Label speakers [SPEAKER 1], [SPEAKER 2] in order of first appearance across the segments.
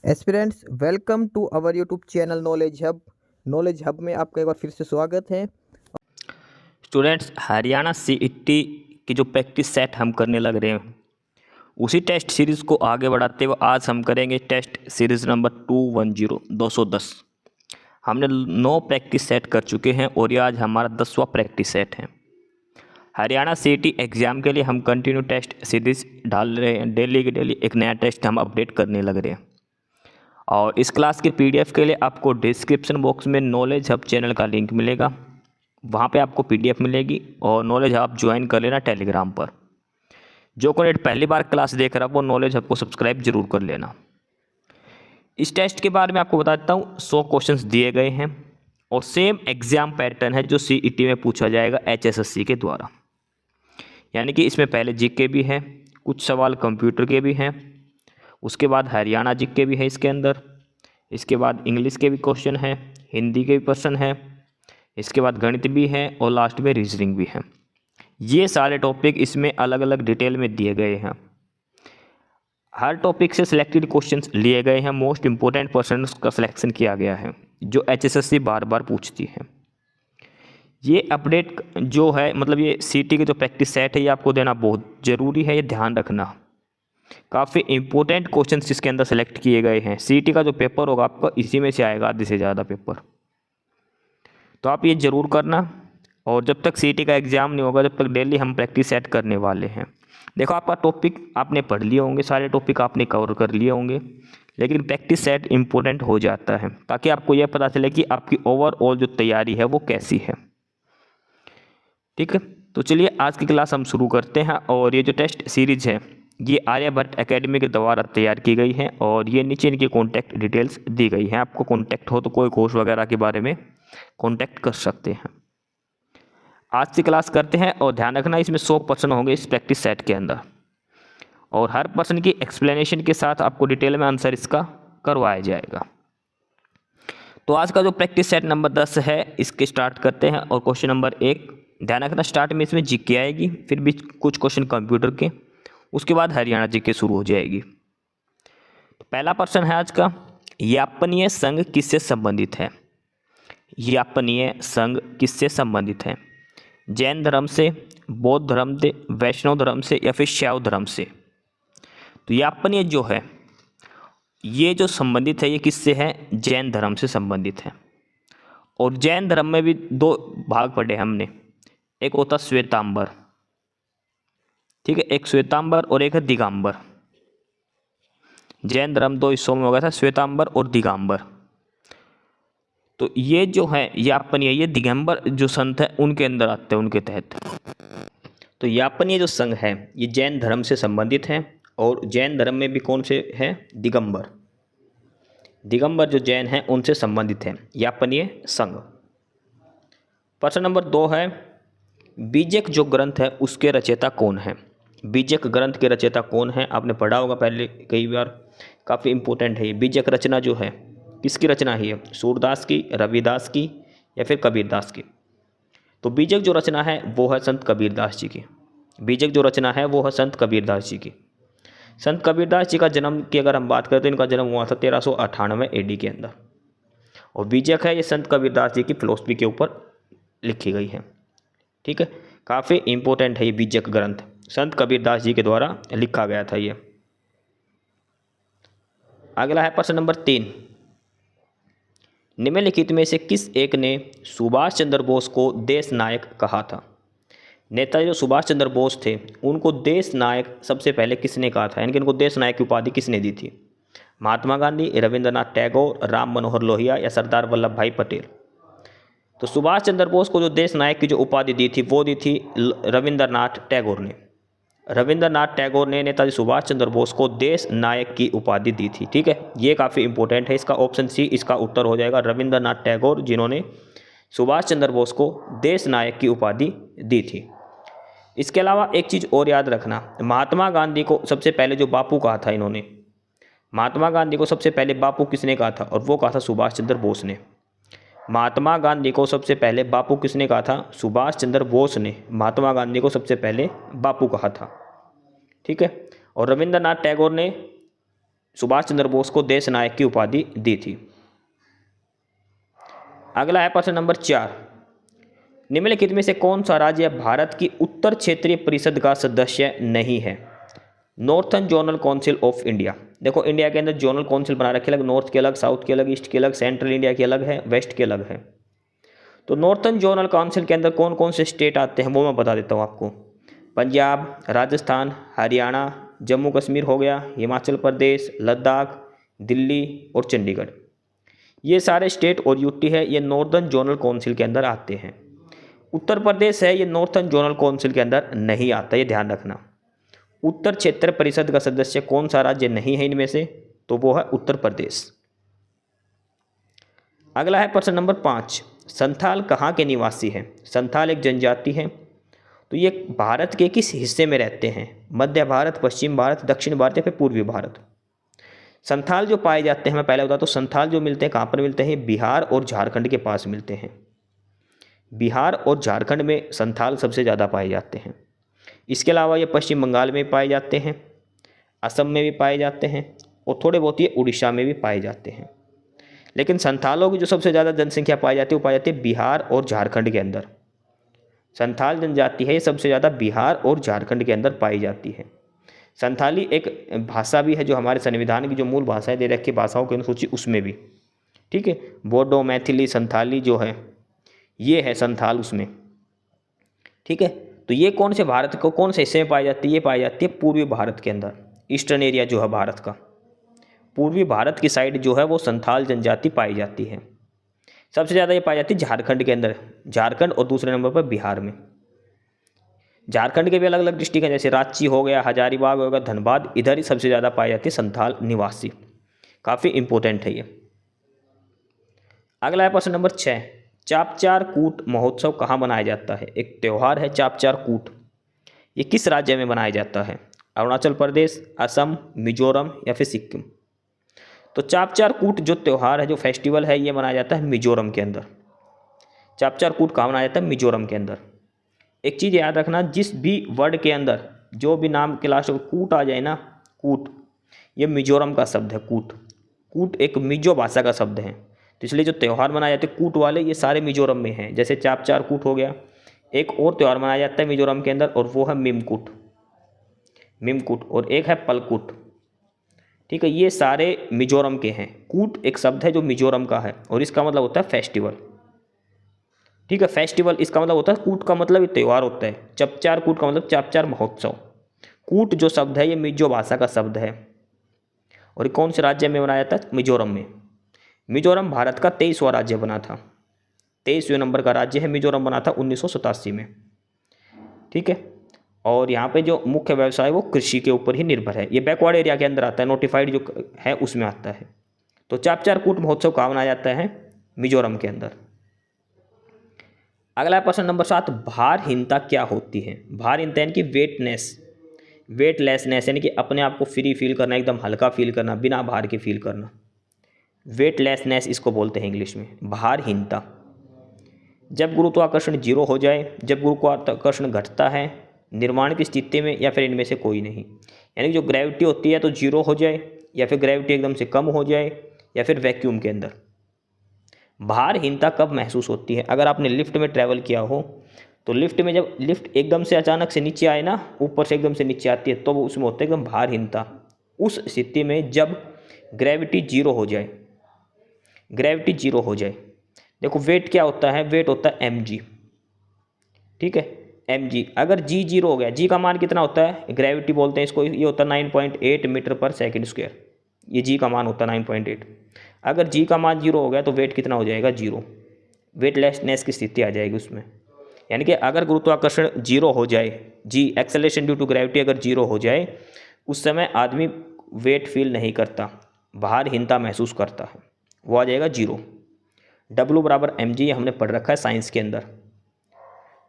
[SPEAKER 1] Aspirants welcome to our YouTube channel knowledge hub में आपका एक बार फिर से स्वागत है।
[SPEAKER 2] स्टूडेंट्स, हरियाणा सीईटी की जो प्रैक्टिस सेट हम करने लग रहे हैं उसी टेस्ट सीरीज़ को आगे बढ़ाते हुए आज हम करेंगे टेस्ट सीरीज़ नंबर 210 हमने 9 प्रैक्टिस सेट कर चुके हैं और ये आज हमारा 10वां प्रैक्टिस सेट है। हरियाणा सीईटी एग्ज़ाम के लिए हम कंटिन्यू टेस्ट सीरीज़ डाल रहे हैं। डेली के डेली एक नया टेस्ट हम अपडेट करने लग रहे हैं। और इस क्लास के पीडीएफ के लिए आपको डिस्क्रिप्शन बॉक्स में नॉलेज हब चैनल का लिंक मिलेगा, वहाँ पे आपको पीडीएफ मिलेगी और नॉलेज हब ज्वाइन कर लेना टेलीग्राम पर। जो कैंडिडेट पहली बार क्लास देख रहा है वो नॉलेज हब को सब्सक्राइब जरूर कर लेना। इस टेस्ट के बारे में आपको बताता हूँ। 100 क्वेश्चंस दिए गए हैं और सेम एग्जाम पैटर्न है जो सीईटी में पूछा जाएगा एचएसएससी के द्वारा। यानी कि इसमें पहले जीके भी है, कुछ सवाल कंप्यूटर के भी हैं, उसके बाद हरियाणा जीके भी है इसके अंदर, इसके बाद इंग्लिश के भी क्वेश्चन है, हिंदी के भी प्रश्न है, इसके बाद गणित भी है और लास्ट में रीजनिंग भी है। ये सारे टॉपिक इसमें अलग अलग डिटेल में दिए गए हैं। हर टॉपिक से सिलेक्टेड क्वेश्चंस लिए गए हैं। मोस्ट इंपॉर्टेंट पर्सन्स का सिलेक्शन किया गया है जो एचएसएससी बार बार पूछती है। ये अपडेट जो है मतलब ये सीईटी के जो प्रैक्टिस सेट है ये आपको देना बहुत ज़रूरी है। ये ध्यान रखना, काफ़ी इंपॉर्टेंट क्वेश्चंस इसके अंदर सेलेक्ट किए गए हैं। सीईटी का जो पेपर होगा आपका इसी में से आएगा आधे से ज़्यादा पेपर, तो आप ये ज़रूर करना। और जब तक सीईटी का एग्ज़ाम नहीं होगा जब तक डेली हम प्रैक्टिस सेट करने वाले हैं। देखो, आपका टॉपिक आपने पढ़ लिए होंगे, सारे टॉपिक आपने कवर कर लिए होंगे, लेकिन प्रैक्टिस सेट इम्पोर्टेंट हो जाता है ताकि आपको यह पता चले कि आपकी ओवरऑल जो तैयारी है वो कैसी है। ठीक है, तो चलिए आज की क्लास हम शुरू करते हैं। और ये जो टेस्ट सीरीज़ है ये आर्यभट्ट एकेडमी के द्वारा तैयार की गई है और ये नीचे इनकी कॉन्टैक्ट डिटेल्स दी गई हैं। आपको कॉन्टैक्ट हो तो कोई कोर्स वगैरह के बारे में कॉन्टैक्ट कर सकते हैं। आज की क्लास करते हैं और ध्यान रखना इसमें 100 प्रश्न होंगे इस प्रैक्टिस सेट के अंदर और हर प्रश्न की एक्सप्लेनेशन के साथ आपको डिटेल में आंसर इसका करवाया जाएगा। तो आज का जो प्रैक्टिस सेट नंबर 10 है इसके स्टार्ट करते हैं। और क्वेश्चन नंबर 1 ध्यान रखना, स्टार्ट में इसमें जीके आएगी, फिर भी कुछ क्वेश्चन कंप्यूटर के, उसके बाद हरियाणा जीके शुरू हो जाएगी। तो पहला प्रश्न है आज का, यापनीय संघ किससे संबंधित है? यापनीय संघ किससे संबंधित है? जैन धर्म से, बौद्ध धर्म से, वैष्णव धर्म से या फिर शैव धर्म से? तो यापनीय जो है ये जो संबंधित है ये किससे है? जैन धर्म से संबंधित है। और जैन धर्म में भी 2 भाग पढ़े हमने, एक होता श्वेतांबर, ठीक है, एक श्वेतांबर और एक है दिगंबर। जैन धर्म 2 हिस्सों में हो गया था, श्वेतांबर और दिगंबर। तो ये जो है यापनीय, ये दिगंबर जो संत है उनके अंदर आते हैं, उनके तहत। तो यापनीय जो संघ है ये जैन धर्म से संबंधित है और जैन धर्म में भी कौन से है? दिगंबर। दिगंबर जो जैन है उनसे संबंधित है यापनीय संघ। प्रश्न नंबर 2 है, बीजक जो ग्रंथ है उसके रचयिता कौन है? बीजक ग्रंथ के रचयिता कौन है? आपने पढ़ा होगा पहले कई बार, काफ़ी इंपॉर्टेंट है ये। बीजक रचना जो है किसकी रचना है? सूरदास की, रविदास की या फिर कबीरदास की? तो बीजक जो रचना है वो है संत कबीरदास जी की। बीजक जो रचना है वो है संत कबीरदास जी की। संत कबीरदास जी का जन्म की अगर हम बात करें तो इनका जन्म हुआ था 1398 एडी के अंदर। और बीजक है ये संत कबीरदास जी की फिलोसफी के ऊपर लिखी गई है। ठीक है, काफ़ी इंपॉर्टेंट है ये बीजक ग्रंथ, संत कबीरदास जी के द्वारा लिखा गया था ये। अगला है प्रश्न नंबर 3, निम्नलिखित में से किस एक ने सुभाष चंद्र बोस को देश नायक कहा था? नेताजी जो सुभाष चंद्र बोस थे उनको देश नायक सबसे पहले किसने कहा था, यानी कि इनको देश नायक की उपाधि किसने दी थी? महात्मा गांधी, रविंद्रनाथ टैगोर, राम मनोहर लोहिया या सरदार वल्लभ भाई पटेल? तो सुभाष चंद्र बोस को जो देश नायक की जो उपाधि दी थी वो दी थी रविंद्रनाथ टैगोर ने। रविंद्रनाथ टैगोर ने नेताजी सुभाष चंद्र बोस को देश नायक की उपाधि दी थी। ठीक है, ये काफ़ी इंपॉर्टेंट है। इसका ऑप्शन सी इसका उत्तर हो जाएगा, रविंद्रनाथ टैगोर जिन्होंने सुभाष चंद्र बोस को देश नायक की उपाधि दी थी। इसके अलावा एक चीज़ और याद रखना, महात्मा गांधी को सबसे पहले जो बापू कहा था इन्होंने, महात्मा गांधी को सबसे पहले बापू किसने कहा था? और वो कहा था सुभाष चंद्र बोस ने। महात्मा गांधी को सबसे पहले बापू किसने कहा था? सुभाष चंद्र बोस ने महात्मा गांधी को सबसे पहले बापू कहा था। ठीक है, और रविंद्रनाथ टैगोर ने सुभाष चंद्र बोस को देश नायक की उपाधि दी थी। अगला है प्रश्न नंबर 4, निम्नलिखित में से कौन सा राज्य भारत की उत्तर क्षेत्रीय परिषद का सदस्य नहीं है? Northern zonal council of India. देखो इंडिया के अंदर जोनल काउंसिल बना रखे अलग, नॉर्थ के अलग, साउथ के अलग, ईस्ट के अलग, सेंट्रल इंडिया के अलग है, वेस्ट के अलग है। तो नॉर्थर्न जोनल काउंसिल के अंदर कौन कौन से स्टेट आते हैं वो मैं बता देता हूँ आपको। पंजाब, राजस्थान, हरियाणा, जम्मू कश्मीर हो गया, हिमाचल प्रदेश, लद्दाख, दिल्ली और चंडीगढ़। ये सारे स्टेट और यूटी है, ये नॉर्दर्न जोनल काउंसिल के अंदर आते हैं। उत्तर प्रदेश है, ये नॉर्थर्न जोनल काउंसिल के अंदर नहीं आता, ये ध्यान रखना। उत्तर क्षेत्र परिषद का सदस्य कौन सा राज्य नहीं है इनमें से? तो वो है उत्तर प्रदेश। अगला है प्रश्न नंबर 5, संथाल कहाँ के निवासी हैं? संथाल एक जनजाति है। तो ये भारत के किस हिस्से में रहते हैं? मध्य भारत, पश्चिम भारत, दक्षिण भारत या फिर पूर्वी भारत? संथाल जो पाए जाते हैं, मैं पहले बताता हूँ, संथाल जो मिलते हैं कहाँ पर मिलते हैं? बिहार और झारखंड के पास मिलते हैं। बिहार और झारखंड में संथाल सबसे ज़्यादा पाए जाते हैं। इसके अलावा ये पश्चिम बंगाल में पाए जाते हैं, असम में भी पाए जाते हैं और थोड़े बहुत ये उड़ीसा में भी पाए जाते हैं। लेकिन संथालों की जो सबसे ज़्यादा जनसंख्या पाई जाती है वो पाई जाती है बिहार और झारखंड के अंदर। संथाल जनजाति है, ये सबसे ज़्यादा बिहार और झारखंड के अंदर पाई जाती है। संथाली एक भाषा भी है जो हमारे संविधान की जो मूल भाषाएं दे रखी भाषाओं की अनुसूची उसमें भी, ठीक है। बोडो, मैथिली, संथाली जो है ये है संथाल उसमें, ठीक है। तो ये कौन से भारत को कौन से हिस्से में पाई जाती है? ये पाई जाती है पूर्वी भारत के अंदर। ईस्टर्न एरिया जो है भारत का, पूर्वी भारत की साइड जो है वो संथाल जनजाति पाई जाती है। सबसे ज़्यादा ये पाई जाती है झारखंड के अंदर, झारखंड और दूसरे नंबर पर बिहार में। झारखंड के भी अलग अलग डिस्ट्रिक्ट हैं, जैसे रांची हो गया, हजारीबाग हो गया, धनबाद, इधर ही सबसे ज़्यादा पाई जाती है संथाल निवासी। काफ़ी इंपॉर्टेंट है ये। अगला है प्रश्न नंबर 6, चापचार कूट महोत्सव कहाँ मनाया जाता है? एक त्यौहार है चापचार कूट, ये किस राज्य में मनाया जाता है? अरुणाचल प्रदेश, असम, मिजोरम या फिर सिक्किम? तो चापचार कूट जो त्यौहार है, जो फेस्टिवल है, ये मनाया जाता है मिजोरम के अंदर। चापचार कूट कहाँ मनाया जाता है? मिजोरम के अंदर। एक चीज़ याद रखना, जिस भी वर्ड के अंदर जो भी नाम के लास्ट में कूट आ जाए ना, कूट, ये मिजोरम का शब्द है। कूट, कूट एक मिजो भाषा का शब्द है, तो इसलिए जो त्यौहार मनाए जाते हैं कूट वाले ये सारे मिजोरम में हैं। जैसे चापचार कूट हो गया, एक और त्यौहार मनाया जाता है मिजोरम के अंदर और वो है मिमकूट, मिमकूट, और एक है पलकूट, ठीक है। ये सारे मिजोरम के हैं। कूट एक शब्द है जो मिजोरम का है और इसका मतलब होता है फेस्टिवल, ठीक है। फेस्टिवल इसका मतलब होता है, कूट का मतलब त्यौहार होता है, चापचार कूट का मतलब चापचार महोत्सव। कूट जो शब्द है ये मिजो भाषा का शब्द है और ये कौन से राज्य में मनाया जाता है? मिजोरम में। मिजोरम भारत का 23वां राज्य बना था, 23वें नंबर का राज्य है मिजोरम, बना था 1987 में, ठीक है। और यहाँ पे जो मुख्य व्यवसाय है वो कृषि के ऊपर ही निर्भर है। ये बैकवर्ड एरिया के अंदर आता है, नोटिफाइड जो है उसमें आता है। तो चापचार कूट महोत्सव कहाँ मनाया जाता है? मिजोरम के अंदर। अगला प्रश्न नंबर 7, भारहीनता क्या होती है? भारहीनता यानी कि वेटनेस, वेटलेसनेस यानी कि अपने आप को फ्री फील करना, एकदम हल्का फील करना, बिना भार के फील करना, वेटलेसनेस इसको बोलते हैं इंग्लिश में, भारहीनता। जब गुरुत्वाकर्षण 0 हो जाए, जब गुरुत्वाकर्षण घटता है, निर्माण की स्थिति में या फिर इनमें से कोई नहीं, यानी जो ग्रेविटी होती है तो 0 हो जाए या फिर ग्रेविटी एकदम से कम हो जाए या फिर वैक्यूम के अंदर। भारहीनता कब महसूस होती है? अगर आपने लिफ्ट में ट्रैवल किया हो तो लिफ्ट में जब लिफ्ट एकदम से अचानक से नीचे आए ना, ऊपर से एकदम से नीचे आती है, तो वो उसमें होता है एकदम भारहीनता। उस स्थिति में जब ग्रेविटी 0 हो जाए, ग्रेविटी 0 हो जाए, देखो वेट क्या होता है? वेट होता है mg, ठीक है, mg। अगर g 0 हो गया, g का मान कितना होता है? ग्रेविटी बोलते हैं इसको, ये होता है 9.8 मीटर पर सेकेंड स्क्वायर, ये g का मान होता है 9.8। अगर g का मान 0 हो गया तो वेट कितना हो जाएगा? 0, वेटलेसनेस की स्थिति आ जाएगी उसमें। यानी कि अगर गुरुत्वाकर्षण 0 हो जाए, g acceleration due to gravity अगर 0 हो जाए, उस समय आदमी वेट फील नहीं करता, भारहीनता महसूस करता है, वो आ जाएगा 0। W बराबर mg हमने पढ़ रखा है साइंस के अंदर,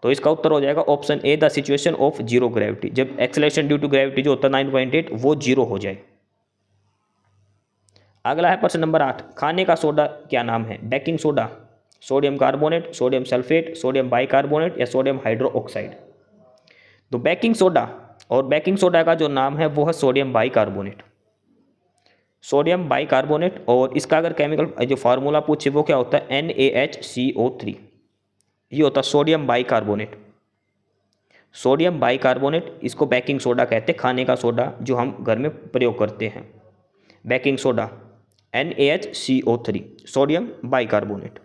[SPEAKER 2] तो इसका उत्तर हो जाएगा option A, the situation of 0 gravity, जब एक्सेलरेशन ड्यू टू ग्रेविटी जो होता है 9.8 वो 0 हो जाए। अगला है प्रश्न नंबर 8, खाने का सोडा क्या नाम है? Baking soda, sodium carbonate, sodium sulphate, sodium bicarbonate या सोडियम हाइड्रोक्साइड? तो बेकिंग सोडा, और बेकिंग सोडा का जो नाम है वो है सोडियम बाइकार्बोनेट, सोडियम बाइकार्बोनेट, और इसका अगर केमिकल जो फार्मूला पूछे वो क्या होता है, NaHCO3, ये होता है सोडियम बाइकार्बोनेट। सोडियम बाइकार्बोनेट, इसको बेकिंग सोडा कहते हैं, खाने का सोडा जो हम घर में प्रयोग करते हैं, baking soda NaHCO3, sodium bicarbonate.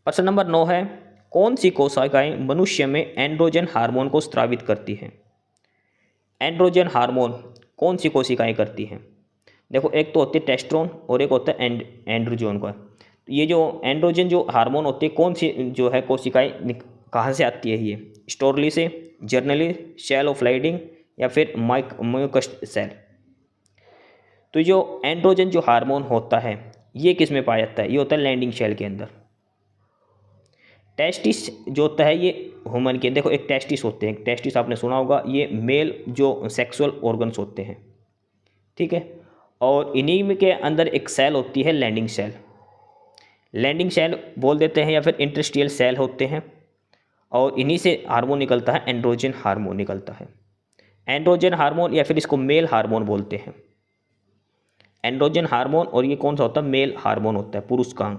[SPEAKER 2] प्रश्न नंबर 9 है, कौन सी कोशिकाएं मनुष्य में एंड्रोजन हार्मोन को स्रावित करती हैं? एंड्रोजन हार्मोन कौन सी कोशिकाएं करती हैं? देखो, एक तो होती है टेस्टोस्टेरोन और एक होता है एंड्रोजन का। ये जो एंड्रोजन जो हार्मोन होते हैं, कौन सी जो है कोशिकाएं कहाँ से आती है? ये स्टोरली से, जर्नली, सेल ऑफ लाइडिंग, या फिर म्यूकस सेल। तो जो एंड्रोजन जो हार्मोन होता है ये किस में पाया जाता है? ये होता है लैंडिंग सेल के अंदर। टेस्टिस जो होता है ये ह्यूमन के, देखो एक टेस्टिस होते हैं, टेस्टिस आपने सुना होगा, ये मेल जो सेक्सुअल ऑर्गन्स होते हैं, ठीक है। और इन्हीं में के अंदर एक सेल होती है लैंडिंग सेल, लैंडिंग सेल बोल देते हैं, या फिर इंटरस्टिशियल सेल होते हैं, और इन्हीं से हार्मोन निकलता है, एंड्रोजन हार्मोन निकलता है। एंड्रोजन हार्मोन या फिर इसको मेल हार्मोन बोलते हैं, एंड्रोजन हार्मोन। और ये कौन सा होता है? मेल हार्मोन होता है, पुरुष का अंग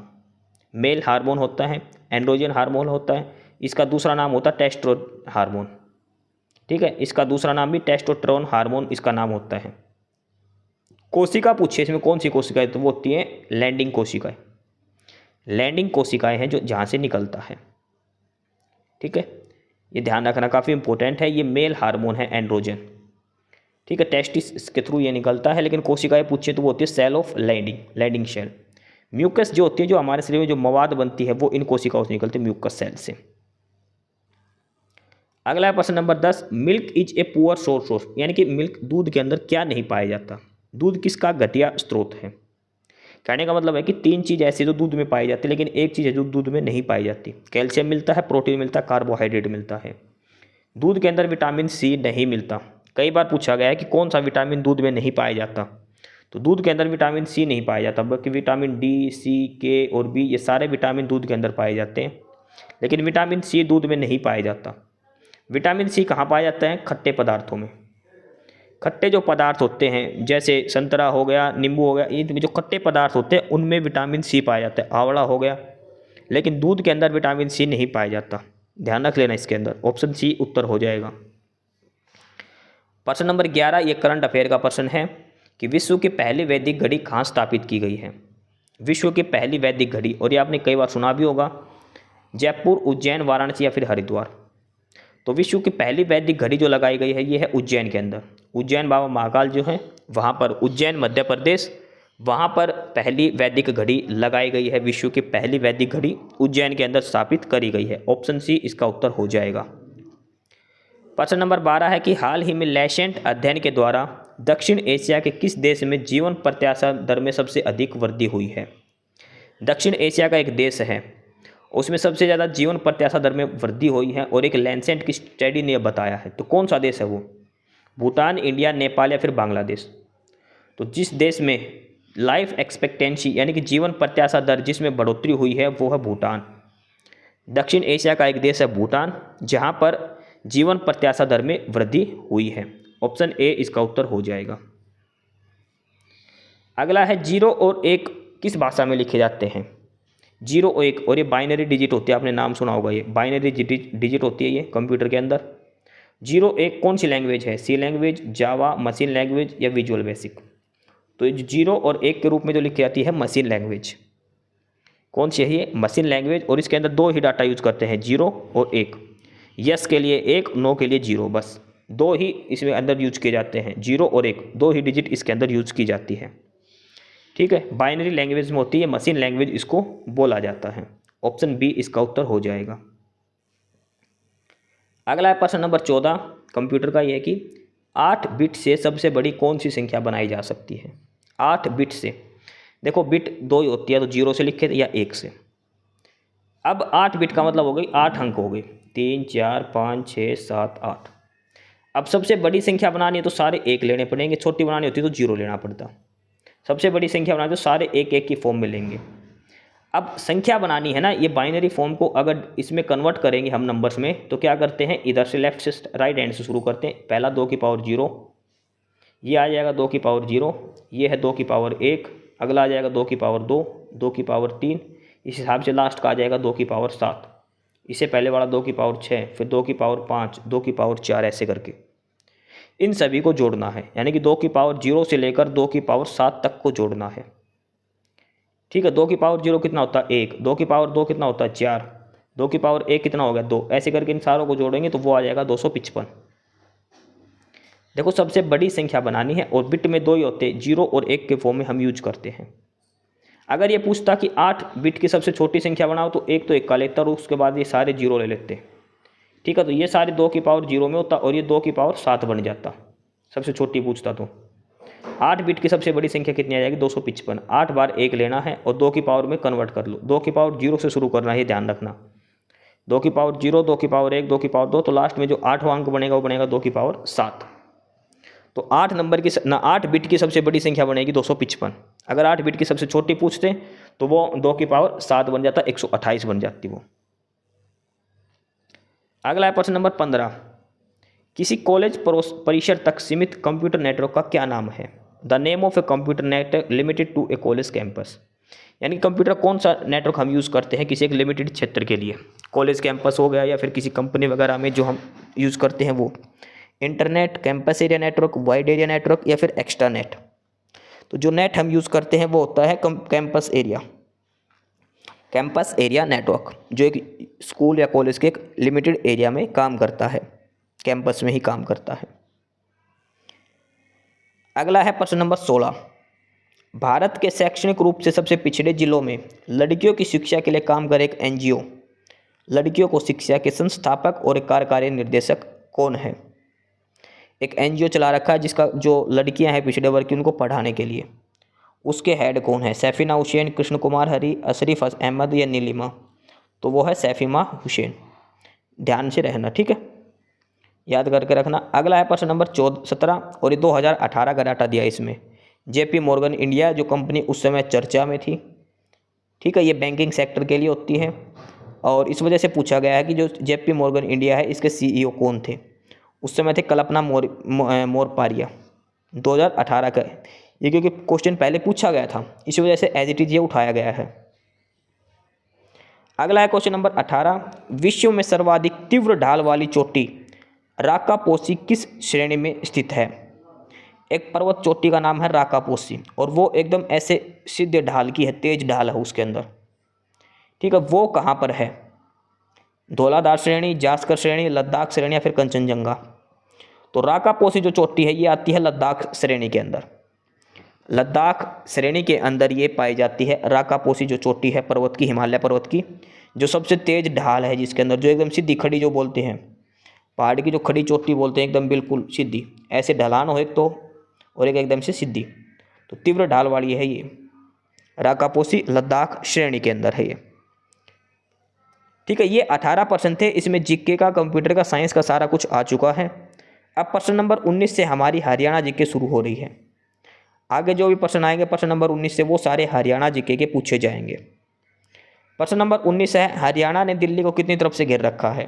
[SPEAKER 2] मेल हार्मोन होता है, एंड्रोजन हार्मोन होता है। इसका दूसरा नाम होता है टेस्टोस्टेरोन हार्मोन, ठीक है, इसका दूसरा नाम भी टेस्टोस्टेरोन हार्मोन इसका नाम होता है। कोशिका पूछे इसमें कौन सी कोशिकाएं, तो वो होती हैं लैंडिंग कोशिकाएं। लैंडिंग कोशिकाएं हैं जो जहाँ से निकलता है, ठीक है, ये ध्यान रखना काफ़ी इंपॉर्टेंट है। ये मेल हार्मोन है एंड्रोजन, ठीक है, टेस्टिस के थ्रू ये निकलता है। लेकिन कोशिकाएं पूछे तो वो होती है cell of landing cell. Mucus जो होती है, जो हमारे शरीर में जो मवाद बनती है, वो इन कोशिकाओं से निकलती है, म्यूकस सेल से। अगला प्रश्न number 10, milk is a poor source of, यानी कि मिल्क दूध के अंदर क्या नहीं पाया जाता? दूध किसका घटिया स्रोत है? कहने का मतलब है कि 3 चीज़ ऐसी जो दूध में पाई जाती है, लेकिन एक चीज़ है जो दूध में नहीं पाई जाती। कैल्शियम मिलता है, प्रोटीन मिलता है, कार्बोहाइड्रेट मिलता है। दूध के अंदर विटामिन सी नहीं मिलता। कई बार पूछा गया है कि कौन सा विटामिन दूध में नहीं पाया जाता, तो दूध के अंदर विटामिन सी नहीं पाया जाता, बल्कि विटामिन डी, सी, के और बी, ये सारे विटामिन दूध के अंदर पाए जाते हैं, लेकिन विटामिन सी दूध में नहीं पाया जाता। विटामिन सी कहाँ पाया जाता है? खट्टे पदार्थों में। खट्टे जो पदार्थ होते हैं, जैसे संतरा हो गया, नींबू हो गया, ये जो खट्टे पदार्थ होते हैं उनमें विटामिन सी पाया जाता है, आंवला हो गया, लेकिन दूध के अंदर विटामिन सी नहीं पाया जाता। ध्यान रख लेना इसके अंदर, ऑप्शन सी उत्तर हो जाएगा। प्रश्न नंबर 11, ये करंट अफेयर का प्रश्न है कि विश्व की पहली वैदिक घड़ी कहाँ स्थापित की गई है? विश्व की पहली वैदिक घड़ी, और ये आपने कई बार सुना भी होगा, जयपुर, उज्जैन, वाराणसी या फिर हरिद्वार। तो विश्व की पहली वैदिक घड़ी जो लगाई गई है ये है उज्जैन के अंदर। उज्जैन बाबा महाकाल जो है वहाँ पर, उज्जैन मध्य प्रदेश, वहाँ पर पहली वैदिक घड़ी लगाई गई है। विश्व की पहली वैदिक घड़ी उज्जैन के अंदर स्थापित करी गई है। ऑप्शन सी इसका उत्तर हो जाएगा। प्रश्न नंबर 12 है कि हाल ही में लैसेंट अध्ययन के द्वारा दक्षिण एशिया के किस देश में जीवन प्रत्याशा दर में सबसे अधिक वृद्धि हुई है? दक्षिण एशिया का एक देश है, उसमें सबसे ज़्यादा जीवन प्रत्याशा दर में वृद्धि हुई है, और एक लैंसेट की स्टडी ने बताया है। तो कौन सा देश है वो? भूटान, इंडिया, नेपाल या फिर बांग्लादेश। तो जिस देश में लाइफ एक्सपेक्टेंसी यानी कि जीवन प्रत्याशा दर जिसमें बढ़ोतरी हुई है वो है भूटान। दक्षिण एशिया का एक देश है भूटान, जहाँ पर जीवन प्रत्याशा दर में वृद्धि हुई है। ऑप्शन ए इसका उत्तर हो जाएगा। अगला है 0 और 1 किस भाषा में लिखे जाते हैं? 0 और 1, और ये बाइनरी डिजिट होती है, आपने नाम सुना होगा, ये बाइनरी डिजिट होती है ये कंप्यूटर के अंदर। 0 1 कौन सी लैंग्वेज है? सी लैंग्वेज, जावा, मशीन लैंग्वेज या विजुअल बेसिक। तो ये 0 और 1 के रूप में जो लिखी जाती है मशीन लैंग्वेज। कौन सी है ये? Machine language. और इसके अंदर 2 ही डाटा यूज करते हैं, 0 और 1। यस के लिए 1, नो के लिए 0, बस 2 ही इसमें अंदर यूज किए जाते हैं। 0 और 1 2 ही डिजिट इसके अंदर यूज की जाती है, ठीक है। बाइनरी लैंग्वेज में होती है, मशीन लैंग्वेज इसको बोला जाता है। ऑप्शन बी इसका उत्तर हो जाएगा। अगला है प्रश्न नंबर 14 कंप्यूटर का, यह है कि 8 बिट से सबसे बड़ी कौन सी संख्या बनाई जा सकती है? 8 बिट से, देखो बिट 2 ही होती है, तो 0 से लिखे या 1 से। अब 8 बिट का मतलब हो गई 8 अंक हो गए, 3 4 5 6 7 8। अब सबसे बड़ी संख्या बनानी है तो सारे 1 लेने पड़ेंगे, छोटी बनानी होती तो 0 लेना पड़ता। सबसे बड़ी संख्या बनानी तो सारे 1 1 की फॉर्म में लेंगे। अब संख्या बनानी है ना, ये बाइनरी फॉर्म को अगर इसमें कन्वर्ट करेंगे हम नंबर्स में, तो क्या करते हैं, इधर से लेफ्ट से राइट हैंड से शुरू करते हैं। पहला 2 की पावर 0, ये आ जाएगा 2 की पावर 0, ये है 2 की पावर 1, अगला आ जाएगा 2 की पावर 2, 2 की पावर 3, इस हिसाब से लास्ट का आ जाएगा 2 की पावर 7, इससे पहले वाला 2 की पावर 6, फिर 2 की पावर 5, 2 की पावर 4, ऐसे करके इन सभी को जोड़ना है। यानी कि 2 की पावर 0 से लेकर 2 की पावर 7 तक को जोड़ना है। ठीक है, 2 की पावर 0 कितना होता है 1, 2 की पावर 2 कितना होता है 4, 2 की पावर 1 कितना हो गया 2, ऐसे करके इन सारों को जोड़ेंगे तो वो आ जाएगा 255। देखो सबसे बड़ी संख्या बनानी है और बिट में 2 ही होते हैं, 0 और 1 के फॉर्म में हम यूज करते हैं। अगर ये पूछता कि 8 बिट की सबसे छोटी संख्या बनाओ तो एक तो 1 का लेता और उसके बाद ये सारे 0 ले लेते। ठीक है, तो ये सारे 2 की पावर 0 में होता और ये 2 की पावर 7 बन जाता, सबसे छोटी पूछता तो। 8 बिट की सबसे बड़ी संख्या कितनी आ जाएगी 255, 8 बार 1 लेना है और 2 की पावर में कन्वर्ट कर लो, 2 की पावर 0 से शुरू करना है, ये ध्यान रखना। 2 की पावर 0, 2 की पावर 1, 2 की पावर 2, तो लास्ट में जो 8वां अंक बनेगा वो बनेगा 2 की पावर 7। तो 8 नंबर की 8 बिट की सबसे बड़ी संख्या बनेगी 255। अगर 8 बिट की सबसे छोटी पूछते तो वो 2 की पावर 7 बन जाता, 128 बन जाती वो। अगला है प्रश्न नंबर 15, किसी कॉलेज परिसर तक सीमित कंप्यूटर नेटवर्क का क्या नाम है? The name of a computer network limited to a college campus. यानी कंप्यूटर कौन सा नेटवर्क हम यूज़ करते हैं किसी एक लिमिटेड क्षेत्र के लिए, कॉलेज कैंपस हो गया या फिर किसी कंपनी वगैरह में जो हम यूज़ करते हैं वो। Internet, campus area network, wide area network या फिर एक्स्ट्रा नेट। तो जो नेट हम यूज़ करते हैं वो होता है campus area, campus area network, जो एक स्कूल या कॉलेज के एक लिमिटेड एरिया में काम करता है, कैंपस में ही काम करता है। अगला है प्रश्न नंबर 16, भारत के शैक्षणिक रूप से सबसे पिछड़े जिलों में लड़कियों की शिक्षा के लिए काम करे एक एनजीओ, लड़कियों को शिक्षा के संस्थापक और कार्यकारी निर्देशक कौन है? एक एनजीओ चला रखा है जिसका जो लड़कियां हैं पिछड़े वर्ग की उनको पढ़ाने के लिए, उसके हेड कौन है? सैफीना हुसैन, कृष्ण कुमार हरी, अशरीफ अहमद या नीलिमा? तो वो है सैफीमा हुसैन, ध्यान से रहना, ठीक है, याद करके रखना। अगला है प्रश्न नंबर 17 और ये 2018 का डाटा दिया इसमें। जेपी मॉर्गन इंडिया जो कंपनी उस समय चर्चा में थी, ठीक है, ये बैंकिंग सेक्टर के लिए होती है और इस वजह से पूछा गया है कि जो जेपी मॉर्गन इंडिया है इसके सीईओ कौन थे? उस समय थे कल्पना मोरपारिया। 2018 का ये, क्योंकि क्वेश्चन पहले पूछा गया था इस वजह से एज इट इज ये उठाया गया है। अगला है क्वेश्चन नंबर 18, विश्व में सर्वाधिक तीव्र ढाल वाली चोटी राकापोसी किस श्रेणी में स्थित है? एक पर्वत चोटी का नाम है राकापोसी और वो एकदम ऐसे सीधे ढाल की है, तेज ढाल है उसके अंदर, ठीक है, वो कहाँ पर है? धौलाधार श्रेणी, जास्कर श्रेणी, लद्दाख श्रेणी या फिर कंचनजंगा? तो राकापोसी जो चोटी है ये आती है लद्दाख श्रेणी के अंदर, लद्दाख श्रेणी के अंदर ये पाई जाती है राकापोसी जो चोटी है पर्वत की, हिमालय पर्वत की, जो सबसे तेज ढाल है जिसके अंदर, जो एकदम सीधी खड़ी जो बोलते हैं, पहाड़ की जो खड़ी चोटी बोलते हैं एकदम बिल्कुल सीधी, ऐसे ढलान हो एक तो और एक एकदम से सीधी, तो तीव्र ढाल वाली है ये राकापोसी, लद्दाख श्रेणी के अंदर है ये, ठीक है। ये 18 प्रश्न थे, इसमें जीके का, कंप्यूटर का, साइंस का सारा कुछ आ चुका है। अब प्रश्न नंबर 19 से हमारी हरियाणा जीके शुरू हो रही है। आगे जो भी प्रश्न आएंगे प्रश्न नंबर 19 से वो सारे हरियाणा जीके के पूछे जाएंगे। प्रश्न नंबर 19 है, हरियाणा ने दिल्ली को कितनी तरफ से घेर रखा है?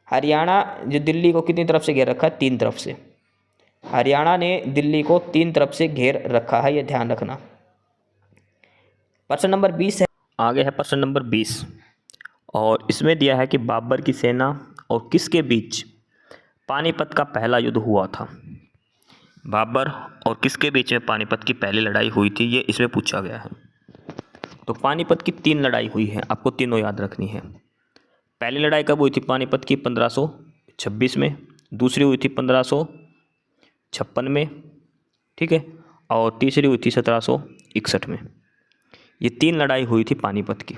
[SPEAKER 2] हरियाणा जो दिल्ली को कितनी तरफ से घेर रखा है? 3 तरफ से। हरियाणा ने दिल्ली को 3 तरफ से घेर रखा है, ये ध्यान रखना। प्रश्न नंबर 20 है,
[SPEAKER 3] आगे है प्रश्न नंबर 20 और इसमें दिया है कि बाबर की सेना और किसके बीच पानीपत का पहला युद्ध हुआ था? बाबर और किसके बीच में पानीपत की पहली लड़ाई हुई थी, ये इसमें पूछा गया है। तो पानीपत की 3 लड़ाई हुई है, आपको तीनों याद रखनी है। पहली लड़ाई कब हुई थी पानीपत की? 1526 में। दूसरी हुई थी 1556 में, ठीक है, और तीसरी हुई थी 1761 में। ये 3 लड़ाई हुई थी पानीपत की,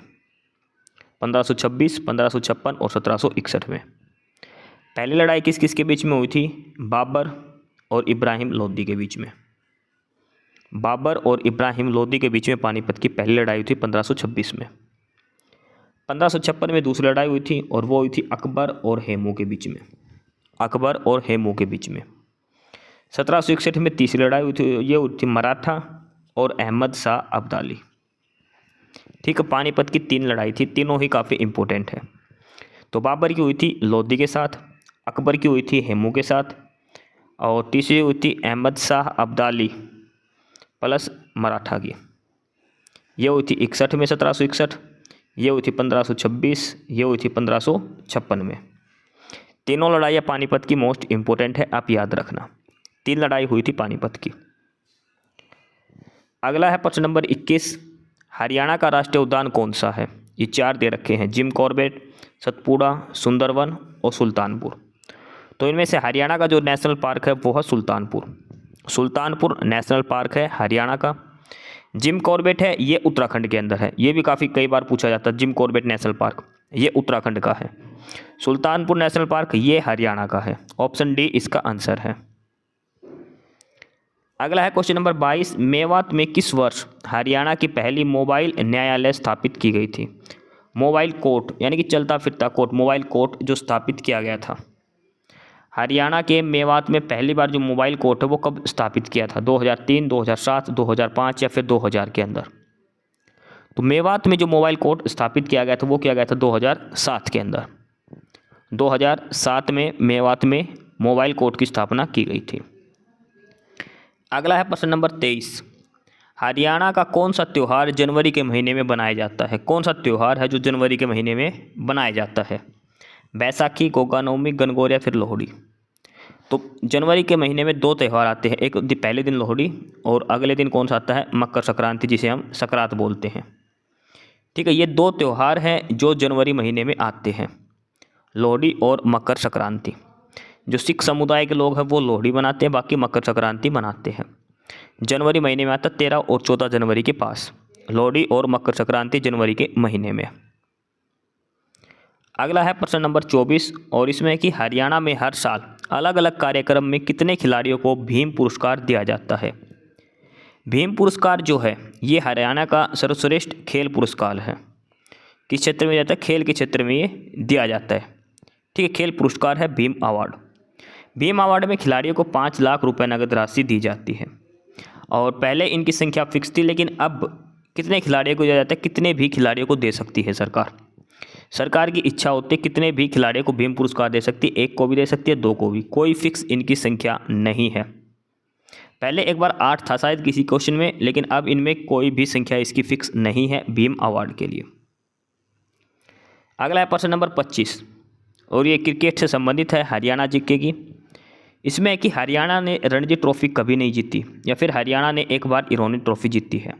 [SPEAKER 3] 1526, 1556 और 1761 में। पहली लड़ाई किस किस के बीच में हुई थी? बाबर और इब्राहिम लोदी के बीच में। बाबर और इब्राहिम लोदी के बीच में पानीपत की पहली लड़ाई हुई थी 1526 में। 1556 में दूसरी लड़ाई हुई थी और वो हुई थी अकबर और हेमू के बीच में, अकबर और हेमू के बीच में। 1761 में तीसरी लड़ाई हुई थी, ये हुई थी मराठा और अहमद शाह अब्दाली, ठीक है। पानीपत की 3 लड़ाई थी, तीनों ही काफ़ी इम्पोर्टेंट है। तो बाबर की हुई थी लोदी के साथ, अकबर की हुई थी हेमू के साथ और तीसरी हुई थी अहमद शाह अब्दाली प्लस मराठा की, ये हुई थी 61 में 1761, ये हुई थी 1526, ये हुई थी 1556 में। तीनों लड़ाइयाँ पानीपत की मोस्ट इम्पोर्टेंट है, आप याद रखना। 3 लड़ाई हुई थी पानीपत की। अगला है प्रश्न नंबर 21, हरियाणा का राष्ट्रीय उद्यान कौन सा है? ये 4 दे रखे हैं, जिम कॉर्बेट, सतपुड़ा, सुंदरवन और सुल्तानपुर। तो इनमें से हरियाणा का जो नेशनल पार्क है वो है सुल्तानपुर नेशनल पार्क है हरियाणा का। जिम कॉर्बेट है, ये उत्तराखंड के अंदर है, ये भी काफ़ी कई बार पूछा जाता है। जिम कॉर्बेट नेशनल पार्क ये उत्तराखंड का है। सुल्तानपुर नेशनल पार्क ये हरियाणा का है। ऑप्शन डी इसका आंसर है। अगला है क्वेश्चन नंबर 22, मेवात में किस वर्ष हरियाणा की पहली मोबाइल न्यायालय स्थापित की गई थी? मोबाइल कोर्ट यानी कि चलता फिरता कोर्ट, मोबाइल कोर्ट जो स्थापित किया गया था हरियाणा के मेवात में पहली बार जो मोबाइल कोर्ट है वो कब स्थापित किया था? 2003, 2007, 2005 या फिर 2000 के अंदर? तो मेवात में जो मोबाइल कोर्ट स्थापित किया गया था वो किया गया था 2007 के अंदर। 2007 में मेवात में मोबाइल कोर्ट की स्थापना की गई थी। अगला है प्रश्न नंबर 23, हरियाणा का कौन सा त्यौहार जनवरी के महीने में बनाया जाता है? कौन सा त्यौहार है जो जनवरी के महीने में बनाया जाता है? बैसाखी, गोगा नवमी, गणगौर या फिर लोहड़ी? तो जनवरी के महीने में 2 त्यौहार आते हैं, एक पहले दिन लोहड़ी और अगले दिन कौन सा आता है? मकर संक्रांति, जिसे हम संक्रांत बोलते हैं। ठीक है, ये 2 त्यौहार हैं जो जनवरी महीने में आते हैं, लोहड़ी और मकर संक्रांति। जो सिख समुदाय के लोग हैं वो लोहड़ी मनाते हैं, बाकी मकर संक्रांति मनाते हैं। जनवरी महीने में आता 13 और 14 जनवरी के पास, लोहड़ी और मकर संक्रांति जनवरी के महीने में। अगला है प्रश्न नंबर 24 और इसमें है कि हरियाणा में हर साल अलग अलग कार्यक्रम में कितने खिलाड़ियों को भीम पुरस्कार दिया जाता है? भीम पुरस्कार जो है ये हरियाणा का सर्वश्रेष्ठ खेल पुरस्कार है। किस क्षेत्र में जाता है? खेल के क्षेत्र में ये दिया जाता है। ठीक है, खेल पुरस्कार है भीम अवार्ड। भीम अवार्ड में खिलाड़ियों को 5 लाख रुपए नगद राशि दी जाती है और पहले इनकी संख्या फिक्स थी, लेकिन अब कितने खिलाड़ियों को दिया जाता है? कितने भी खिलाड़ियों को दे सकती है सरकार की इच्छा होती है कितने भी खिलाड़ियों को भीम पुरस्कार दे सकती है, 1 को भी दे सकती है, 2 को भी, कोई फिक्स इनकी संख्या नहीं है। पहले एक बार 8 था शायद किसी क्वेश्चन में, लेकिन अब इनमें कोई भी संख्या इसकी फिक्स नहीं है भीम अवार्ड के लिए। अगला है प्रश्न नंबर 25 और ये क्रिकेट से संबंधित है, हरियाणा जीके की। इसमें है कि हरियाणा ने रणजी ट्रॉफी कभी नहीं जीती या फिर हरियाणा ने एक बार इरोनी ट्रॉफी जीती है।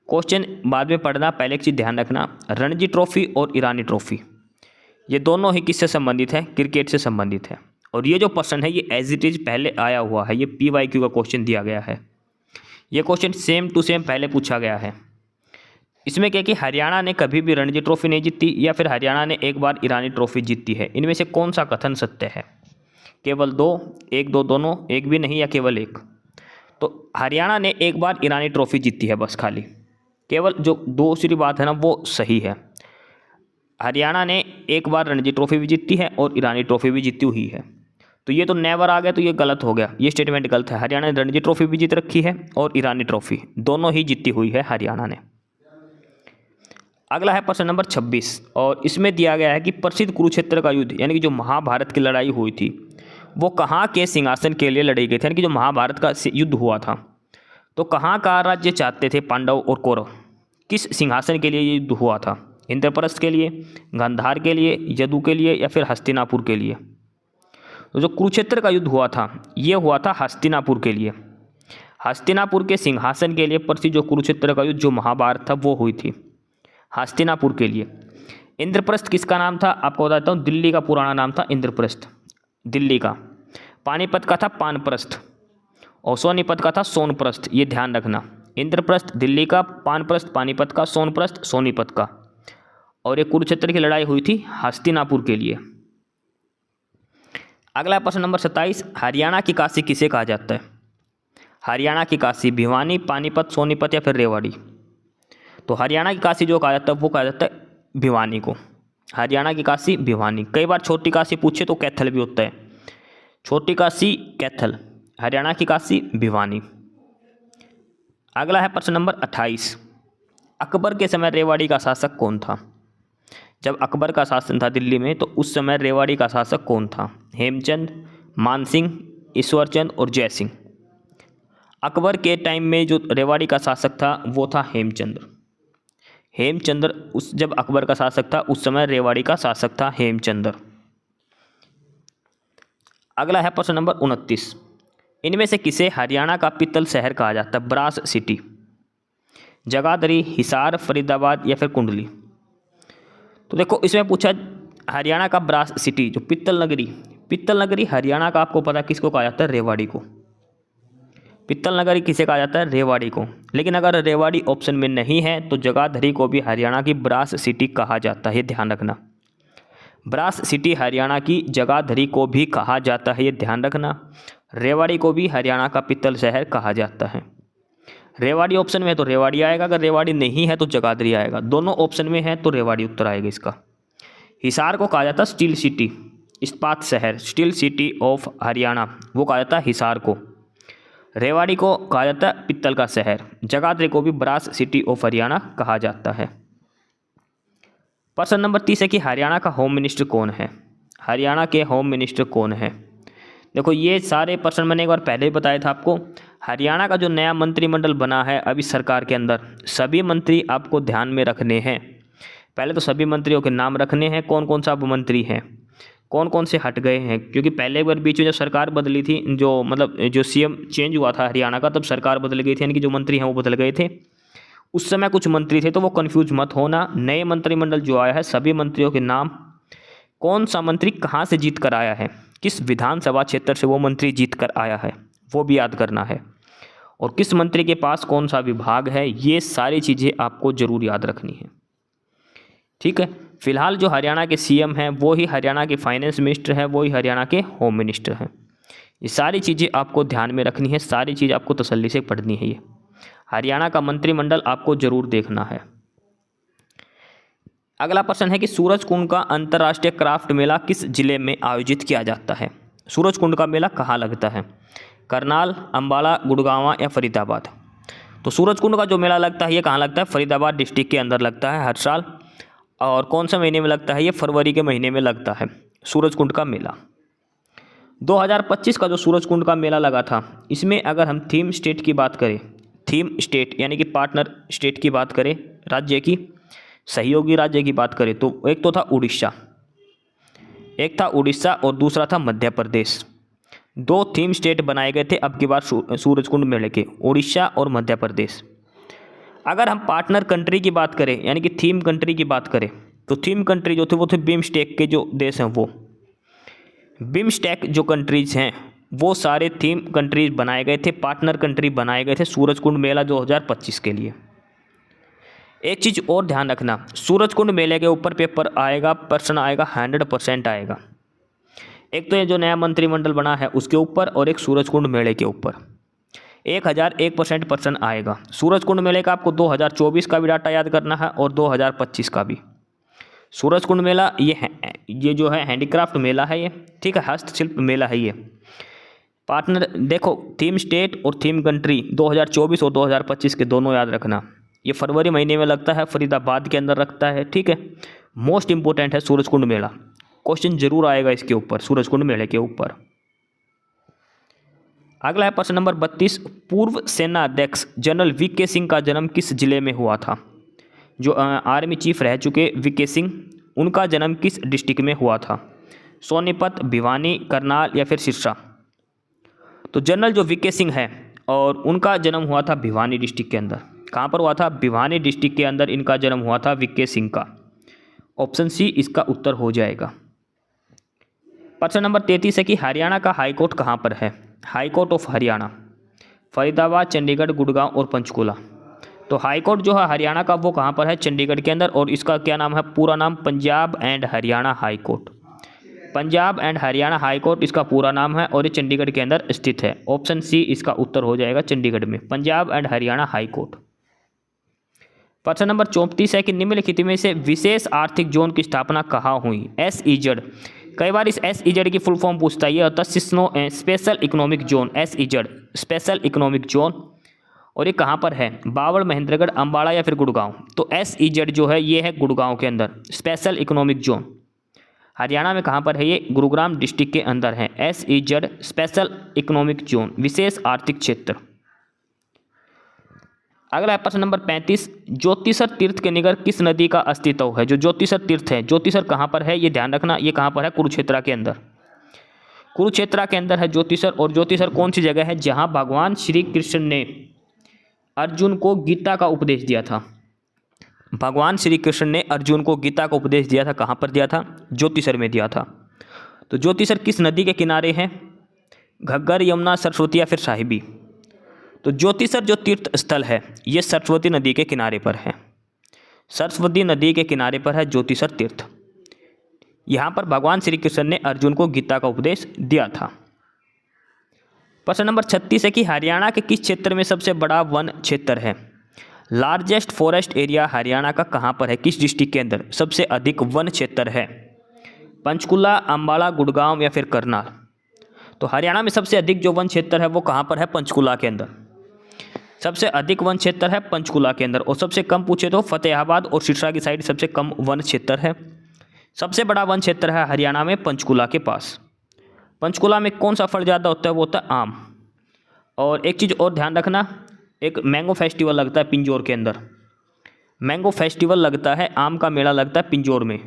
[SPEAKER 3] क्वेश्चन बाद में पढ़ना, पहले एक चीज़ ध्यान रखना, रणजी ट्रॉफी और ईरानी ट्रॉफी ये दोनों ही किससे संबंधित है? क्रिकेट से संबंधित है। और ये जो प्रश्न है ये एज इट इज़ पहले आया हुआ है, ये PYQ का क्वेश्चन दिया गया है। ये क्वेश्चन सेम टू सेम पहले पूछा गया है। इसमें क्या कि हरियाणा ने कभी भी रणजी ट्रॉफी नहीं जीती या फिर हरियाणा ने एक बार ईरानी ट्रॉफी जीती है, इनमें से कौन सा कथन सत्य है? केवल 2, 1, 2 दोनों, एक भी नहीं या केवल एक? तो हरियाणा ने एक बार ईरानी ट्रॉफी जीती है बस, खाली केवल जो दूसरी बात है ना वो सही है। हरियाणा ने एक बार रणजी ट्रॉफी भी जीती है और ईरानी ट्रॉफी भी जीती हुई है। तो ये तो नेवर आ गया, तो ये गलत हो गया, ये स्टेटमेंट गलत है। हरियाणा ने रणजी ट्रॉफी भी जीत रखी है और ईरानी ट्रॉफी दोनों ही जीती हुई है हरियाणा ने। अगला है प्रश्न नंबर 26 और इसमें दिया गया है कि प्रसिद्ध कुरुक्षेत्र का युद्ध यानी कि जो महाभारत की लड़ाई हुई थी वो कहाँ के सिंहासन के लिए लड़ी गई थी? यानी कि जो महाभारत का युद्ध हुआ था तो कहाँ का राज्य चाहते थे पांडव और कौरव? किस सिंहासन के लिए ये युद्ध हुआ था? इंद्रप्रस्थ के लिए, गांधार के लिए, यदु के लिए या फिर हस्तिनापुर के लिए? तो जो कुरुक्षेत्र का युद्ध हुआ था ये हुआ था हस्तिनापुर के लिए। हस्तिनापुर के सिंहासन के लिए प्रसिद्ध जो कुरुक्षेत्र का युद्ध जो महाभारत था वो हुई थी हस्तिनापुर के लिए। इंद्रप्रस्थ किसका नाम था? आपको बताता हूँ, दिल्ली का पुराना नाम था इंद्रप्रस्थ, दिल्ली का। पानीपत का था पानप्रस्थ और सोनीपत का था सोनप्रस्थ, ये ध्यान रखना। इंद्रप्रस्थ दिल्ली का, पानप्रस्थ पानीपत का, सोनप्रस्थ सोनीपत का। और ये कुरुक्षेत्र की लड़ाई हुई थी हस्तिनापुर के लिए। अगला प्रश्न नंबर 27, हरियाणा की काशी किसे कहा जाता है? हरियाणा की काशी भिवानी, पानीपत, सोनीपत या फिर रेवाड़ी? तो हरियाणा की काशी जो कहा जाता है वो कहा जाता है भिवानी को। हरियाणा की काशी भिवानी। कई बार छोटी काशी पूछे तो कैथल भी होता है, छोटी काशी कैथल, हरियाणा की काशी भिवानी। अगला है प्रश्न नंबर 28, अकबर के समय रेवाड़ी का शासक कौन था? जब अकबर का शासन था दिल्ली में तो उस समय रेवाड़ी का शासक कौन था? हेमचंद, मानसिंह
[SPEAKER 2] ईश्वरचंद और जयसिंह। अकबर के टाइम में जो रेवाड़ी का शासक था वो था हेमचंद्र। हेमचंद्र उस जब अकबर का शासक था उस समय रेवाड़ी का शासक था हेमचंद्र। अगला है प्रश्न नंबर 29। इनमें से किसे हरियाणा का पित्तल शहर कहा जाता है? ब्रास सिटी, जगाधरी, हिसार, फरीदाबाद या फिर कुंडली। तो देखो इसमें पूछा हरियाणा का ब्रास सिटी जो पित्तल नगरी, पित्तल नगरी हरियाणा का आपको पता किसको कहा जाता है? रेवाड़ी को। पित्तल नगरी किसे कहा जाता है? रेवाड़ी को। लेकिन अगर रेवाड़ी ऑप्शन में नहीं है तो जगाधरी को भी हरियाणा की ब्रास सिटी कहा जाता है, ये ध्यान रखना। ब्रास सिटी हरियाणा की, जगाधरी को भी कहा जाता है, ये ध्यान रखना। रेवाड़ी को भी हरियाणा का पित्तल शहर कहा जाता है। रेवाड़ी ऑप्शन में है तो रेवाड़ी आएगा, अगर रेवाड़ी नहीं है तो जगाधरी आएगा। दोनों ऑप्शन में है तो रेवाड़ी उत्तर आएगा इसका। हिसार को कहा जाता है स्टील सिटी, इस्पात शहर, स्टील सिटी ऑफ हरियाणा, वो कहा जाता है हिसार को। रेवाड़ी को कहा जाता है पित्तल का शहर, जगाधरी को भी ब्रास सिटी ऑफ हरियाणा कहा जाता है। प्रश्न नंबर 30 है कि हरियाणा का होम मिनिस्टर कौन है? हरियाणा के होम मिनिस्टर कौन है? देखो ये सारे प्रश्न मैंने एक बार पहले ही बताया था आपको। हरियाणा का जो नया मंत्रिमंडल बना है अभी सरकार के अंदर, सभी मंत्री आपको ध्यान में रखने हैं। पहले तो सभी मंत्रियों के नाम रखने हैं, कौन कौन सा मंत्री हैं, कौन कौन से हट गए हैं, क्योंकि पहले एक बार बीच में जब सरकार बदली थी, जो मतलब जो सीएम चेंज हुआ था हरियाणा का, तब सरकार बदल गई थी, यानी कि जो मंत्री हैं वो बदल गए थे। उस समय कुछ मंत्री थे तो वो कन्फ्यूज मत होना। नए मंत्रिमंडल जो आया है सभी मंत्रियों के नाम, कौन सा मंत्री कहाँ से जीत कर आया है, किस विधानसभा क्षेत्र से वो मंत्री जीत कर आया है, वो भी याद करना है, और किस मंत्री के पास कौन सा विभाग है, ये सारी चीज़ें आपको ज़रूर याद रखनी है। ठीक है, फिलहाल जो हरियाणा के सीएम हैं वो ही हरियाणा के फाइनेंस मिनिस्टर हैं, वो ही हरियाणा के होम मिनिस्टर हैं। ये सारी चीज़ें आपको ध्यान में रखनी है, सारी चीज़ आपको तसल्ली से पढ़नी है। ये हरियाणा का मंत्रिमंडल आपको जरूर देखना है। अगला प्रश्न है कि सूरजकुंड का अंतर्राष्ट्रीय क्राफ्ट मेला किस जिले में आयोजित किया जाता है? सूरजकुंड का मेला कहाँ लगता है? करनाल, अंबाला, गुड़गांव या फरीदाबाद। तो सूरजकुंड का जो मेला लगता है ये कहाँ लगता है? फरीदाबाद डिस्ट्रिक्ट के अंदर लगता है हर साल। और कौन सा महीने में लगता है? ये फरवरी के महीने में लगता है सूरजकुंड का मेला। 2025 का जो सूरजकुंड का मेला लगा था, इसमें अगर हम थीम स्टेट की बात करें, थीम स्टेट यानी कि पार्टनर स्टेट की बात करें, राज्य की, सहयोगी राज्य की बात करें, तो एक तो था उड़ीसा, एक था उड़ीसा और दूसरा था मध्य प्रदेश। दो थीम स्टेट बनाए गए थे अब की बार सूरजकुंड मेले के, उड़ीसा और मध्य प्रदेश। अगर हम पार्टनर कंट्री की बात करें यानी कि थीम कंट्री की बात करें, तो थीम कंट्री जो थे वो थे बिम्स्टेक के जो देश हैं, वो बिम्स्टेक जो कंट्रीज हैं वो सारे थीम कंट्रीज बनाए गए थे, पार्टनर कंट्री बनाए गए थे सूरजकुंड मेला 2025 के लिए। एक चीज़ और ध्यान रखना, सूरजकुंड मेले के ऊपर पेपर आएगा, प्रश्न आएगा, 100% आएगा। एक तो ये जो नया मंत्रिमंडल बना है उसके ऊपर, और एक सूरजकुंड मेले के ऊपर 1001% प्रश्न आएगा। सूरजकुंड मेले का आपको 2024 का भी डाटा याद करना है और 2025 का भी। सूरजकुंड मेला ये जो है हैंडीक्राफ्ट मेला है ये, ठीक है, हस्तशिल्प मेला है ये। पार्टनर देखो, थीम स्टेट और थीम कंट्री 2024 और 2025 के दोनों याद रखना। ये फरवरी महीने में लगता है, फरीदाबाद के अंदर रखता है, ठीक है। मोस्ट इंपॉर्टेंट है सूरजकुंड मेला, क्वेश्चन जरूर आएगा इसके ऊपर, सूरजकुंड मेले के ऊपर। अगला है प्रश्न नंबर 32। पूर्व सेना अध्यक्ष जनरल वीके सिंह का जन्म किस जिले में हुआ था? जो आर्मी चीफ रह चुके वीके सिंह, उनका जन्म किस डिस्ट्रिक्ट में हुआ था? सोनीपत, भिवानी, करनाल या फिर सिरसा। तो जनरल जो वीके सिंह है और उनका जन्म हुआ था भिवानी डिस्ट्रिक्ट के अंदर। कहाँ पर हुआ था? भिवानी डिस्ट्रिक्ट के अंदर इनका जन्म हुआ था वीके सिंह का। ऑप्शन सी इसका उत्तर हो जाएगा। प्रश्न नंबर 33 है कि हरियाणा का हाईकोर्ट कहाँ पर है? हाईकोर्ट ऑफ हरियाणा, फरीदाबाद, चंडीगढ़, गुड़गांव और पंचकुला। तो हाईकोर्ट जो है हरियाणा का वो कहाँ पर है? चंडीगढ़ के अंदर, और इसका क्या नाम है? पूरा नाम Punjab and Haryana high court. Punjab and Haryana high court इसका पूरा नाम है और ये चंडीगढ़ के अंदर स्थित है। ऑप्शन सी इसका उत्तर हो जाएगा, चंडीगढ़ में Punjab and Haryana high court. प्रश्न नंबर 34 है कि निम्नलिखित में से विशेष आर्थिक जोन की स्थापना कहाँ हुई? SEZ। कई बार इस SEZ की फुल फॉर्म पूछता है, ये होता है special economic zone, SEZ special economic zone. और ये कहाँ पर है? बावड़, महेंद्रगढ़, अम्बाड़ा या फिर गुड़गांव। तो SEZ जो है ये है गुड़गांव के अंदर, स्पेशल इकोनॉमिक जोन। हरियाणा में कहाँ पर है ये? गुरुग्राम डिस्ट्रिक्ट के अंदर है। SEZ स्पेशल इकोनॉमिक जोन, विशेष आर्थिक क्षेत्र। अगला है प्रश्न नंबर 35, ज्योतिसर तीर्थ के निकट किस नदी का अस्तित्व है? जो ज्योतिसर तीर्थ है, ज्योतिसर कहाँ पर है ये ध्यान रखना, ये कहाँ पर है? कुरुक्षेत्र के अंदर। कुरुक्षेत्र के अंदर है ज्योतिसर। और ज्योतिसर कौन सी जगह है? जहाँ भगवान श्री कृष्ण ने अर्जुन को गीता का उपदेश दिया था। भगवान श्री कृष्ण ने अर्जुन को गीता का उपदेश दिया था, कहाँ पर दिया था? ज्योतिसर में दिया था। तो ज्योतिसर किस नदी के किनारे है? घग्गर, यमुना, सरस्वती या फिर साहिबी? तो ज्योतिसर जो तीर्थ स्थल है ये सरस्वती नदी के किनारे पर है। सरस्वती नदी के किनारे पर है ज्योतिसर तीर्थ। यहाँ पर भगवान श्री कृष्ण ने अर्जुन को गीता का उपदेश दिया था। प्रश्न नंबर 36 है कि हरियाणा के किस क्षेत्र में सबसे बड़ा वन क्षेत्र है? लार्जेस्ट फॉरेस्ट एरिया हरियाणा का कहाँ पर है? किस डिस्ट्रिक्ट के अंदर सबसे अधिक वन क्षेत्र है? पंचकुला, अम्बाला, गुड़गांव या फिर करनाल? तो हरियाणा में सबसे अधिक जो वन क्षेत्र है वो कहाँ पर है? पंचकुला के अंदर। सबसे अधिक वन क्षेत्र है पंचकुला के अंदर। और सबसे कम पूछे तो फतेहाबाद और सिरसा की साइड सबसे कम वन क्षेत्र है। सबसे बड़ा वन क्षेत्र है हरियाणा में पंचकुला के पास। पंचकुला में कौन सा फल ज़्यादा होता है? वो होता है आम। और एक चीज़ और ध्यान रखना, एक मैंगो फेस्टिवल लगता है पिंजौर के अंदर। मैंगो फेस्टिवल लगता है, आम का मेला लगता है पिंजौर में।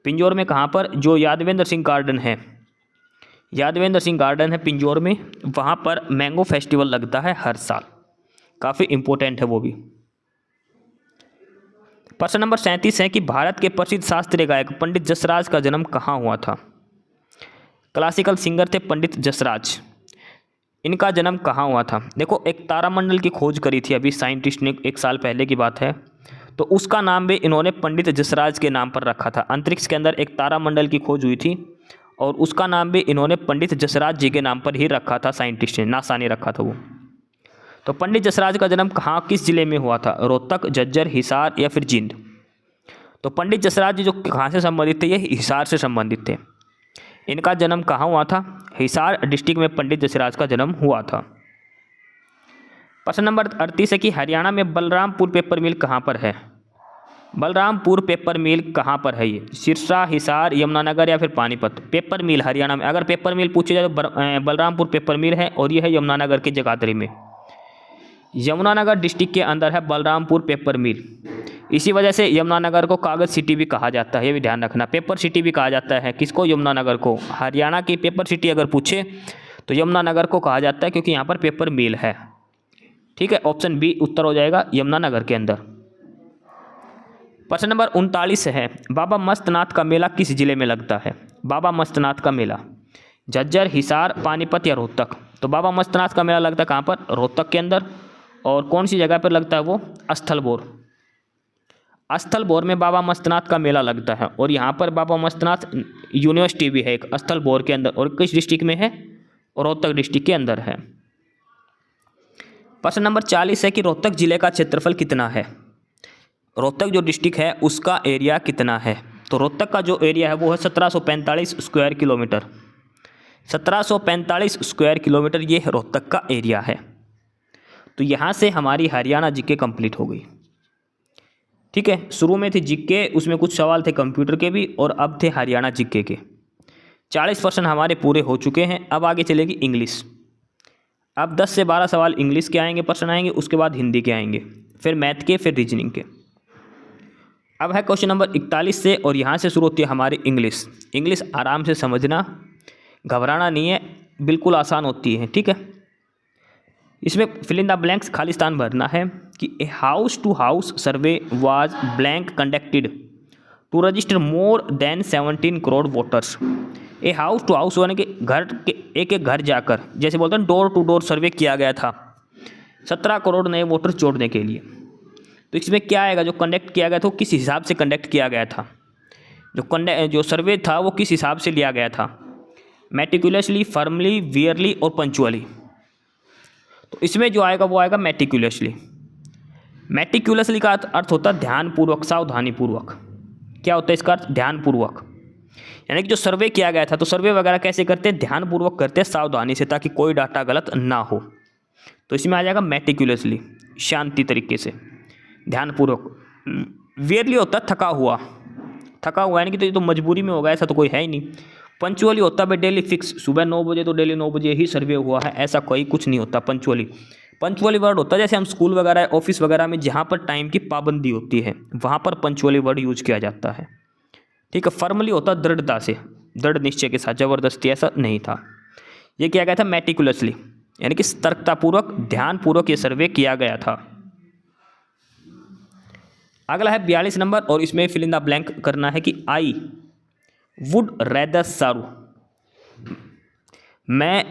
[SPEAKER 2] पिंजौर में कहाँ पर? जो यादवेंद्र सिंह गार्डन है, यादवेंद्र सिंह गार्डन है पिंजौर में, वहाँ पर मैंगो फेस्टिवल लगता है हर साल। काफ़ी इम्पोर्टेंट है वो भी। प्रश्न नंबर 37 है कि भारत के प्रसिद्ध शास्त्रीय गायक पंडित जसराज का जन्म कहाँ हुआ था? क्लासिकल सिंगर थे पंडित जसराज। इनका जन्म कहाँ हुआ था? देखो, एक तारामंडल की खोज करी थी अभी साइंटिस्ट ने, 1 साल पहले की बात है। तो उसका नाम भी इन्होंने पंडित जसराज के नाम पर रखा था। अंतरिक्ष के अंदर एक तारामंडल की खोज हुई थी और उसका नाम भी इन्होंने पंडित जसराज जी के नाम पर ही रखा था। साइंटिस्ट ने, नासा ने रखा था वो। तो पंडित जसराज का जन्म कहाँ, किस जिले में हुआ था? रोहतक, झज्जर, हिसार या फिर जींद? तो पंडित जसराज जी जो कहाँ से संबंधित थे? ये हिसार से संबंधित थे। इनका जन्म कहाँ हुआ था? हिसार डिस्ट्रिक्ट में पंडित जसराज का जन्म हुआ था। प्रश्न नंबर 38 है कि हरियाणा में बलरामपुर पेपर मिल कहाँ पर है? बलरामपुर पेपर मिल कहाँ पर है ये? सिरसा, हिसार, यमुनानगर या फिर पानीपत? पेपर मिल हरियाणा में, अगर पेपर मिल पूछे जाए तो बलरामपुर पेपर मिल है और ये है यमुनानगर के जगाधरी में। यमुनानगर डिस्ट्रिक्ट के अंदर है बलरामपुर पेपर मिल। इसी वजह से यमुनानगर को कागज़ सिटी भी कहा जाता है, ये भी ध्यान रखना। पेपर सिटी भी कहा जाता है किसको? यमुनानगर को। हरियाणा की पेपर सिटी अगर पूछे तो यमुनानगर को कहा जाता है क्योंकि यहाँ पर पेपर मिल है। ठीक है, ऑप्शन बी उत्तर हो जाएगा, यमुनानगर के अंदर। प्रश्न नंबर 39 है, बाबा मस्तनाथ का मेला किस जिले में लगता है? बाबा मस्तनाथ का मेला झज्जर, हिसार, पानीपत या रोहतक? तो बाबा मस्तनाथ का मेला लगता है कहाँ पर? रोहतक के अंदर। और कौन सी जगह पर लगता है वो? स्थलबोर। स्थलबोर में बाबा मस्तनाथ का मेला लगता है। और यहाँ पर बाबा मस्तनाथ यूनिवर्सिटी भी है एक स्थलबोर के अंदर। और किस डिस्ट्रिक्ट में है? रोहतक डिस्ट्रिक्ट के अंदर है। प्रश्न नंबर 40 है कि रोहतक जिले का क्षेत्रफल कितना है? रोहतक जो डिस्ट्रिक्ट है उसका एरिया कितना है? तो रोहतक का जो एरिया है वो है 1745 स्क्वायर किलोमीटर। 1745 स्क्वायर किलोमीटर ये रोहतक का एरिया है। तो यहाँ से हमारी हरियाणा जीके कंप्लीट हो गई। ठीक है, शुरू में थे जीके, उसमें कुछ सवाल थे कंप्यूटर के भी और अब थे हरियाणा जीके के। 40% हमारे पूरे हो चुके हैं। अब आगे चलेगी इंग्लिश। अब 10 से 12 सवाल इंग्लिश के आएंगे, प्रश्न आएंगे, उसके बाद हिंदी के आएंगे, फिर मैथ के, फिर रीजनिंग के। अब है क्वेश्चन नंबर 41 से और यहाँ से शुरू होती है हमारी इंग्लिश। इंग्लिश आराम से समझना, घबराना नहीं है, बिल्कुल आसान होती है। ठीक है, इसमें फिल इन द ब्लैंक्स, खाली स्थान भरना है कि a house to house survey was blank conducted to register more than 17 crore voters. A house to house यानी कि घर के एक एक घर जाकर, जैसे बोलते हैं डोर टू डोर सर्वे किया गया था 17 करोड़ नए वोटर जोड़ने के लिए। तो इसमें क्या आएगा? जो कंडक्ट किया गया था वो किस हिसाब से कंडक्ट किया गया था? जो सर्वे था वो किस हिसाब से लिया गया था? मेटिकुलसली, फर्मली, वियरली और पंचुअली। तो इसमें जो आएगा वो आएगा मेटिकुलसली। मेटिकुलसली का अर्थ होता है ध्यानपूर्वक, सावधानीपूर्वक। क्या होता है इसका अर्थ? ध्यानपूर्वक। यानी कि जो सर्वे किया गया था, तो सर्वे वगैरह कैसे करते हैं? ध्यानपूर्वक करते हैं, सावधानी से, ताकि कोई डाटा गलत ना हो। तो इसमें आ जाएगा मेटिकुलसली, शांति तरीके से, ध्यानपूर्वक। वियरली होता है थका हुआ, थका हुआ है, नहीं तो ये तो मजबूरी में होगा, ऐसा तो कोई है ही नहीं। पंचुअली होता है भाई डेली फिक्स, सुबह 9 बजे तो डेली 9 बजे ही सर्वे हुआ है, ऐसा कोई कुछ नहीं होता पंचुअली। पंचुअली वर्ड होता है जैसे हम स्कूल वगैरह ऑफिस वगैरह में जहाँ पर टाइम की पाबंदी होती है वहाँ पर पंचुअली वर्ड यूज किया जाता है। ठीक है, फॉर्मली होता दृढ़ता से, दृढ़ निश्चय के साथ, जबरदस्ती ऐसा नहीं था। ये किया गया था मेटिकुलसली, यानी कि सतर्कतापूर्वक ध्यानपूर्वक ये सर्वे किया गया था। अगला है 42 नंबर, और इसमें फिल इन द ब्लैंक करना है कि आई वुड रेदर सर्व, मैं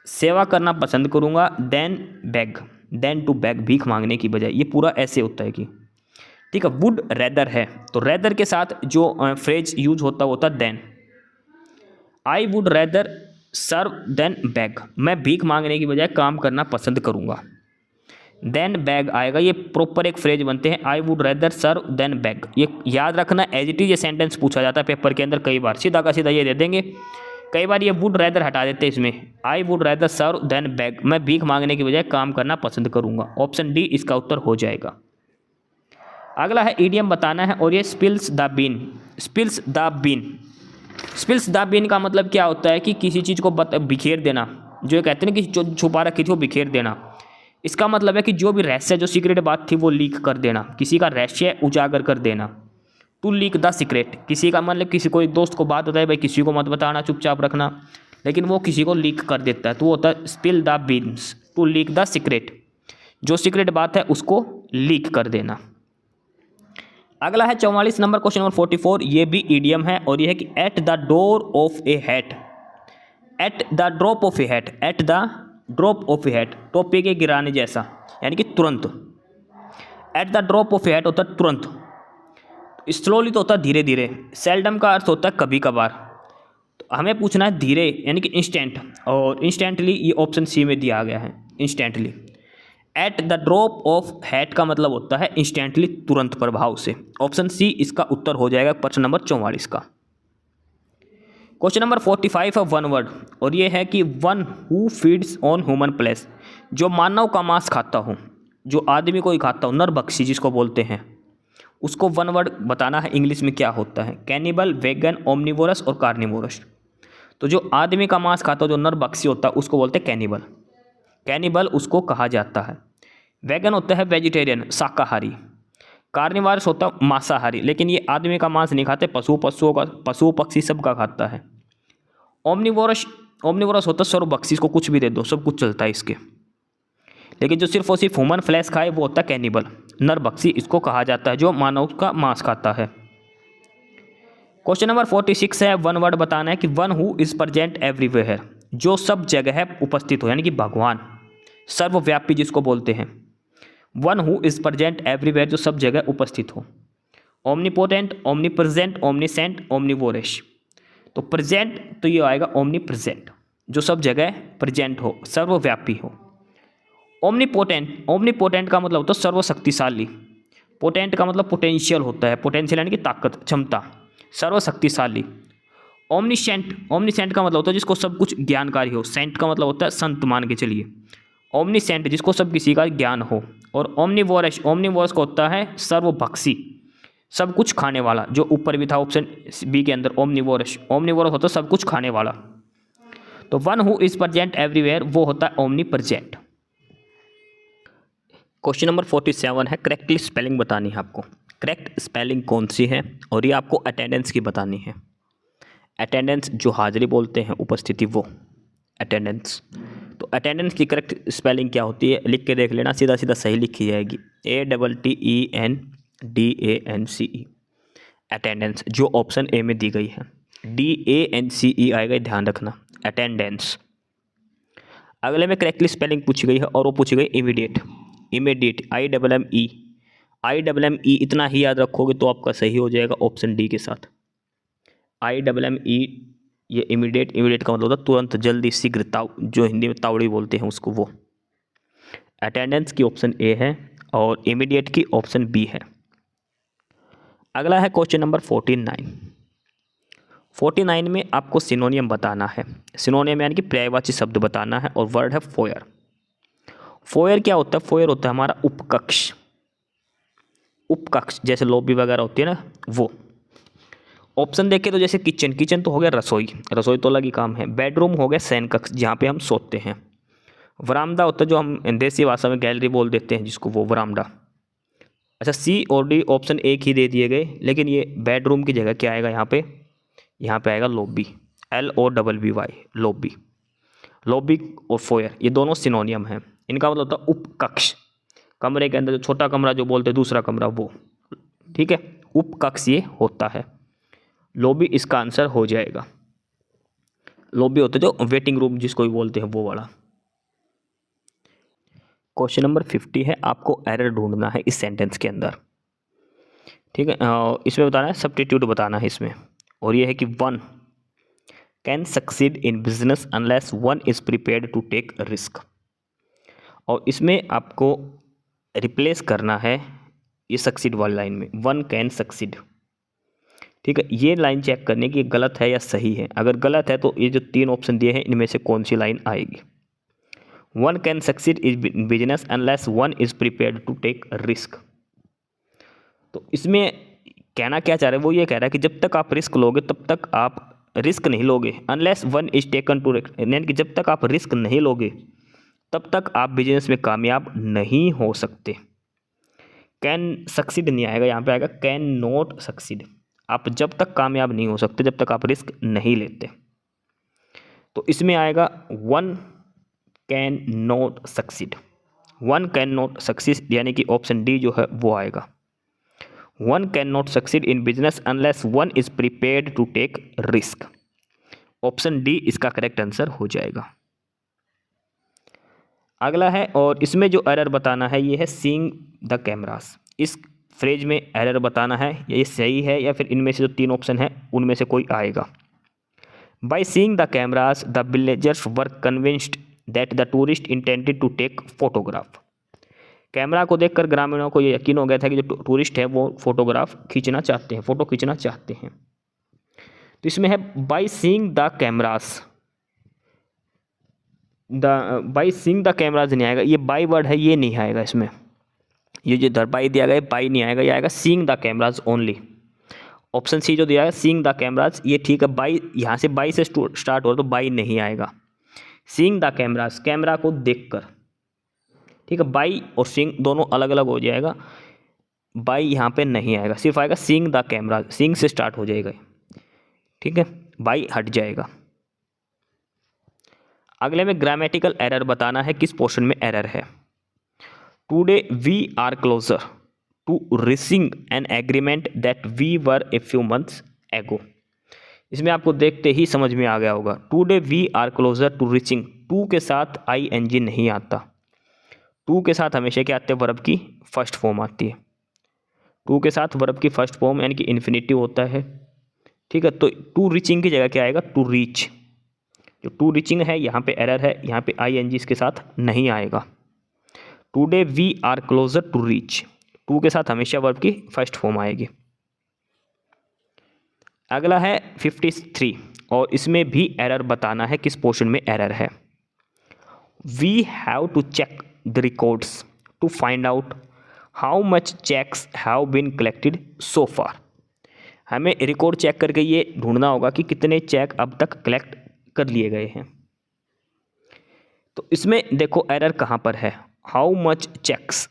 [SPEAKER 2] सेवा करना पसंद करूँगा than beg, than to beg, भीख मांगने की बजाय। ये पूरा ऐसे होता है कि ठीक है, वुड रेदर है तो रेदर के साथ जो फ्रेज यूज होता होता than. I would rather serve than beg, मैं भीख मांगने की बजाय काम करना पसंद करूँगा। देन बैग आएगा, ये प्रॉपर एक फ्रेज बनते हैं, I would rather serve than beg. ये याद रखना, एज इट इज ये सेंटेंस पूछा जाता है पेपर के अंदर कई बार, सीधा का सीधा ये दे देंगे। कई बार ये वुड रेदर हटा देते हैं इसमें, I would rather serve than beg, मैं भीख मांगने की बजाय काम करना पसंद करूँगा। ऑप्शन डी इसका उत्तर हो जाएगा। अगला है ईडियम बताना है, और ये spills the bean, spills the bean. Spills the bean का मतलब क्या होता है कि किसी चीज़ को बिखेर देना, जो कहते हैं ना कि छुपा रखी थी वो बिखेर देना। इसका मतलब है कि जो भी रहस्य, जो सीक्रेट बात थी वो लीक कर देना, किसी का रहस्य उजागर कर देना। टू लीक द सीक्रेट, किसी का मतलब किसी को एक दोस्त को बात बताए भाई किसी को मत बताना, चुपचाप रखना, लेकिन वो किसी को लीक कर देता है तो वो होता है spill the beans, to leak the secret, जो सीक्रेट बात है उसको लीक कर देना। अगला है 44 नंबर, क्वेश्चन नंबर 44, ये भी ईडियम है, और ये है कि at the door of A hat, at the drop of A hat, at the drop of A hat, टोपी के गिराने जैसा, यानी कि तुरंत। At the drop of A hat होता है तुरंत, स्लोली तो होता है धीरे धीरे, सेल्डम का अर्थ होता है कभी कभार, तो हमें पूछना है धीरे यानी कि इंस्टेंट, और इंस्टेंटली ये ऑप्शन सी में दिया गया है, instantly. At the drop of hat का मतलब होता है इंस्टेंटली, तुरंत प्रभाव से। ऑप्शन सी इसका उत्तर हो जाएगा प्रश्न नंबर 44 का। क्वेश्चन नंबर 45 है वन वर्ड, और ये है कि one who feeds on human flesh, जो मानव का मांस खाता हो, जो आदमी को ही खाता हो, नरभक्षी जिसको बोलते हैं, उसको वन वर्ड बताना है इंग्लिश में क्या होता है। कैनिबल, वेगन, ओमनिवोरस और कार्निवोरस। तो जो आदमी का मांस खाता हो, जो नरभक्षी होता है, उसको बोलते हैं कैनिबल, कैनिबल उसको कहा जाता है। वेगन होता है वेजिटेरियन, शाकाहारी। कार्निवोरस होता है मांसाहारी, लेकिन ये आदमी का मांस नहीं खाते, पशु पक्षी सब का खाता है। ओमनिवोरस, ओमनिवोरस होता है सर्वभक्षी, इसको कुछ भी दे दो सब कुछ चलता है इसके, लेकिन जो सिर्फ और सिर्फ ह्यूमन फ्लैश खाए वो होता है कैनिबल, नरभक्षी इसको कहा जाता है, जो मानव का मांस खाता है। क्वेश्चन नंबर 46 है, वन वर्ड बताना है कि one who is present everywhere, जो सब जगह उपस्थित हो, यानी कि भगवान, सर्वव्यापी जिसको बोलते हैं। One who is present everywhere, जो सब जगह उपस्थित हो। Omnipotent, omnipresent, omniscient, omnivorous. तो प्रेजेंट तो ये आएगा ओमनीप्रेजेंट, जो सब जगह प्रेजेंट हो, सर्वव्यापी हो। ओमनीपोटेंट, ओमनीपोटेंट का मतलब होता है सर्वशक्तिशाली। पोटेंट का मतलब पोटेंशियल होता है, पोटेंशियल यानी कि ताकत, क्षमता, सर्वशक्तिशाली। ओमनीसेंट, ओमनीसेंट का मतलब होता है जिसको सब कुछ ज्ञानकारी हो। सेंट का मतलब होता है संत, मान के चलिए। ओमनीसेंट जिसको सब किसी का ज्ञान हो। और ओमनीवोरस, ओमनीवोरस का होता है सर्वभक्षी, सब कुछ खाने वाला, जो ऊपर भी था ऑप्शन बी के अंदर, ओमनीवोरस। ओमनीवोरस होता है सब कुछ खाने वाला। तो one who is present everywhere वो होता है ओमनी प्रेजेंट। क्वेश्चन नंबर 47 है, करेक्टली स्पेलिंग बतानी है आपको। करेक्ट स्पेलिंग कौन सी है, और ये आपको अटेंडेंस की बतानी है। अटेंडेंस जो हाजिरी बोलते हैं, उपस्थिति, वो अटेंडेंस। तो अटेंडेंस की करेक्ट स्पेलिंग क्या होती है, लिख के देख लेना, सीधा सीधा सही लिखी जाएगी, ATTENDANCE, अटेंडेंस, जो ऑप्शन ए में दी गई है। DANCE आएगा, ध्यान रखना, अटेंडेंस। अगले में करेक्टली स्पेलिंग पूछी गई है, और वो पूछी गई इमीडिएट, इमीडिएट, IMME इतना ही याद रखोगे तो आपका सही हो जाएगा ऑप्शन डी के साथ। IMME ये इमीडिएट, इमीडिएट का मतलब होता है तुरंत, जल्दी, शीघ्र, जो हिंदी में तावड़ी बोलते हैं उसको, वो। अटेंडेंस की ऑप्शन ए है, और इमीडिएट की ऑप्शन बी है। अगला है क्वेश्चन नंबर 49। 49 में आपको सिनोनियम बताना है। सिनोनियम यानी कि पर्यायवाची शब्द बताना है, और वर्ड है फोयर। फोयर क्या होता है, फोयर होता है हमारा उपकक्ष, उपकक्ष जैसे लॉबी वगैरह होती है ना, वो। ऑप्शन देखें तो जैसे किचन, किचन तो हो गया रसोई, रसोई तो अलग ही काम है। बेडरूम हो गया शयन कक्ष जहाँ पे हम सोते हैं। वरामदा होता है जो हम देसी भाषा में गैलरी बोल देते हैं जिसको, वो वरामदा। अच्छा, सी और डी ऑप्शन एक ही दे दिए गए, लेकिन ये बेडरूम की जगह क्या आएगा यहाँ पे? यहाँ पे आएगा लॉबी, LOBBY, लॉबी। लॉबी और फोयर ये दोनों सिनोनियम हैं। इनका मतलब होता है उपकक्ष, कमरे के अंदर जो छोटा कमरा जो बोलते हैं दूसरा कमरा वो, ठीक है, उपकक्ष ये होता है। लॉबी इसका आंसर हो जाएगा। लॉबी होता है जो वेटिंग रूम जिसको भी बोलते हैं वो वाला। क्वेश्चन नंबर 50 है, आपको एरर ढूंढना है इस सेंटेंस के अंदर, ठीक है। इसमें बताना है, सब्स्टिट्यूट बताना है इसमें, और ये है कि 1 can succeed in business unless 1 is prepared to take risk. और इसमें आपको रिप्लेस करना है ये सक्सीड वाली लाइन में, 1 कैन सक्सीड, ठीक है। ये लाइन चेक करने की गलत है या सही है। अगर गलत है तो ये जो 3 ऑप्शन दिए हैं इनमें से कौन सी लाइन आएगी? 1 can succeed in business unless 1 is prepared to take risk. तो इसमें कहना क्या चाह रहे हैं, वो ये कह रहा है कि जब तक आप रिस्क लोगे तब तक आप रिस्क नहीं लोगे। Unless 1 is taken to risk, यानी कि जब तक आप रिस्क नहीं लोगे तब तक आप बिजनेस में कामयाब नहीं हो सकते। कैन सक्सीड नहीं आएगा, यहाँ पे आएगा कैन नॉट सक्सीड। आप जब तक कामयाब नहीं हो सकते जब तक आप रिस्क नहीं लेते। तो इसमें आएगा 1 can not succeed, 1 can not succeed, यानी कि ऑप्शन डी जो है वो आएगा। 1 can not succeed in business unless 1 is prepared to take risk. Option D इसका करेक्ट आंसर हो जाएगा। अगला है, और इसमें जो एरर बताना है ये है सीइंग द कैमरास। इस फ्रेज में एरर बताना है, ये सही है या फिर इनमें से जो 3 ऑप्शन है उनमें से कोई आएगा। By seeing the cameras the villagers were convinced that the tourist intended to take photograph. Camera को देखकर ग्रामीणों को ये यकीन हो गया था कि जो टूरिस्ट है वो फोटोग्राफ खींचना चाहते हैं, फोटो खींचना चाहते हैं। तो इसमें है bye seeing the cameras, bye seeing the cameras नहीं आएगा, ये बाय वर्ड है ये नहीं आएगा इसमें। ये जो इधर बाय दिया गया है बाय नहीं आएगा, ये आएगा seeing the cameras only. Option C जो दिया है सीइंग द कैमराज ये ठीक है, बाय यहाँ से बाय से स्टार्ट हो तो बाय नहीं आएगा। सीइंग द कैमराज, कैमरा को देखकर, ठीक है। बाय और सीइंग दोनों अलग अलग हो जाएगा, बाय यहाँ पे नहीं आएगा, सिर्फ आएगा सीइंग द कैमराज, सीइंग से स्टार्ट हो जाएगा, ठीक है, बाय हट जाएगा। अगले में ग्रामेटिकल एरर बताना है, किस पोर्शन में एरर है। Today we are closer to reaching an agreement that we were a few months ago. इसमें आपको देखते ही समझ में आ गया होगा, today we are closer to reaching, to के साथ ING नहीं आता, टू के साथ हमेशा क्या आते हैं, वर्ब की फर्स्ट फॉर्म आती है। टू के साथ वर्ब की फर्स्ट फॉर्म यानी कि इन्फिनिटिव होता है, ठीक है। तो टू रीचिंग की जगह क्या आएगा, टू रीच। जो टू रीचिंग है यहाँ पे एरर है, यहाँ पे ING इसके साथ नहीं आएगा। Today we are closer to reach, to के साथ हमेशा वर्ब की फर्स्ट फॉर्म आएगी। अगला है 53, और इसमें भी एरर बताना है, किस पोर्शन में एरर है। We have to check the records to find out how much checks have been collected so far. हमें रिकॉर्ड चेक करके ये ढूंढना होगा कि कितने चेक अब तक कलेक्ट कर लिए गए हैं। तो इसमें देखो एरर कहाँ पर है, हाउ मच चेक्स,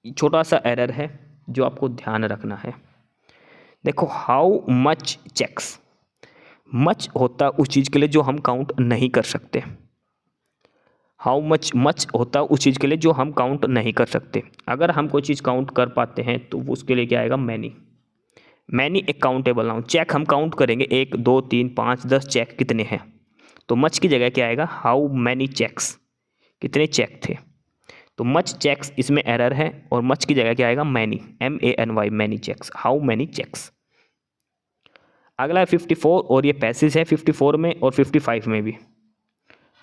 [SPEAKER 2] छोटा सा एरर है जो आपको ध्यान रखना है। देखो हाउ मच चेक्स, मच होता है उस चीज़ के लिए जो हम काउंट नहीं कर सकते। हाउ मच, मच होता है उस चीज़ के लिए जो हम काउंट नहीं कर सकते। अगर हम कोई चीज़ काउंट कर पाते हैं तो उसके लिए क्या आएगा, मैनी। मैनी एक काउंटेबल नाउन। चेक हम काउंट करेंगे 1 2 3 5 10 चेक कितने हैं, तो मच की जगह क्या आएगा, हाउ मैनी चेक्स, कितने चेक थे। तो मच चेक्स इसमें एरर है, और मच की जगह क्या आएगा, many, MANY, many checks, how many checks. अगला है 54, और ये पैसेज है 54 में और 55 में भी।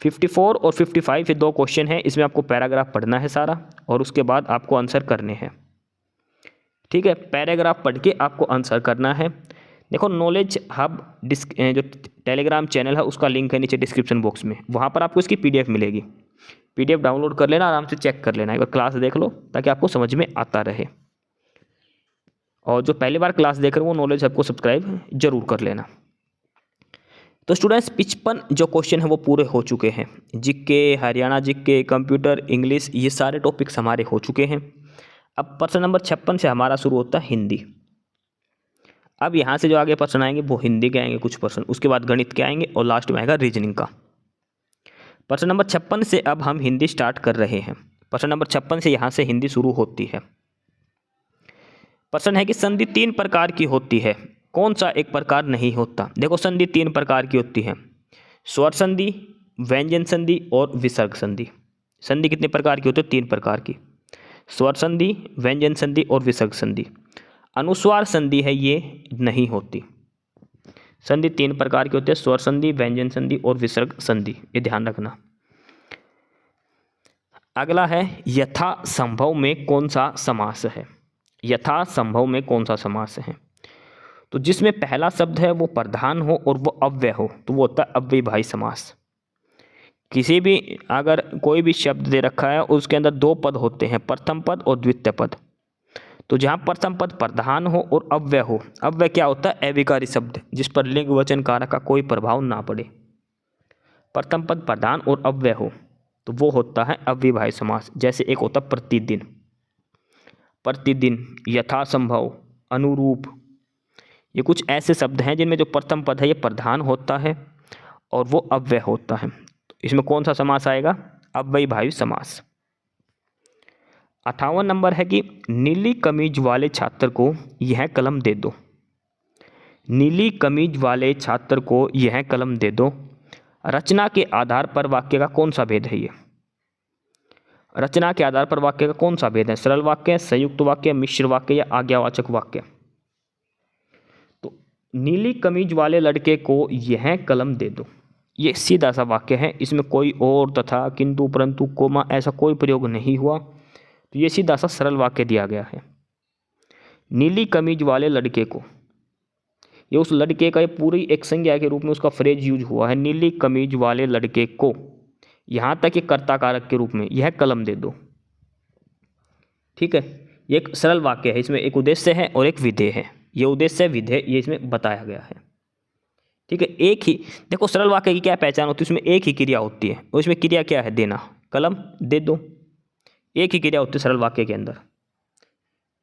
[SPEAKER 2] 54 और 55 ये 2 क्वेश्चन है, इसमें आपको पैराग्राफ पढ़ना है सारा, और उसके बाद आपको आंसर करने हैं, ठीक है। पैराग्राफ पढ़ के आपको आंसर करना है। देखो नॉलेज हब जो टेलीग्राम चैनल है उसका लिंक है नीचे डिस्क्रिप्शन बॉक्स में, वहाँ पर आपको इसकी PDF मिलेगी। PDF डाउनलोड कर लेना, आराम से चेक कर लेना, एक बार क्लास देख लो ताकि आपको समझ में आता रहे। और जो पहली बार क्लास देख रहे हो वो नॉलेज हब को सब्सक्राइब जरूर कर लेना। तो स्टूडेंट्स 55 जो क्वेश्चन है वो पूरे हो चुके हैं। GK, Haryana GK, computer, English, ये सारे टॉपिक्स हमारे हो चुके हैं। अब प्रश्न नंबर 56 से हमारा शुरू होता है हिंदी। अब यहाँ से जो आगे प्रश्न आएंगे वो हिंदी के आएंगे कुछ प्रश्न, उसके बाद गणित के आएंगे और लास्ट में आएगा रीजनिंग का। प्रश्न नंबर 56 से अब हम हिंदी स्टार्ट कर रहे हैं। प्रश्न नंबर 56 से यहाँ से हिंदी शुरू होती है। प्रश्न है कि संधि 3 प्रकार की होती है, कौन सा एक प्रकार नहीं होता? देखो संधि 3 प्रकार की होती है, स्वर संधि, व्यंजन संधि और विसर्ग संधि। संधि कितने प्रकार की होती है? 3 प्रकार की, स्वर संधि, व्यंजन संधि और विसर्ग संधि। अनुस्वार संधि है ये नहीं होती। संधि 3 प्रकार की होती है, स्वर संधि, व्यंजन संधि और विसर्ग संधि, ये ध्यान रखना। अगला है यथा संभव में कौन सा समास है? यथा संभव में कौन सा समास है? तो जिसमें पहला शब्द है वो प्रधान हो और वो अव्यय हो तो वो होता है अव्ययीभावी समास। किसी भी अगर कोई भी शब्द दे रखा है उसके अंदर 2 पद होते हैं, प्रथम पद और द्वितीय पद। तो जहाँ प्रथम पद प्रधान हो और अव्यय हो, अव्यय क्या होता है? अविकारी शब्द जिस पर लिंग वचन कारक का कोई प्रभाव ना पड़े। प्रथम पद प्रधान और अव्यय हो तो वो होता है अव्ययीभावी समास। जैसे एक होता प्रतिदिन, प्रतिदिन, यथासंभव, अनुरूप, ये कुछ ऐसे शब्द हैं जिनमें जो प्रथम पद है ये प्रधान होता है और वो अव्यय होता है। तो इसमें कौन सा समास आएगा? अव्ययीभावी समास। 58 नंबर है कि नीली कमीज वाले छात्र को यह कलम दे दो। नीली कमीज वाले छात्र को यह कलम दे दो, रचना के आधार पर वाक्य का कौन सा भेद है? ये रचना के आधार पर वाक्य का कौन सा भेद है? सरल वाक्य, संयुक्त वाक्य, मिश्र वाक्य या आज्ञावाचक वाक्य? तो नीली कमीज वाले लड़के को यह कलम दे दो, ये सीधा सा वाक्य है, इसमें कोई और, तथा, किंतु, परंतु, कोमा ऐसा कोई प्रयोग नहीं हुआ। तो ये सीधा सा सरल वाक्य दिया गया है। नीली कमीज वाले लड़के को, ये उस लड़के का ये पूरी एक संज्ञा के रूप में उसका फ्रेज यूज हुआ है। नीली कमीज वाले लड़के को, यहाँ तक ये कर्ता कारक के रूप में, यह कलम दे दो। ठीक है, ये एक सरल वाक्य है, इसमें एक उद्देश्य है और एक विधेय है। ये उद्देश्य विधेय ये इसमें बताया गया है। ठीक है, एक ही, देखो सरल वाक्य की क्या पहचान होती है? उसमें एक ही क्रिया होती है और इसमें क्रिया क्या है? देना, कलम दे दो, एक ही क्रिया होती है सरल वाक्य के अंदर।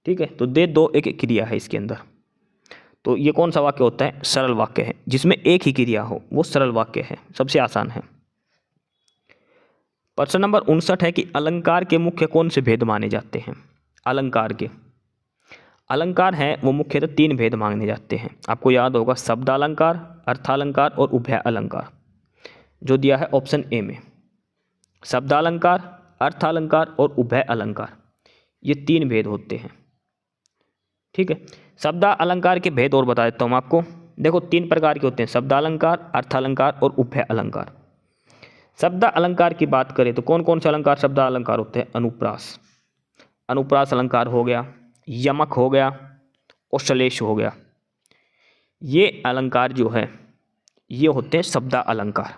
[SPEAKER 2] ठीक है, तो दे दो एक क्रिया है इसके अंदर। तो ये कौन सा वाक्य होता है? सरल वाक्य है, जिसमें एक ही क्रिया हो वो सरल वाक्य है, सबसे आसान है। प्रश्न नंबर 59 है कि अलंकार के मुख्य कौन से भेद माने जाते हैं? अलंकार के, अलंकार है वो मुख्यतः 3 भेद माने जाते हैं। आपको याद होगा, शब्द अलंकार, अर्थालंकार और उभय अलंकार, जो दिया है ऑप्शन ए में। शब्द अलंकार, अर्थालंकार और उभय अलंकार, ये 3 भेद होते हैं। ठीक है, शब्द अलंकार के भेद और बता देता हूँ आपको। देखो 3 प्रकार के होते हैं, शब्द अलंकार, अर्थालंकार और उभय अलंकार। शब्द अलंकार की बात करें तो कौन कौन से अलंकार शब्द अलंकार होते हैं? अनुप्रास, अनुप्रास अलंकार हो गया, यमक हो गया और श्लेष हो गया। ये अलंकार जो है ये होते हैं शब्द अलंकार।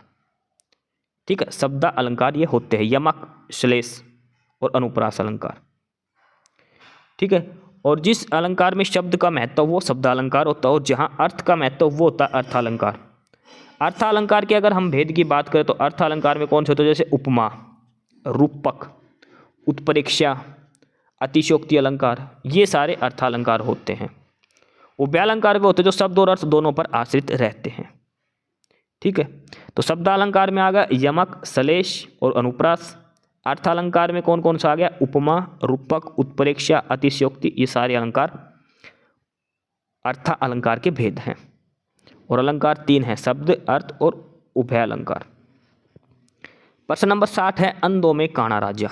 [SPEAKER 2] ठीक है, शब्द अलंकार ये होते हैं यमक, श्लेष और अनुप्रास अलंकार। ठीक है, और जिस अलंकार में शब्द का महत्व वो शब्द अलंकार होता है और जहाँ अर्थ का महत्व वो होता है अर्थालंकार। अर्थालंकार के अगर हम भेद की बात करें तो अर्थालंकार में कौन से होते हैं? जैसे उपमा, रूपक, उत्प्रेक्षा, अतिशयोक्ति अलंकार, ये सारे अर्थालंकार होते हैं। उभय अलंकार वे होते हैं जो शब्द और अर्थ दोनों पर आश्रित रहते हैं। ठीक है, तो शब्द अलंकार में आ गया यमक, श्लेष और अनुप्रास। अर्थालंकार में कौन कौन सा आ गया? उपमा, रूपक, उत्प्रेक्षा, अतिशयोक्ति, ये सारे अलंकार अर्थ अलंकार के भेद हैं। और अलंकार 3 हैं, शब्द, अर्थ और उभय अलंकार। प्रश्न नंबर 60 है अंधों में काणा राजा।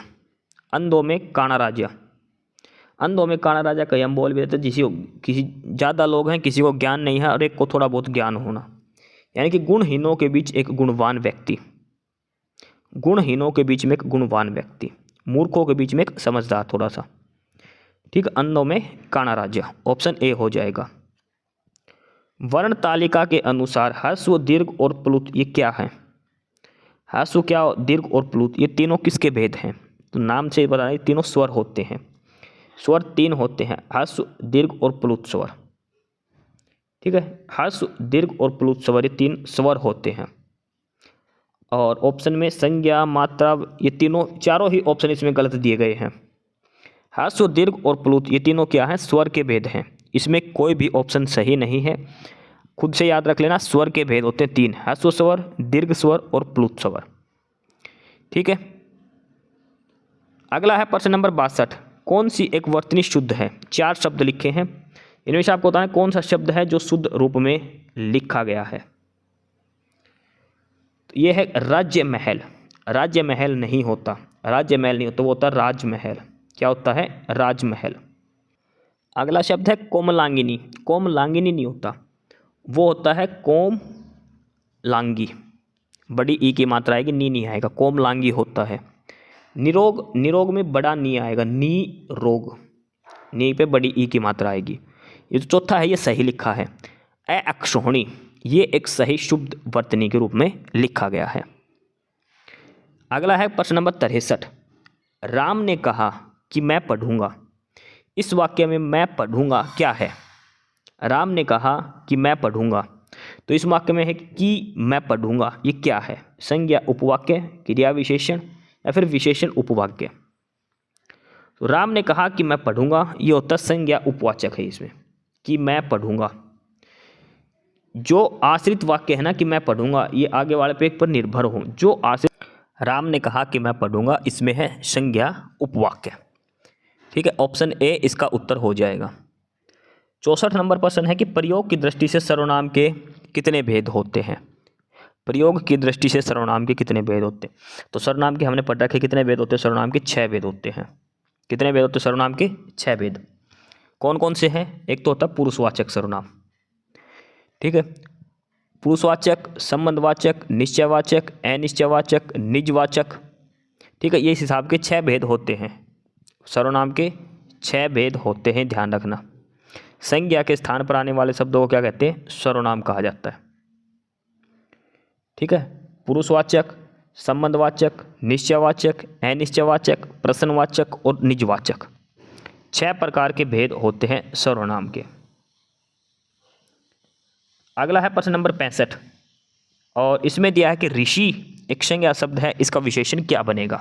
[SPEAKER 2] अंधों में काणा राजा, अंधों में काणा राजा कहीं हम बोल भी देते किसी ज़्यादा लोग हैं, किसी को ज्ञान नहीं है और एक को थोड़ा बहुत ज्ञान होना, यानी कि गुणहीनों के बीच एक गुणवान व्यक्ति, गुणहीनों के बीच में एक गुणवान व्यक्ति, मूर्खों के बीच में एक समझदार थोड़ा सा। ठीक, अंधों में काणा राजा, ऑप्शन ए हो जाएगा। वर्ण तालिका के अनुसार ह्रस्व, दीर्घ और प्लुत ये क्या है? ह्रस्व, क्या, दीर्घ और प्लुत, ये तीनों किसके भेद हैं? तो नाम से बता रहे तीनों स्वर होते हैं। स्वर 3 होते हैं, ह्रस्व, दीर्घ और प्लुत स्वर। ठीक है, ह्रस्व, दीर्घ और प्लुत स्वर, ये 3 स्वर होते हैं। और ऑप्शन में संज्ञा, मात्रा, ये तीनों चारों ही ऑप्शन इसमें गलत दिए गए हैं। ह्रस्व, दीर्घ और प्लुत ये तीनों क्या हैं? स्वर के भेद हैं। इसमें कोई भी ऑप्शन सही नहीं है। खुद से याद रख लेना, स्वर के भेद होते हैं 3, ह्रस्व स्वर, दीर्घ स्वर और प्लुत स्वर। ठीक है, अगला है प्रश्न नंबर 62। कौन सी एक वर्तनी शुद्ध है? 4 शब्द लिखे हैं, इनमें से आपको बताना कौन सा शब्द है जो शुद्ध रूप में लिखा गया है। तो ये है राज्य महल। राज्य महल नहीं होता, राज्य महल नहीं होता, वो होता है राजमहल। क्या होता है? राजमहल। अगला शब्द है कोमलांगिनी। कोमलांगिनी नहीं होता, वो होता है कोमलांगी। बड़ी ई की मात्रा आएगी, नी नहीं आएगा, कोमलांगी होता है। निरोग, निरोग में बड़ा नी आएगा, नी रोग, नी पे बड़ी ई की मात्रा आएगी। ये जो चौथा है ये सही लिखा है, अक्षोहिणी, ये एक सही शुद्ध वर्तनी के रूप में लिखा गया है। अगला है प्रश्न नंबर 63। राम ने कहा कि मैं पढ़ूंगा। इस वाक्य में मैं पढ़ूंगा क्या है? राम ने कहा कि मैं पढ़ूंगा, तो इस वाक्य में है कि मैं पढ़ूंगा, ये क्या है? संज्ञा, उपवाक्य, क्रिया विशेषण या फिर विशेषण उपवाक्य? तो राम ने कहा कि मैं पढ़ूंगा, ये होता संज्ञा उपवाचक है इसमें, कि मैं पढ़ूंगा। जो आश्रित वाक्य है ना कि मैं पढ़ूंगा, ये आगे वाले पेज पर निर्भर हो। जो आश्रित, राम ने कहा कि मैं पढ़ूंगा, इसमें है संज्ञा उपवाक्य। ठीक है, ऑप्शन ए इसका उत्तर हो जाएगा। 64 नंबर प्रश्न है कि प्रयोग की दृष्टि से सर्वनाम के कितने भेद होते हैं? प्रयोग की दृष्टि से सर्वनाम के कितने भेद होते हैं? तो सर्वनाम के हमने पढ़ रखे कितने भेद होते हैं? सर्वनाम के 6 भेद होते हैं। कितने भेद होते हैं सर्वनाम के? 6 भेद। कौन कौन से हैं? एक तो होता है पुरुषवाचक सर्वनाम, ठीक है, पुरुषवाचक, संबंधवाचक, निश्चयवाचक, अनिश्चयवाचक, निजवाचक। ठीक है, ये इस हिसाब के 6 भेद होते हैं। सर्वनाम के 6 भेद होते हैं, ध्यान रखना। संज्ञा के स्थान पर आने वाले शब्दों को क्या कहते हैं? सर्वनाम कहा जाता है। ठीक है, पुरुषवाचक, संबंधवाचक, निश्चयवाचक, अनिश्चयवाचक, प्रश्नवाचक और निजवाचक। 6 प्रकार के भेद होते हैं सर्वनाम के। अगला है प्रश्न नंबर 65 और इसमें दिया है कि ऋषि एक संज्ञा शब्द है, इसका विशेषण क्या बनेगा?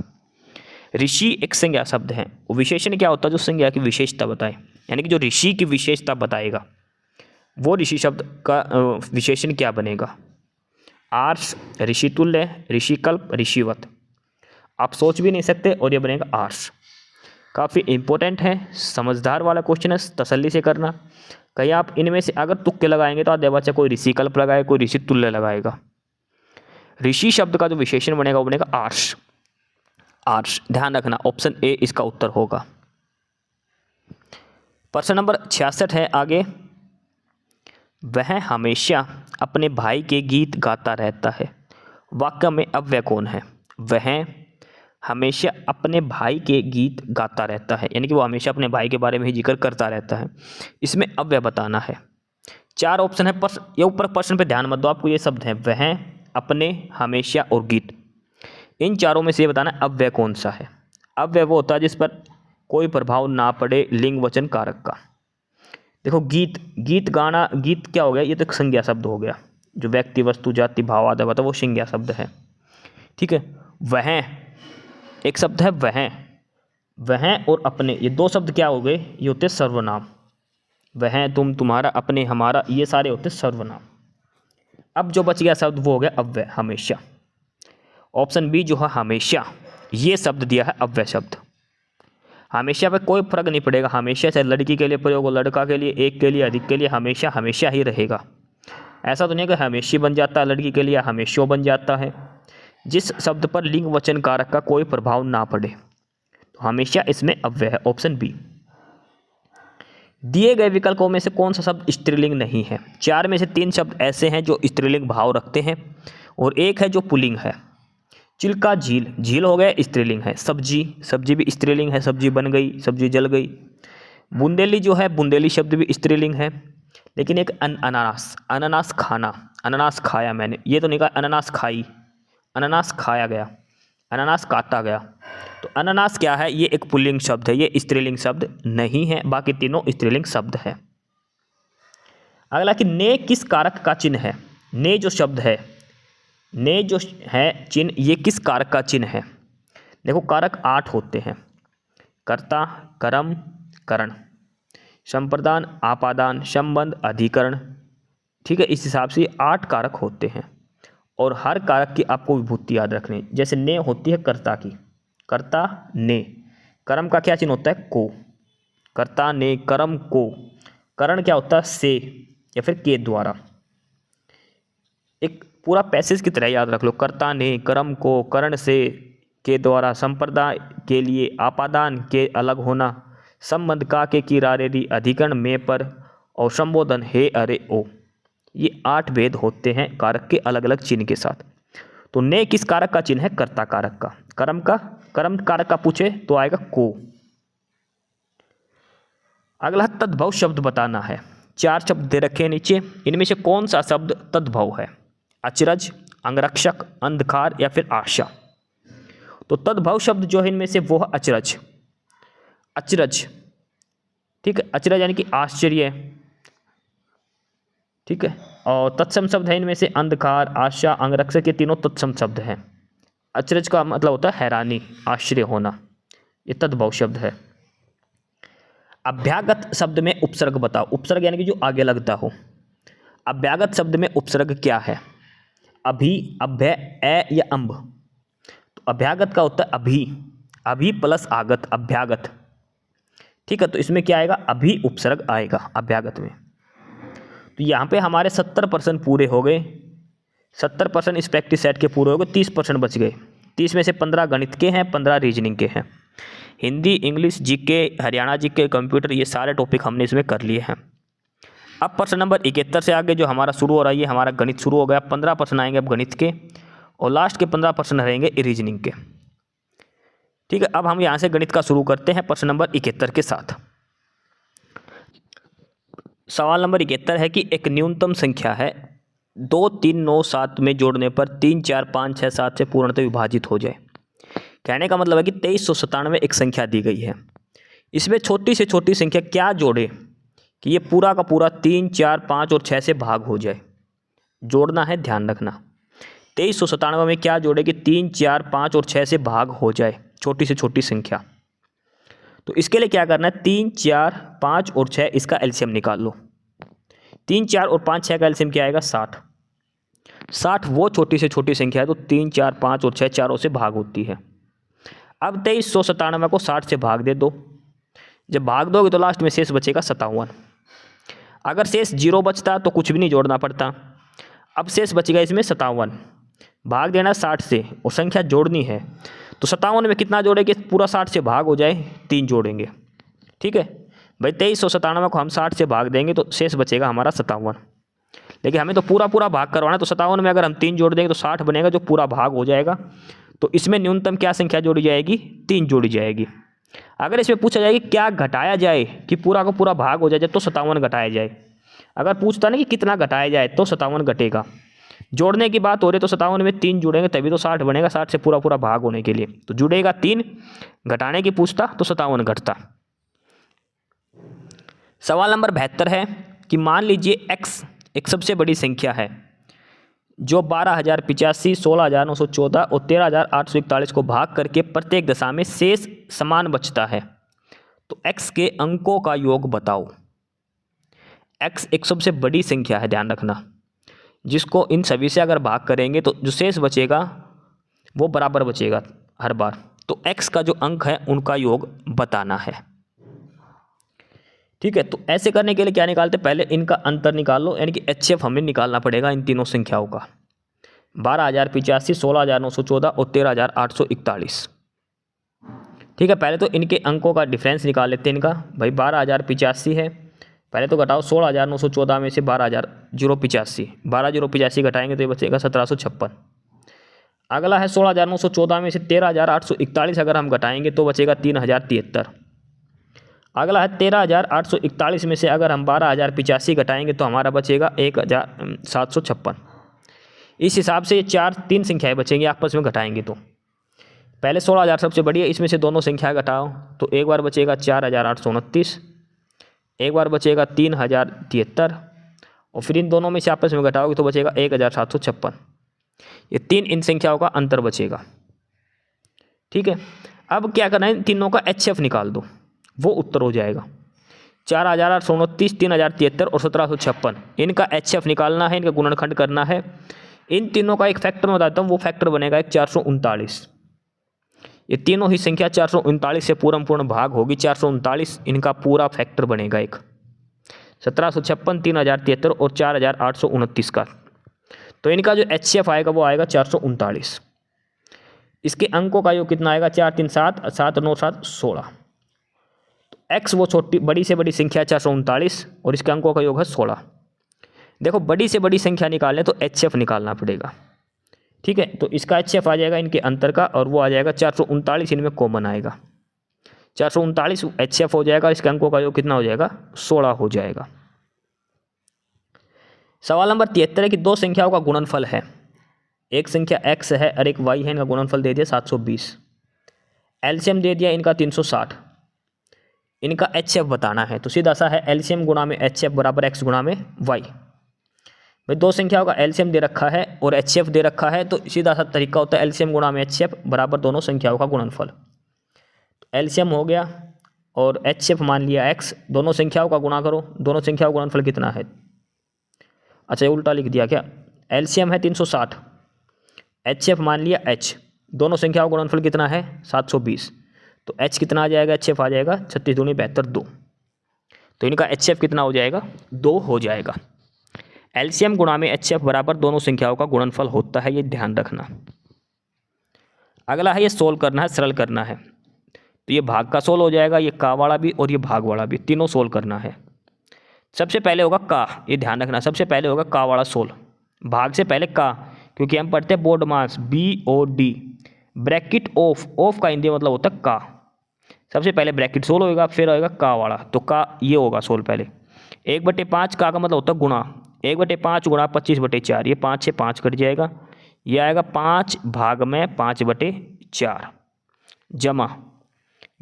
[SPEAKER 2] ऋषि एक संज्ञा शब्द है, वो विशेषण क्या होता है? जो संज्ञा की विशेषता बताए, यानी कि जो ऋषि की विशेषता बताएगा वो ऋषि शब्द का विशेषण क्या बनेगा? आर्ष, ऋषितुल्य, ऋषिकल्प, ऋषिवत। आप सोच भी नहीं सकते और ये बनेगा आर्ष। काफ़ी इंपॉर्टेंट है, समझदार वाला क्वेश्चन है, तसल्ली से करना। कहीं आप इनमें से अगर तुक्के लगाएंगे तो आधे बच्चा कोई ऋषिकल्प लगाएगा, कोई ऋषितुल्य लगाएगा। ऋषि शब्द का जो विशेषण बनेगा वो बनेगा आर्ष। आर्ष, ध्यान रखना, ऑप्शन ए इसका उत्तर होगा। प्रश्न नंबर 66 है आगे। वह हमेशा अपने भाई के गीत गाता रहता है। वाक्य में अव्यय कौन है? वह हमेशा अपने भाई के गीत गाता रहता है, यानी कि वो हमेशा अपने भाई के बारे में ही जिक्र करता रहता है। इसमें अव्यय बताना है। 4 ऑप्शन है, ये ऊपर प्रश्न पे ध्यान मत दो, आपको ये शब्द है वह, अपने, हमेशा और गीत। इन चारों में से ये बताना अव्यय कौन सा है। अव्यय वो होता है जिस पर कोई प्रभाव ना पड़े लिंग वचन कारक का। देखो गीत, गीत गाना, गीत क्या हो गया? ये तो एक संज्ञा शब्द हो गया। जो व्यक्ति, वस्तु, जाति, भाव आदि होता है वो संज्ञा शब्द है। ठीक है, वह एक शब्द है, वह और अपने, ये 2 शब्द क्या हो गए? ये होते सर्वनाम। वह, तुम, तुम्हारा, अपने, हमारा, ये सारे होते सर्वनाम। अब जो बच गया शब्द वो हो गया अव्यय, हमेशा। ऑप्शन बी जो है हमेशा, ये शब्द दिया है अव्यय शब्द। हमेशा पे कोई फर्क नहीं पड़ेगा, हमेशा चाहे लड़की के लिए प्रयोग हो, लड़का के लिए, एक के लिए, अधिक के लिए, हमेशा हमेशा ही रहेगा। ऐसा तो नहीं कि हमेशा बन जाता है लड़की के लिए, हमेशा बन जाता है। जिस शब्द पर लिंग वचन कारक का कोई प्रभाव ना पड़े, तो हमेशा इसमें अव्यय है, ऑप्शन बी। दिए गए विकल्पों में से कौन सा शब्द स्त्रीलिंग नहीं है? 4 में से 3 शब्द ऐसे हैं जो स्त्रीलिंग भाव रखते हैं और एक है जो पुल्लिंग है। चिल्का, झील, झील हो गया स्त्रीलिंग है। सब्जी, सब्जी भी स्त्रीलिंग है, सब्जी बन गई, सब्जी जल गई। बुंदेली जो है, बुंदेली शब्द भी स्त्रीलिंग है। लेकिन एक अनानास, अनानास खाना, अनानास खाया मैंने, ये तो नहीं कहा अनानास खाई, अनानास खाया गया, अनानास काटा गया। तो
[SPEAKER 3] अनानास क्या है, ये एक पुल्लिंग शब्द है, ये स्त्रीलिंग शब्द नहीं है, बाकी तीनों स्त्रीलिंग शब्द है। अगला कि ने किस कारक का चिन्ह है। ने जो शब्द है, ने जो है चिन्ह, ये किस कारक का चिन्ह है। देखो कारक 8 होते हैं, कर्ता, कर्म, करण, संप्रदान, आपादान, संबंध, अधिकरण। ठीक है, इस हिसाब से 8 कारक होते हैं और हर कारक की आपको विभूति याद रखनी। जैसे ने होती है कर्ता की, कर्ता ने। कर्म का क्या चिन्ह होता है, को। कर्ता ने कर्म को। करण क्या होता है, से या फिर के द्वारा। एक पूरा पैसेज की तरह याद रख लो, कर्ता ने कर्म को, करण से, के द्वारा, संप्रदाय के लिए, आपादान के अलग होना, संबंध का के की रारेरी, अधिकरण में पर और संबोधन हे अरे ओ। ये 8 भेद होते हैं कारक के अलग अलग चिन्ह के साथ। तो ने किस कारक का चिन्ह है, कर्ता कारक का। कर्म का, कर्म कारक का पूछे तो आएगा को। अगला तद्भव शब्द बताना है। 4 शब्द दे रखे हैं नीचे, इनमें से कौन सा शब्द तद्भव है। अचरज, अंगरक्षक, अंधकार या फिर आशा। तो तद्भव शब्द जो है इनमें से वो है अचरज। अचरज, ठीक है, अचरज यानी कि आश्चर्य, ठीक है। और तत्सम शब्द है इनमें से अंधकार, आशा, अंगरक्षक, ये तीनों तत्सम शब्द हैं। अचरज का मतलब होता है हैरानी, आश्चर्य होना, ये तद्भव शब्द है। अभ्यागत शब्द में उपसर्ग बताओ। उपसर्ग यानी कि जो आगे लगता हो। अभ्यागत शब्द में उपसर्ग क्या है, अभी, अभ्य, ए या अम्ब। तो अभ्यागत का होता है अभी, अभी प्लस आगत, अभ्यागत। ठीक है, तो इसमें क्या आएगा, अभी उपसर्ग आएगा अभ्यागत में। तो यहाँ पे हमारे 70% पूरे हो गए। 70% इस प्रैक्टिस सेट के पूरे हो गए, 30% बच गए। 30 में से 15 गणित के हैं, 15 रीजनिंग के हैं। Hindi, English, GK, Haryana GK, computer, ये सारे टॉपिक हमने इसमें कर लिए हैं। अब प्रश्न नंबर 71 से आगे जो हमारा शुरू हो रहा है, ये हमारा गणित शुरू हो गया। 15% आएंगे अब गणित के और लास्ट के 15% रहेंगे रीजनिंग के। ठीक है, अब हम यहाँ से गणित का शुरू करते हैं प्रश्न नंबर 71 के साथ। सवाल नंबर 71 है कि एक न्यूनतम संख्या है 2, 3, 9, 7 में जोड़ने पर 3, 4, 5, 6, 7 से पूर्णतः विभाजित हो जाए। कहने का मतलब है कि 2397 एक संख्या दी गई है, इसमें छोटी से छोटी संख्या क्या जोड़े कि ये पूरा का पूरा 3, 4, 5 और 6 से भाग हो जाए। जोड़ना है, ध्यान रखना। 2397 में क्या जोड़े कि 3, 4, 5 और 6 से भाग हो जाए, छोटी से छोटी संख्या। तो इसके लिए क्या करना है, 3, 4, 5 और 6 इसका एलसीएम निकाल लो। 3, 4 और 5, 6 का एलसीएम क्या आएगा, 60। 60 वो छोटी से छोटी संख्या है, तो 3, 4, 5 और 6 चारों से भाग होती है। अब 2397 को 60 से भाग दे दो। जब भाग दोगे तो लास्ट में शेष बचेगा 57। अगर शेष 0 बचता तो कुछ भी नहीं जोड़ना पड़ता। अब शेष बचेगा इसमें 57, भाग देना 60 से और संख्या जोड़नी है। तो 57 में कितना जोड़ेंगे, पूरा 60 से भाग हो जाए, 3 जोड़ेंगे। ठीक है भाई, 2397 को हम 60 से भाग देंगे तो शेष बचेगा हमारा 57। लेकिन हमें तो पूरा पूरा भाग करवाना है, तो 57 में अगर हम 3 जोड़ देंगे तो 60 बनेगा, जो पूरा भाग हो जाएगा। तो इसमें न्यूनतम क्या संख्या जोड़ी जाएगी, 3 जोड़ी जाएगी। अगर इसमें पूछा जाए कि क्या घटाया जाए कि पूरा का पूरा भाग हो जाए, तो 57 घटाया जाए। अगर पूछता ना कि कितना घटाया जाए तो 57 घटेगा। जोड़ने की बात हो रही तो 57 में 3 जुड़ेंगे तभी तो 60 बनेगा, 60 से पूरा पूरा भाग होने के लिए तो जुड़ेगा 3। घटाने की पूछता तो 57 घटता। सवाल नंबर 72 है कि मान लीजिए x एक सबसे बड़ी संख्या है जो 12,085, 16,914 और 13,841 को भाग करके प्रत्येक दशा में शेष समान बचता है। तो x के अंकों का योग बताओ। x एक सबसे बड़ी संख्या है, ध्यान रखना, जिसको इन सभी से अगर भाग करेंगे तो जो शेष बचेगा वो बराबर बचेगा हर बार। तो x का जो अंक है उनका योग बताना है। ठीक है, तो ऐसे करने के लिए क्या निकालते, पहले इनका अंतर निकाल लो, यानी कि HCF हमें निकालना पड़ेगा इन तीनों संख्याओं का। 12,085, 16,914 और 13,841। ठीक है, पहले तो इनके अंकों का डिफरेंस निकाल लेते हैं। इनका भाई 12,085 है, पहले तो घटाओ 16,914 में से 12,085, 12,085 घटाएंगे तो ये बचेगा 1756। अगला है 16,914 में से 13,841 अगर हम घटाएंगे तो बचेगा 3,073। अगला है 13,841 में से अगर हम 12,085 घटाएंगे तो हमारा बचेगा 1,756। इस हिसाब से ये 3 संख्याएं बचेंगी आपस में घटाएंगे तो
[SPEAKER 2] पहले 16,000 सबसे बड़ी है, इसमें से दोनों संख्या घटाओ तो एक बार बचेगा 4,829, एक बार बचेगा 3,073 और फिर इन दोनों में से आपस में घटाओगे तो बचेगा 1,756। ये 3 इन संख्याओं का अंतर बचेगा। ठीक है, अब क्या करना है, इन तीनों का HF निकाल दो, वो उत्तर हो जाएगा। 4,829, 3,073 और 1,756, इनका HF निकालना है, इनका गुणनखंड करना है। इन तीनों का एक फैक्टर मैं बताता हूँ, वो फैक्टर बनेगा एक 439। ये तीनों ही संख्या 439 से पूर्ण भाग होगी, 439 इनका पूरा फैक्टर बनेगा एक। 1,756, 3,073 और 4,829 का, तो इनका जो HF आएगा वो आएगा 439। इसके अंकों का योग कितना आएगा, 4 3 7, 7 9 7 16। तो x वो छोटी बड़ी से बड़ी संख्या 439 और इसके अंकों का योग है 16। देखो बड़ी से बड़ी संख्या निकालने तो HF निकालना पड़ेगा। ठीक है, तो इसका HF आ जाएगा इनके अंतर का और वो आ जाएगा 439, इनमें कॉमन आएगा। 439 HF हो जाएगा, इसके अंकों का योग कितना हो जाएगा, 16 हो जाएगा। सवाल नंबर 73 है कि दो संख्याओं का गुणनफल है, एक संख्या x है और एक y है, इनका गुणनफल दे दिया 720, एलसीएम दे दिया इनका 360, इनका HF बताना है। तो सीधा सा है एलसीएम गुणा में HF बराबर x गुणा में y। भाई दो संख्याओं का एलसीएम दे रखा है और HF दे रखा है, तो सीधा सा तरीका होता है एलसीएम गुणा में HF बराबर दोनों संख्याओं का गुणनफल। एलसीएम हो गया और HF मान लिया x, दोनों संख्याओं का गुणा करो, दोनों संख्याओं का गुणनफल कितना है, अच्छा उल्टा लिख दिया क्या, एलसीएम है 360, HF मान लिया h, दोनों संख्याओं का गुणनफल कितना है 720, तो h कितना आ जाएगा, HF आ जाएगा 36 दूनी 72 2, तो इनका HF कितना हो जाएगा, 2 हो जाएगा। एलसीएम गुणा में HF बराबर दोनों संख्याओं का गुणनफल होता है, ये ध्यान रखना। अगला है ये सोल्व करना है, सरल करना है, तो ये भाग का सोल्व हो जाएगा, ये का वाला भी और ये भाग वाला भी, तीनों सोल्व करना है। सबसे पहले होगा का, ये ध्यान रखना, सबसे पहले होगा का वाला सोल्व, भाग से पहले का, क्योंकि हम पढ़ते हैं board mass BOD, bracket of का हिंदी मतलब होता है का। सबसे पहले ब्रैकेट सोल्व होगा, फिर आएगा का वाला, तो का ये होगा सोल्व पहले। 1/5 का मतलब होता है गुणा, 1/5 गुणा 25/4, ये 5 से 5 कट जाएगा, ये आएगा 5 भाग में 5/4 जमा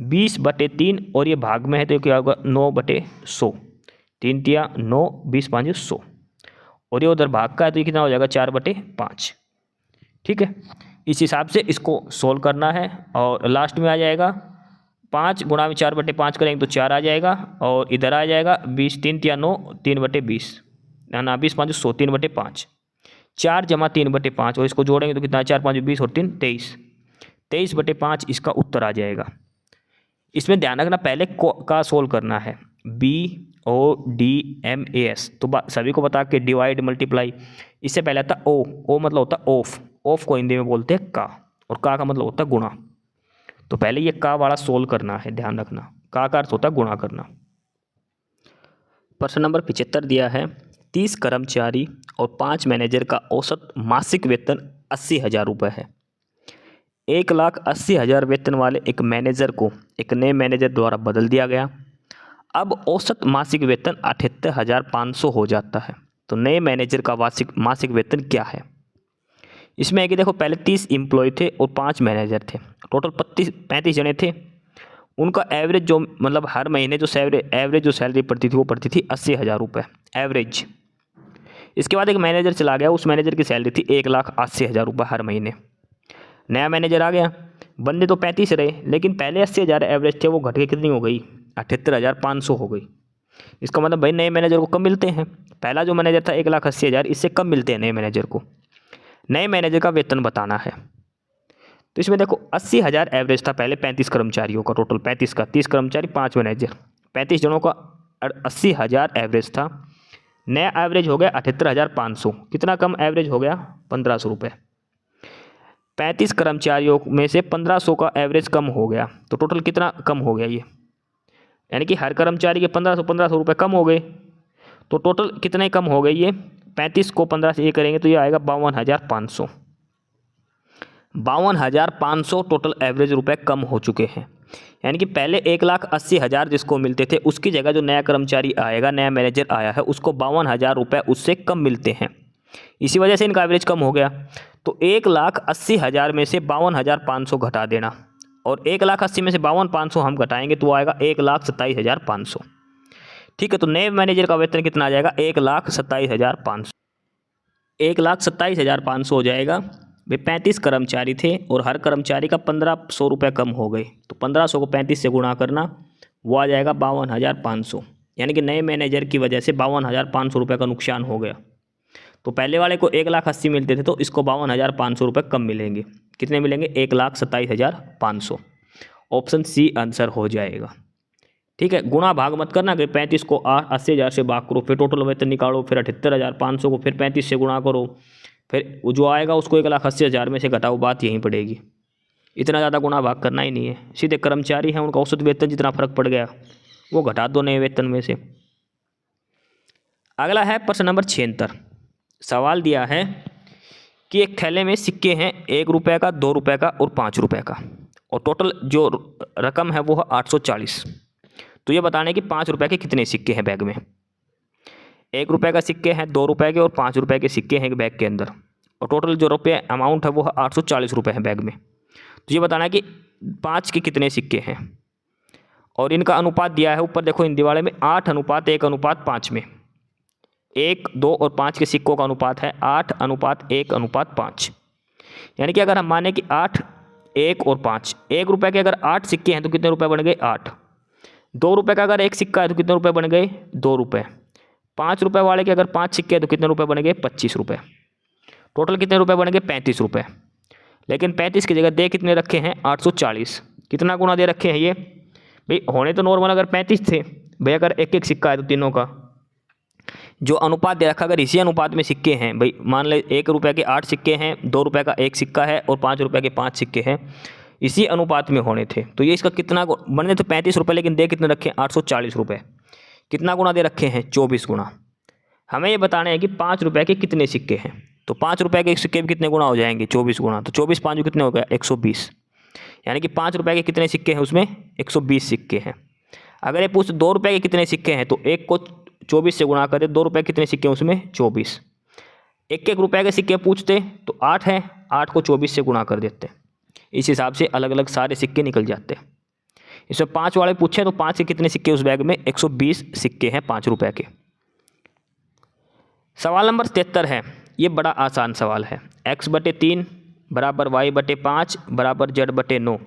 [SPEAKER 2] 20/3 और ये भाग में है तो क्या होगा 9/100, 3 तिया 9, 20 5 100 और ये उधर भाग का है तो ये कितना हो जाएगा 4/5। ठीक है, इस हिसाब से इसको सोल्व करना है और लास्ट में आ जाएगा 5 गुणा में 4/5 करेंगे तो 4 आ जाएगा और इधर आ जाएगा 20, 3 तिया 9, 3/20 ना 20 5 100, 3/5, 4 जमा 3/5 और इसको जोड़ेंगे तो कितना 4 5 20 और 3 23, 23/5 इसका उत्तर आ जाएगा। इसमें ध्यान रखना पहले का सोल्व करना है, BODMAS, तो सभी को बता के डिवाइड मल्टीप्लाई, इससे पहले आता ओ मतलब होता ऑफ को हिंदी में बोलते हैं का, और का मतलब होता है गुणा। तो पहले ये का वाला सोल्व करना है, ध्यान रखना, का अर्थ होता है गुणा करना। प्रश्न नंबर 75 दिया है, 30 कर्मचारी और 5 मैनेजर का औसत मासिक वेतन 80,000 रुपये है। 1,80,000 वेतन वाले एक मैनेजर को एक नए मैनेजर द्वारा बदल दिया गया। अब औसत मासिक वेतन 78,500 हो जाता है, तो नए मैनेजर का मासिक वेतन क्या है। इसमें है कि देखो पहले 30 एम्प्लॉय थे और 5 मैनेजर थे, टोटल 35 जने थे। उनका एवरेज जो मतलब हर महीने जो एवरेज जो सैलरी पड़ती थी वो पड़ती थी 80,000 रुपये एवरेज। इसके बाद एक मैनेजर चला गया, उस मैनेजर की सैलरी थी 1,80,000 रुपये हर महीने। नया मैनेजर आ गया, बंदे तो 35 रहे लेकिन पहले 80,000 एवरेज थे, वो घट के कितनी हो गई 78,500 हो गई। इसका मतलब भाई नए मैनेजर को कम मिलते हैं, पहला जो मैनेजर था 1,80,000, इससे कम मिलते हैं नए मैनेजर को। नए मैनेजर का वेतन बताना है, तो इसमें देखो 80,000 एवरेज था पहले 35 कर्मचारियों का, टोटल 35 का, 30 कर्मचारी 5 मैनेजर, 35 जनों का 80,000 एवरेज था। नया एवरेज हो गया 78,500, कितना कम एवरेज हो गया 1,500 रुपये। 35 कर्मचारियों में से 1,500 का एवरेज कम हो गया, तो टोटल कितना कम हो गया ये, यानी कि हर कर्मचारी के 1,500 रुपये कम हो गए, तो टोटल कितने कम हो गए ये 35 को 15 से ये करेंगे तो ये आएगा 52,500। 52,500 टोटल एवरेज रुपए कम हो चुके हैं, यानी कि पहले 1,80,000 जिसको मिलते थे उसकी जगह जो नया कर्मचारी आएगा, नया मैनेजर आया है, उसको 52,000 रुपये उससे कम मिलते हैं। इसी वजह से इनका एवरेज कम हो गया।
[SPEAKER 3] तो 1,80,000 में से 52,500 घटा देना, और 1,80,000 में से 52,500 हम घटाएंगे तो आएगा 1,27,500। ठीक है, तो नए मैनेजर का वेतन कितना आ जाएगा? 1,27,500। 1,27,500 हो जाएगा भाई। 35 कर्मचारी थे और हर कर्मचारी का 1,500 रुपये कम हो गए, तो 1,500 को 35 से गुणा करना, वो आ जाएगा 52,500। यानी कि नए मैनेजर की वजह से 52,500 रुपये का नुकसान हो गया। तो पहले वाले को 1,80,000 मिलते थे, तो इसको 52,500 रुपये कम मिलेंगे। कितने मिलेंगे? 1,27,500। ऑप्शन सी आंसर हो जाएगा। ठीक है, गुणा भाग मत करना कि 35 को 80,000 से भाग करो, फिर टोटल वेतन निकालो, फिर 78,500 को फिर 35 से गुणा करो, फिर जो आएगा उसको 1,80,000 में से घटाओ, बात यहीं पड़ेगी। इतना ज़्यादा गुणा भाग करना ही नहीं है। सीधे कर्मचारी हैं, उनका औसत वेतन जितना फर्क पड़ गया वो घटा दो नए वेतन में से। अगला है प्रश्न नंबर 76। सवाल दिया है कि एक थैले में सिक्के हैं 1 रुपये का, 2 रुपये का और 5 रुपये का, और टोटल जो रकम है वो है 840। तो ये बताने कि 5 रुपये के कितने सिक्के हैं बैग में। 1 रुपये का सिक्के हैं, 2 रुपये के और 5 रुपये के सिक्के हैं बैग के अंदर, और टोटल जो रुपये अमाउंट है वो है 840 रुपये है बैग में। तो ये बताना है कि 5 के कितने सिक्के हैं, और इनका अनुपात दिया है ऊपर देखो हिंदी वाले में 8:1:5 में। 1, 2 और 5 के सिक्कों का अनुपात है 8:1:5। यानी कि अगर हम माने कि 8, 1 और 5, 1 रुपये के अगर 8 सिक्के हैं तो कितने रुपये बन गए? 8। 2 रुपये का अगर 1 सिक्का है तो कितने रुपये बन गए? 2 रुपये। 5 रुपये वाले के अगर 5 सिक्के हैं तो कितने रुपये बन गए? 25 रुपये। टोटल कितने रुपये बन गए? 35 रुपये। लेकिन 35 की जगह दे कितने रखे हैं? 840। कितना गुना दे रखे हैं ये भाई? होने तो नॉर्मल अगर 35 थे भाई, अगर 1-1 सिक्का है तो तीनों का जो अनुपात दे रखा, अगर इसी अनुपात में सिक्के हैं भाई, मान ले 1 रुपये के 8 सिक्के हैं, 2 रुपये का 1 सिक्का है और 5 रुपये के 5 सिक्के हैं, इसी अनुपात में होने थे, तो ये इसका कितना बनने तो 35 रुपये, लेकिन दे कितने रखे हैं? 840 रुपये। कितना गुना दे रखे हैं? 24 गुना। हमें ये बताना है कि 5 रुपये के कितने सिक्के हैं, तो 5 रुपये के सिक्के भी कितने गुना हो जाएंगे? 24 गुना। तो 24 5 कितने हो गया? 120। यानी कि 5 रुपये के कितने सिक्के हैं? उसमें 120 सिक्के हैं। अगर ये पूछ 2 रुपये के कितने सिक्के हैं, तो 1 को 24 से गुणा करते, 2 रुपये कितने सिक्के हैं? उसमें 24। 1-1 रुपये के सिक्के पूछते तो 8 हैं, 8 को 24 से गुणा कर देते। इस हिसाब से अलग अलग सारे सिक्के निकल जाते। इसमें 5 वाले पूछे तो 5 के कितने सिक्के उस बैग में? 120 सिक्के हैं 5 रुपये के। सवाल नंबर 73 है, ये बड़ा आसान सवाल है। x/3 बराबर y/5 बराबर z/9।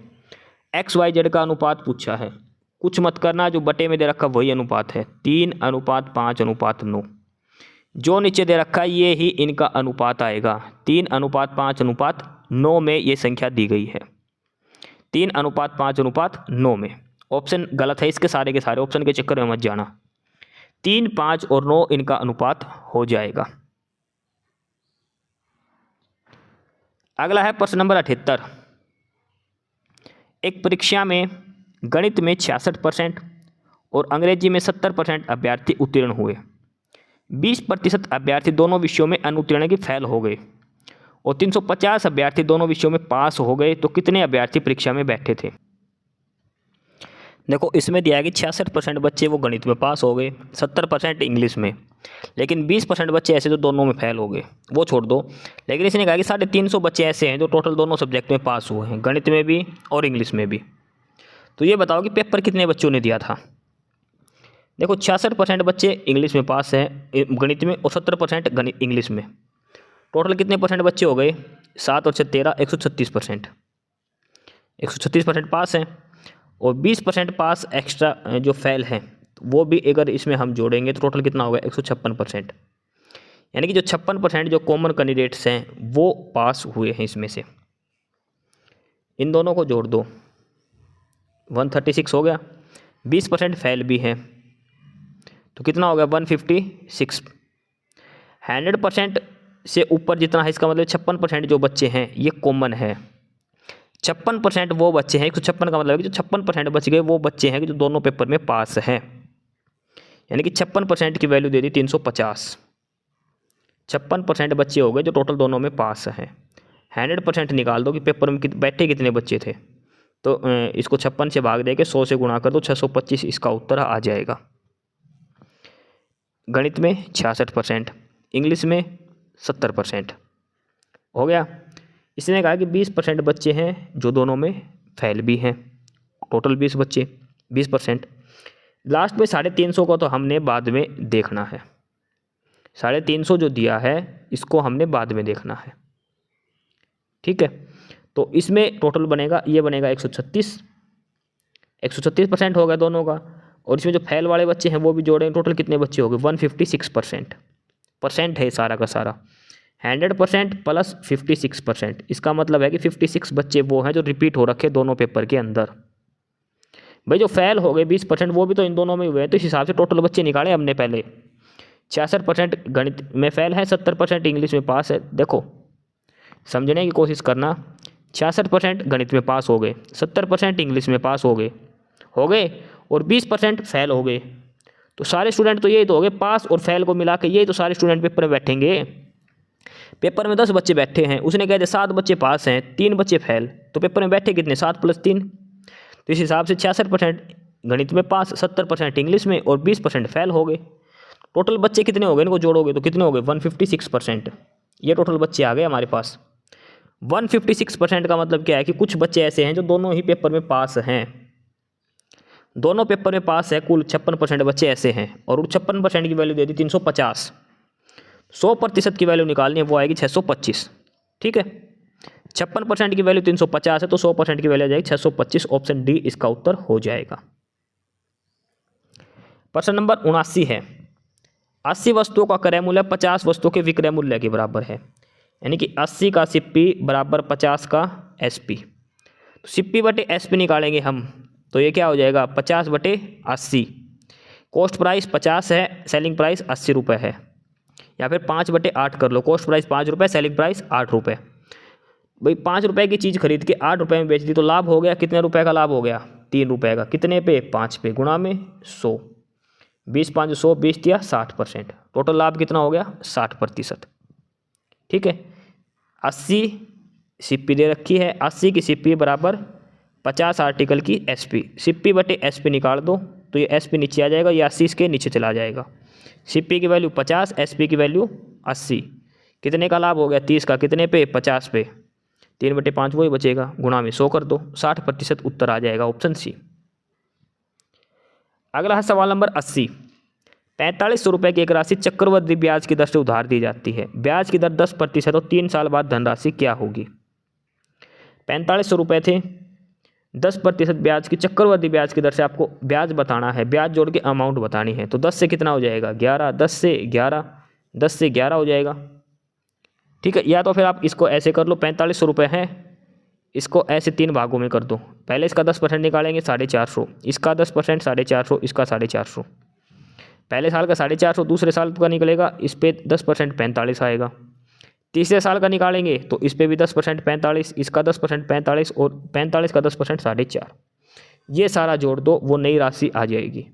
[SPEAKER 3] x/y/z का अनुपात पूछा है। कुछ मत करना, जो बटे में दे रखा वही अनुपात है, 3:5:9। जो नीचे दे रखा है ये ही इनका अनुपात आएगा। 3:5:9 में ये संख्या दी गई है। 3:5:9 में। ऑप्शन गलत है इसके सारे के सारे, ऑप्शन के चक्कर में मत जाना। 3, 5 और 9 इनका अनुपात हो जाएगा। अगला है प्रश्न नंबर 78। एक परीक्षा में गणित में 66% और अंग्रेजी में 70% अभ्यर्थी उत्तीर्ण हुए। 20% अभ्यर्थी दोनों विषयों में अनुत्तीर्ण की फेल हो गए और 350 अभ्यर्थी दोनों विषयों में पास हो गए। तो कितने अभ्यर्थी परीक्षा में बैठे थे? देखो इसमें दिया है कि 66% बच्चे वो गणित में पास हो गए, 70% इंग्लिश में, लेकिन 20% बच्चे ऐसे जो दोनों में फेल हो गए, वो छोड़ दो। लेकिन इसने कहा कि 350 बच्चे ऐसे हैं जो टोटल दोनों सब्जेक्ट में पास हुए हैं, गणित में भी और इंग्लिश में भी। तो ये बताओ कि पेपर कितने बच्चों ने दिया था? देखो 66% बच्चे इंग्लिश में पास हैं गणित में और 70% गणित इंग्लिश में। टोटल कितने परसेंट बच्चे हो गए? 7 और 6 13, 136%। 136% पास हैं और 20% पास एक्स्ट्रा जो फेल हैं वो भी अगर इसमें हम जोड़ेंगे तो टोटल कितना होगा? 156%। यानी कि जो 56% जो कॉमन कैंडिडेट्स हैं वो पास हुए हैं इसमें से। इन दोनों को जोड़ दो, 136 हो गया। 20% फेल भी हैं तो कितना हो गया? 156। 100% से ऊपर जितना है इसका मतलब 56% जो बच्चे हैं ये कॉमन है। 56% वो बच्चे हैं, 156 का मतलब है कि जो 56% बच गए वो बच्चे हैं कि जो दोनों पेपर में पास हैं। यानी कि 56% की वैल्यू दे दी 350। 56% बच्चे हो गए जो टोटल दोनों में पास हैं। 100% निकाल दो कि पेपर में बैठे कितने बच्चे थे, तो इसको 56 से भाग दे के 100 से गुणा कर दो, 625 इसका उत्तर आ जाएगा। गणित में 66%, इंग्लिश में 70%।
[SPEAKER 2] हो गया। इसने कहा कि 20% बच्चे हैं जो दोनों में फेल भी हैं, टोटल 20 बच्चे 20%। लास्ट में 350 को तो हमने बाद में देखना है, 350 जो दिया है इसको हमने बाद में देखना है, ठीक है। तो इसमें टोटल बनेगा, ये बनेगा 136% हो गया दोनों का। और इसमें जो फेल वाले बच्चे हैं वो भी जोड़ें, टोटल कितने बच्चे हो गए 156%। परसेंट है सारा का सारा, 100% प्लस 56%। इसका मतलब है कि 56 बच्चे वो हैं जो रिपीट हो रखे दोनों पेपर के अंदर। भाई जो फेल हो गए 20% वो भी तो इन दोनों में हुए हैं, तो इस हिसाब से टोटल बच्चे निकाले हमने पहले। 66% गणित में फेल है, 70% इंग्लिश में पास है। देखो समझने की कोशिश करना, 66% गणित में पास हो गए, 70% इंग्लिश में पास हो गए और 20% फेल हो गए। तो सारे स्टूडेंट तो यही तो हो गए पास और फेल को मिला के, यही तो सारे स्टूडेंट पेपर में बैठेंगे। पेपर में 10 बच्चे बैठे हैं, उसने कह दिया 7 बच्चे पास हैं 3 बच्चे फेल, तो पेपर में बैठे कितने 7 + 3। तो इस हिसाब से 66% गणित में पास, 70% इंग्लिश में और 20% फेल हो गए। टोटल बच्चे कितने हो गए, इनको जोड़ोगे तो कितने हो गए 156%। ये टोटल बच्चे आ गए हमारे पास। 156% का मतलब क्या है कि कुछ बच्चे ऐसे हैं जो दोनों ही पेपर में पास हैं, दोनों पेपर में पास है। कुल 56% बच्चे ऐसे हैं और 56% की वैल्यू दे दी 350। 100% की वैल्यू निकालनी है, वो आएगी 625, ठीक है। 56% की वैल्यू 350 है तो 100% की वैल्यू आ जाएगी 625। ऑप्शन डी इसका उत्तर हो जाएगा। प्रश्न नंबर 79 है, 80 वस्तुओं का क्रय मूल्य 50 वस्तुओं के विक्रय मूल्य के बराबर है, यानी कि 80 का सिप्पी बराबर 50 का एसपी। तो सिप्पी बटे एसपी निकालेंगे हम, तो ये क्या हो जाएगा 50 बटे 80। कॉस्ट प्राइस 50 है, सेलिंग प्राइस 80 रुपये है, या फिर 5 बटे 8 कर लो। कॉस्ट प्राइस 5 रुपये, सेलिंग प्राइस 8 रुपये। भाई 5 रुपये की चीज़ खरीद के 8 रुपये में बेच दी तो लाभ हो गया, कितने रुपए का लाभ हो गया 3 रुपये का। कितने पे 5 पे, गुणा में 100, 20 5 100, 20 दिया 60%। टोटल लाभ कितना हो गया 60%, ठीक है। 80 सिप्पी दे रखी है, 80 की सिप्पी बराबर 50 आर्टिकल की एसपी। सिप्पी बटे एसपी निकाल दो तो ये एसपी नीचे आ जाएगा, ये 80 इसके नीचे चला जाएगा। सिप्पी की वैल्यू 50, एसपी की वैल्यू 80। कितने का लाभ हो गया 30 का, कितने पे 50 पे, 3 बटे 5 वही बचेगा, गुणा में 100 कर दो, 60% उत्तर आ जाएगा ऑप्शन सी। अगला है सवाल नंबर 80। 4500 रुपये की एक राशि चक्रवृद्धि ब्याज की दर से उधार दी जाती है, ब्याज की दर 10% और 3 साल बाद धनराशि क्या होगी। 4500 रुपये थे, 10% ब्याज की चक्रवृद्धि ब्याज की दर से आपको ब्याज बताना है, ब्याज जोड़ के अमाउंट बतानी है। तो 10 से कितना हो जाएगा 11, 10 से 11, 10 से 11 हो जाएगा, ठीक है। या तो फिर आप इसको ऐसे कर लो, 4500 रुपये हैं, इसको ऐसे 3 भागों में कर दो। पहले इसका 10% निकालेंगे 450, इसका 10% 450, इसका 450। पहले साल का 450, दूसरे साल का निकलेगा, इस पर 10% 45 आएगा। तीसरे साल का निकालेंगे तो इस पर भी 10% 45, इसका 10% 45 और 45 का 10% 450। ये सारा जोड़ दो, वो नई राशि आ जाएगी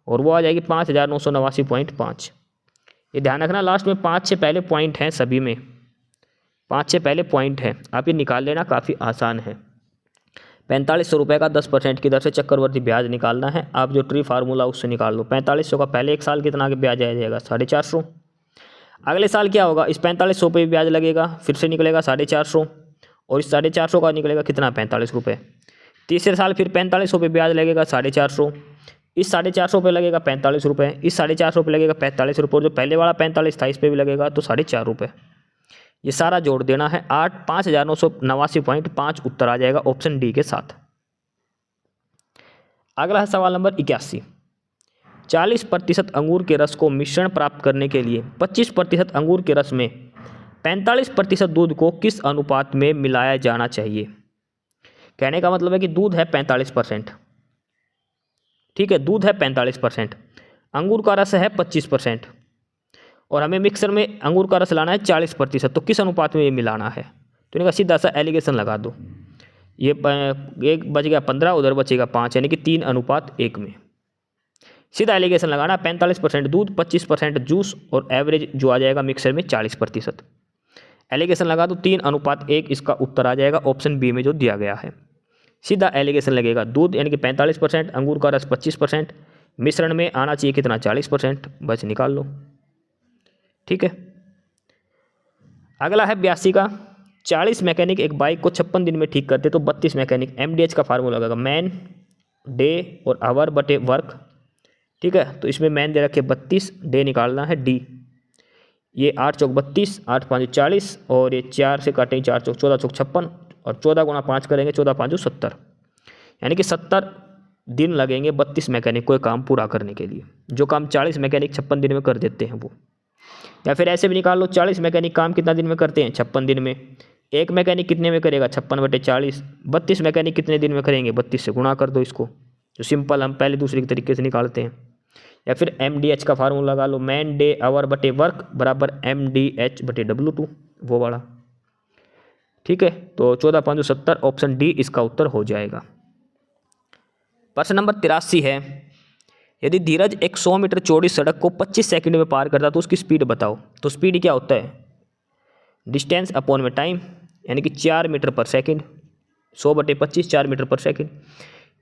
[SPEAKER 2] और वो आ जाएगी 5989.5। ये ध्यान रखना लास्ट में 5 से पहले पॉइंट हैं, सभी में 5 से पहले पॉइंट है, आप ये निकाल लेना, काफ़ी आसान है। 4500 रुपये का 10% की दर से चक्रवृद्धि ब्याज निकालना है। आप जो ट्री फार्मूला उससे निकाल लो। 4500 का पहले एक साल कितना के ब्याज आ जाएगा 450। अगले साल क्या होगा, इस 4500 पे भी ब्याज लगेगा, फिर से निकलेगा 450 और इस 450 का निकलेगा कितना 45 रुपये। तीसरे साल फिर 4500 पे ब्याज लगेगा 450, इस 450 पे लगेगा 45 रुपये, इस 450 पे लगेगा 45 रुपये और जो पहले वाला 45 था इस पर भी लगेगा तो 4.5 रुपये। ये सारा जोड़ देना है, 5989.5 उत्तर आ जाएगा ऑप्शन डी के साथ। अगला है सवाल नंबर 81। 40% अंगूर के रस को मिश्रण प्राप्त करने के लिए 25% अंगूर के रस में 45% दूध को किस अनुपात में मिलाया जाना चाहिए। कहने का मतलब है कि दूध है 45%, ठीक है, दूध है 45%, अंगूर का रस है 25% और हमें मिक्सर में अंगूर का रस लाना है 40%, तो किस अनुपात में ये मिलाना है। तो इनका सीधा सा एलिगेशन लगा दो, ये एक बच गया 15, उधर बचेगा 5, यानी कि 3:1 में। सीधा एलिगेशन लगाना, 45% दूध, 25% जूस और एवरेज जो आ जाएगा मिक्सर में 40%। एलिगेशन लगा दो, 3:1 इसका उत्तर आ जाएगा ऑप्शन बी में जो दिया गया है। सीधा एलिगेशन लगेगा, दूध यानी कि 45%, अंगूर का रस 25%, मिश्रण में आना चाहिए कितना 40%, बस निकाल लो, ठीक है। अगला है 82 का, 40 मैकेनिक एक बाइक को 56 दिन में ठीक करते तो 32 मैकेनिक, MDH का फार्मूला लगेगा मैन डे और आवर बटे वर्क। ठीक है, तो इसमें मैन दे रखे 32, डे निकालना है डी, ये 8 चौक 32, 8 5 40 और ये 4 से काटेंगे 4 चौक 14 चौक 56 और 14 गुणा 5 करेंगे 14 5 70, यानी कि 70 दिन लगेंगे 32 मैकेनिक को काम पूरा करने के लिए, जो काम 40 मैकेनिक 56 दिन में कर देते हैं वो। या फिर ऐसे भी निकाल लो, 40 मैकेनिक काम कितना दिन में करते हैं 56 दिन में, एक मैकेनिक कितने में करेगा 56 बटे 40, 32 मैकेनिक कितने दिन में करेंगे 32 से गुणा कर दो इसको, जो सिंपल हम पहले दूसरे के तरीके से निकालते हैं। या फिर MDH का फार्मूला लगा लो, मैन डे आवर बटे वर्क बराबर MDH बटे W2 वो वाला। ठीक है, तो 14 5 70, ऑप्शन डी इसका उत्तर हो जाएगा। प्रश्न नंबर 83 है, यदि धीरज एक 100 मीटर चौड़ी सड़क को 25 सेकंड में पार करता तो उसकी स्पीड बताओ। तो स्पीड क्या होता है, डिस्टेंस अपॉन में टाइम, यानी कि 4 मीटर पर सेकंड, 100 बटे 25 4 मीटर पर सेकंड।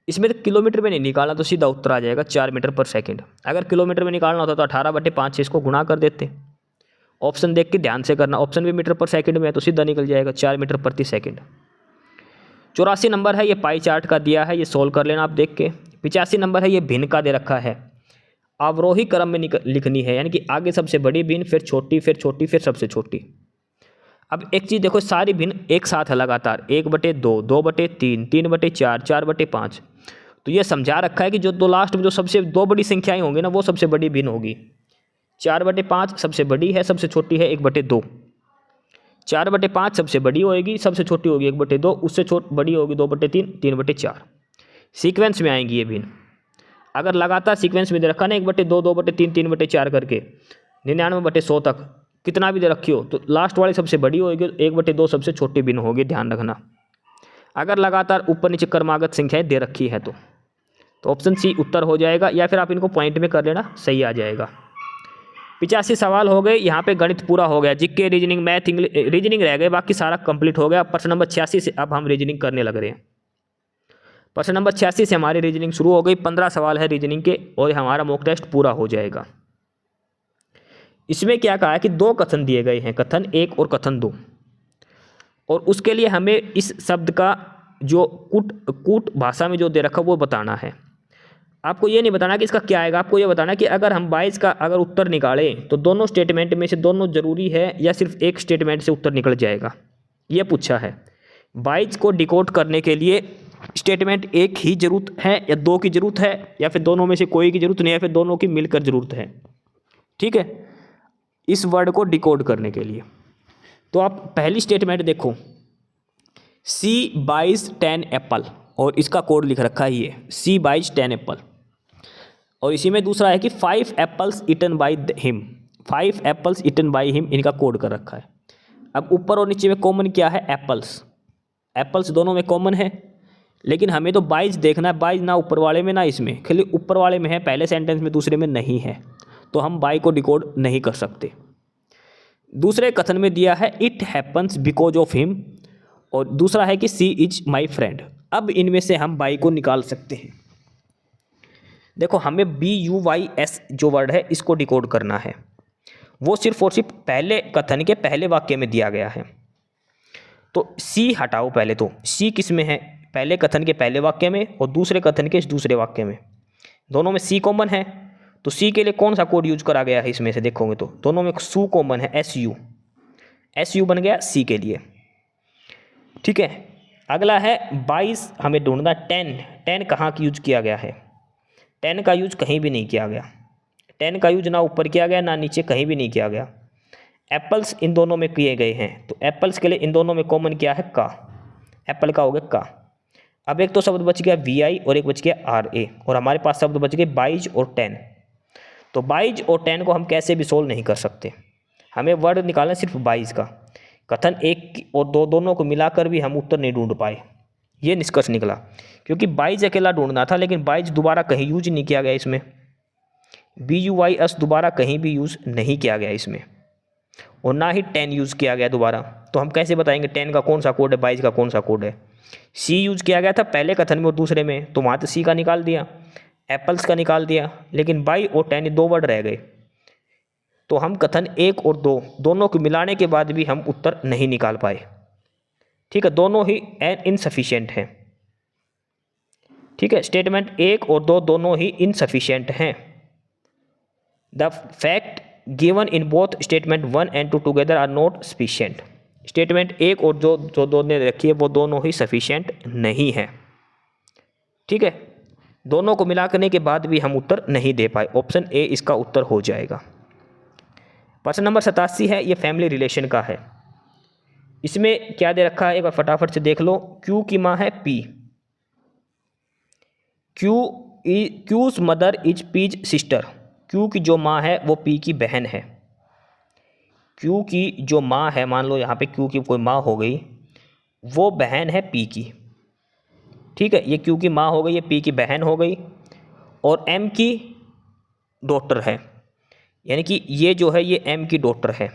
[SPEAKER 2] इसमें तो किलोमीटर में नहीं निकालना, तो सीधा उत्तर आ जाएगा 4 मीटर पर सेकंड। अगर किलोमीटर में निकालना होता तो 18 बटे 5 से इसको गुणा कर देते। ऑप्शन देख के ध्यान से करना, ऑप्शन भी मीटर पर सेकंड में है तो सीधा निकल जाएगा 4 मीटर प्रति सेकंड। 84 नंबर है, ये पाई चार्ट का दिया है, ये सोल्व कर लेना आप देख के। 85 नंबर है, ये भिन्न का दे रखा है, अवरोही क्रम में लिखनी है, यानी कि आगे सबसे बड़ी भिन्न, फिर छोटी, फिर छोटी, फिर सबसे छोटी। अब एक चीज़ देखो, सारी भिन्न एक साथ है लगातार, 1/2, 2/3, 3/4, 4/5। तो ये समझा रखा है कि जो दो लास्ट में जो सबसे दो बड़ी संख्याएं होंगी ना, वो सबसे बड़ी भिन्न होगी। 4/5 सबसे बड़ी है, सबसे छोटी है 1/2। 4/5 सबसे बड़ी होगी, सबसे छोटी होगी 1/2, उससे बड़ी होगी 2/3, 3/4। सीक्वेंस में आएंगी ये भिन्न। अगर लगातार सीक्वेंस में दे रखा ना 1/2, 2/3, 3/4 करके 99/100 तक कितना भी दे रखी हो, तो लास्ट वाली सबसे बड़ी होगी, 1/2 सबसे छोटी भिन्न होगी, ध्यान रखना। अगर लगातार ऊपर नीचे क्रमागत संख्याएं दे रखी है तो ऑप्शन सी उत्तर हो जाएगा, या फिर आप इनको पॉइंट में कर लेना, सही आ जाएगा। 85 सवाल हो गए, यहाँ पे गणित पूरा हो गया, GK, reasoning, math, English, reasoning रह गए, बाकी सारा कंप्लीट हो गया। प्रश्न नंबर 86 से अब हम रीजनिंग करने लग रहे हैं। प्रश्न नंबर 86 से हमारी रीजनिंग शुरू हो गई। 15 सवाल है रीजनिंग के और हमारा मॉक टेस्ट पूरा हो जाएगा। इसमें क्या कहा है कि 2 कथन दिए गए हैं, कथन 1 और कथन 2, और उसके लिए हमें इस शब्द का जो कूट भाषा में जो दे रखा वो बताना है। आपको ये नहीं बताना कि इसका क्या आएगा, आपको ये बताना कि अगर हम 22 का अगर उत्तर निकालें तो दोनों स्टेटमेंट में से दोनों जरूरी है या सिर्फ एक स्टेटमेंट से उत्तर निकल जाएगा, ये पूछा है। 22 को डिकोड करने के लिए स्टेटमेंट एक ही जरूरत है या 2 की जरूरत है, या फिर दोनों में से कोई की जरूरत नहीं है, फिर दोनों की मिलकर जरूरत है। ठीक है, इस वर्ड को डिकोड करने के लिए। तो आप पहली स्टेटमेंट देखो, C22 10 एप्पल, और इसका कोड लिख रखा है ये C22 10 एप्पल। और इसी में दूसरा है कि 5 apples eaten by him, 5 apples eaten by him, इनका कोड कर रखा है। अब ऊपर और नीचे में कॉमन क्या है, एप्पल्स, एप्पल्स दोनों में कॉमन है, लेकिन हमें तो 22 देखना है। 22 ना ऊपर वाले में ना इसमें, खाली ऊपर वाले में है, पहले सेंटेंस में दूसरे में नहीं है, तो हम 22 को डिकोड नहीं कर सकते। दूसरे कथन में दिया है it happens because of him, और दूसरा है कि सी इज माई फ्रेंड। अब इनमें से हम 22 को निकाल सकते हैं। देखो, हमें BUYS जो वर्ड है इसको डिकोड करना है, वो सिर्फ और सिर्फ पहले कथन के पहले वाक्य में दिया गया है। तो सी हटाओ, पहले तो सी किस में है, पहले कथन के पहले वाक्य में और दूसरे कथन के दूसरे वाक्य में, दोनों में सी कॉमन है। तो सी के लिए कौन सा कोड यूज करा गया है इसमें से देखोगे तो दोनों में सू कॉमन है, SU बन गया सी के लिए। ठीक है, अगला है 22, हमें ढूंढना 10 कहाँ की यूज किया गया है। 10 का यूज कहीं भी नहीं किया गया, 10 का यूज ना ऊपर किया गया ना नीचे, कहीं भी नहीं किया गया। एप्पल्स इन दोनों में किए गए हैं, तो एप्पल्स के लिए इन दोनों में कॉमन क्या है, का, एप्पल का हो गया का। अब एक तो शब्द बच गया VI और एक बच गया RA, और हमारे पास शब्द बच गए 22 और 10। तो 22 और 10 को हम कैसे भी सोल्व नहीं कर सकते, हमें वर्ड निकालना सिर्फ 22 का। कथन 1 और 2 दोनों को मिलाकर भी हम उत्तर नहीं ढूंढ पाए, ये निष्कर्ष निकला, क्योंकि 22 अकेला ढूंढना था, लेकिन 22 दोबारा कहीं यूज नहीं किया गया इसमें, BUYS दोबारा कहीं भी यूज़ नहीं किया गया इसमें, और ना ही 10 यूज़ किया गया दोबारा। तो हम कैसे बताएंगे 10 का कौन सा कोड है, 22 का कौन सा कोड है। सी यूज़ किया गया था पहले कथन में और दूसरे में, तो वहाँ तो सी का निकाल दिया, एप्पल्स का निकाल दिया, लेकिन 22 और 10 2 वर्ड रह गए।
[SPEAKER 3] तो हम कथन 1 और 2 दोनों को मिलाने के बाद भी हम उत्तर नहीं निकाल पाए। ठीक है, दोनों ही इनसफिशिएंट हैं। ठीक है, स्टेटमेंट 1 और 2 दोनों ही इनसफिशिएंट हैं। The fact given in both statement 1 and 2 together are not sufficient. Statement 1 और जो दो ने रखी है वो दोनों ही सफिशिएंट नहीं है। ठीक है, दोनों को मिला करने के बाद भी हम उत्तर नहीं दे पाए। ऑप्शन ए इसका उत्तर हो जाएगा। प्रश्न नंबर 87 है, ये फैमिली रिलेशन का है। इसमें क्या दे रखा है एक बार फटाफट से देख लो। क्यू की माँ है P, Q's mother is P's sister. Q की जो माँ है वो पी की बहन है। क्यू की जो माँ है, मान लो यहाँ पे क्यू की कोई माँ हो गई, वो बहन है पी की। ठीक है, ये क्यू की माँ हो गई, ये पी की बहन हो गई, और एम की डॉटर है, यानी कि ये जो है ये एम की डॉटर है।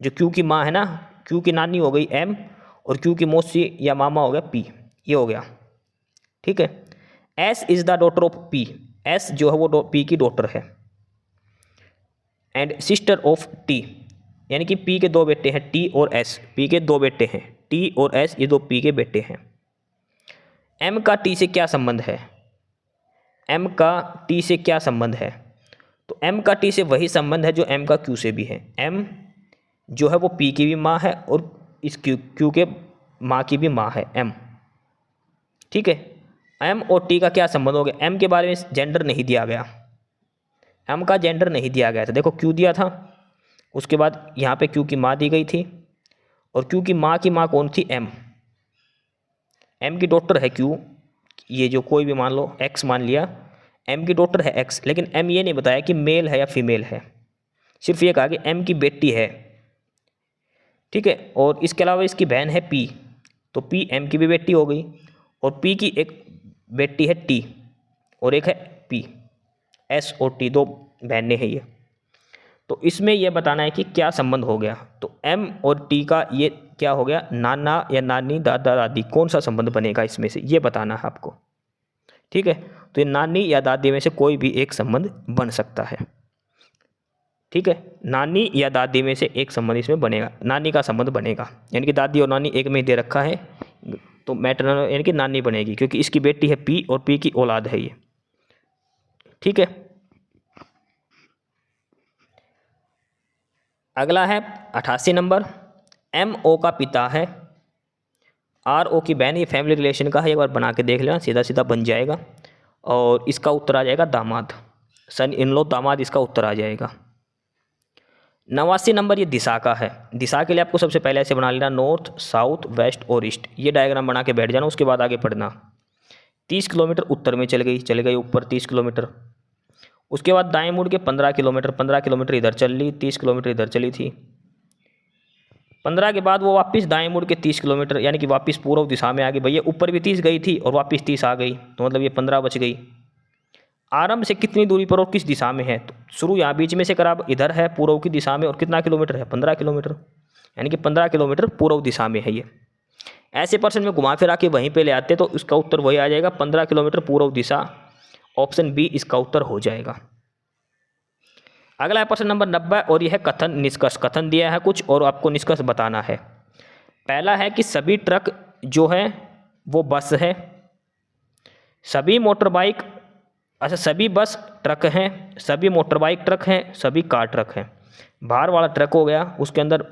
[SPEAKER 3] जो क्यू की माँ है ना, क्यू की नानी हो गई एम, और क्यू की मौसी या मामा हो गया पी, ये हो गया। ठीक है, S is the daughter of P. S जो है वो पी की डॉटर है। एंड सिस्टर ऑफ टी, यानी कि पी के दो बेटे हैं, टी और एस। पी के दो बेटे हैं, टी और एस, ये दो पी के बेटे हैं। एम का टी से क्या संबंध है? एम का टी से क्या संबंध है? तो एम का टी से वही संबंध है जो एम का क्यू से भी है। एम जो है वो पी की भी माँ है और इस क्यू के माँ की भी माँ है एम। ठीक है, एम और टी का क्या संबंध हो गया? एम के बारे में जेंडर नहीं दिया गया, एम का जेंडर नहीं दिया गया था। देखो क्यू दिया था, उसके बाद यहाँ पे क्यू की माँ दी गई थी, और क्यू की माँ कौन थी? एम। एम की डॉटर है क्यू, ये जो कोई भी मान लो एक्स मान लिया, एम की डॉटर है एक्स, लेकिन एम ये नहीं बताया कि मेल है या फीमेल है, सिर्फ ये कहा कि एम की बेटी है। ठीक है, और इसके अलावा इसकी बहन है पी, तो पी एम की भी बेटी हो गई, और पी की एक बेटी है टी, और एक है पी। एस और टी दो बहनें हैं ये। तो इसमें यह बताना है कि क्या संबंध हो गया। तो एम और टी का ये क्या हो गया? नाना या नानी, दादा दादी, कौन सा संबंध बनेगा इसमें से, ये बताना है आपको। ठीक है, तो ये नानी या दादी में से कोई भी एक संबंध बन सकता है। ठीक है, नानी या दादी में से एक संबंध इसमें बनेगा, नानी का संबंध बनेगा, यानी कि दादी और नानी एक में दे रखा है, तो मैटरनल यानी कि नानी बनेगी, क्योंकि इसकी बेटी है पी और पी की औलाद है ये। ठीक है, अगला है 88 नंबर। एम ओ का पिता है, आर ओ की बहन, ये फैमिली रिलेशन का है, एक बार बना के देख लेना, सीधा सीधा बन जाएगा। और इसका उत्तर आ जाएगा दामाद, सन इन लो दामाद, इसका उत्तर आ जाएगा। 89 नंबर ये दिशा का है। दिशा के लिए आपको सबसे पहले ऐसे बना लेना, नॉर्थ, साउथ, वेस्ट और ईस्ट, ये डायग्राम बना के बैठ जाना, उसके बाद आगे पढ़ना। 30 किलोमीटर उत्तर में चल गई ऊपर 30 किलोमीटर। उसके बाद दाएं मुड़ के 15 किलोमीटर इधर चल ली, 30 किलोमीटर इधर चली थी। 15 के बाद वो वापस दाएं मुड़ के 30 किलोमीटर, यानी कि वापस पूर्व दिशा में आ गई। भैया ऊपर भी 30 गई थी और वापस 30 आ गई, तो मतलब ये 15 बच गई। आरंभ से कितनी दूरी पर और किस दिशा में है? तो शुरू यहाँ बीच में से करा, इधर है पूर्व की दिशा में, और कितना किलोमीटर है? 15 किलोमीटर, यानी कि 15 किलोमीटर पूर्व दिशा में है ये। ऐसे पर्सन में घुमा फिरा के वहीं पे ले आते तो इसका उत्तर वही आ जाएगा, 15 किलोमीटर पूर्व दिशा। ऑप्शन बी इसका उत्तर हो जाएगा। अगला है प्रश्न नंबर 90, और यह है कथन निष्कर्ष। कथन दिया है कुछ और आपको निष्कर्ष बताना है। पहला है कि सभी ट्रक जो है वो बस है, सभी मोटर बाइक, अच्छा सभी बस ट्रक हैं, सभी मोटर बाइक ट्रक हैं, सभी कार ट्रक हैं। भार वाला ट्रक हो गया, उसके अंदर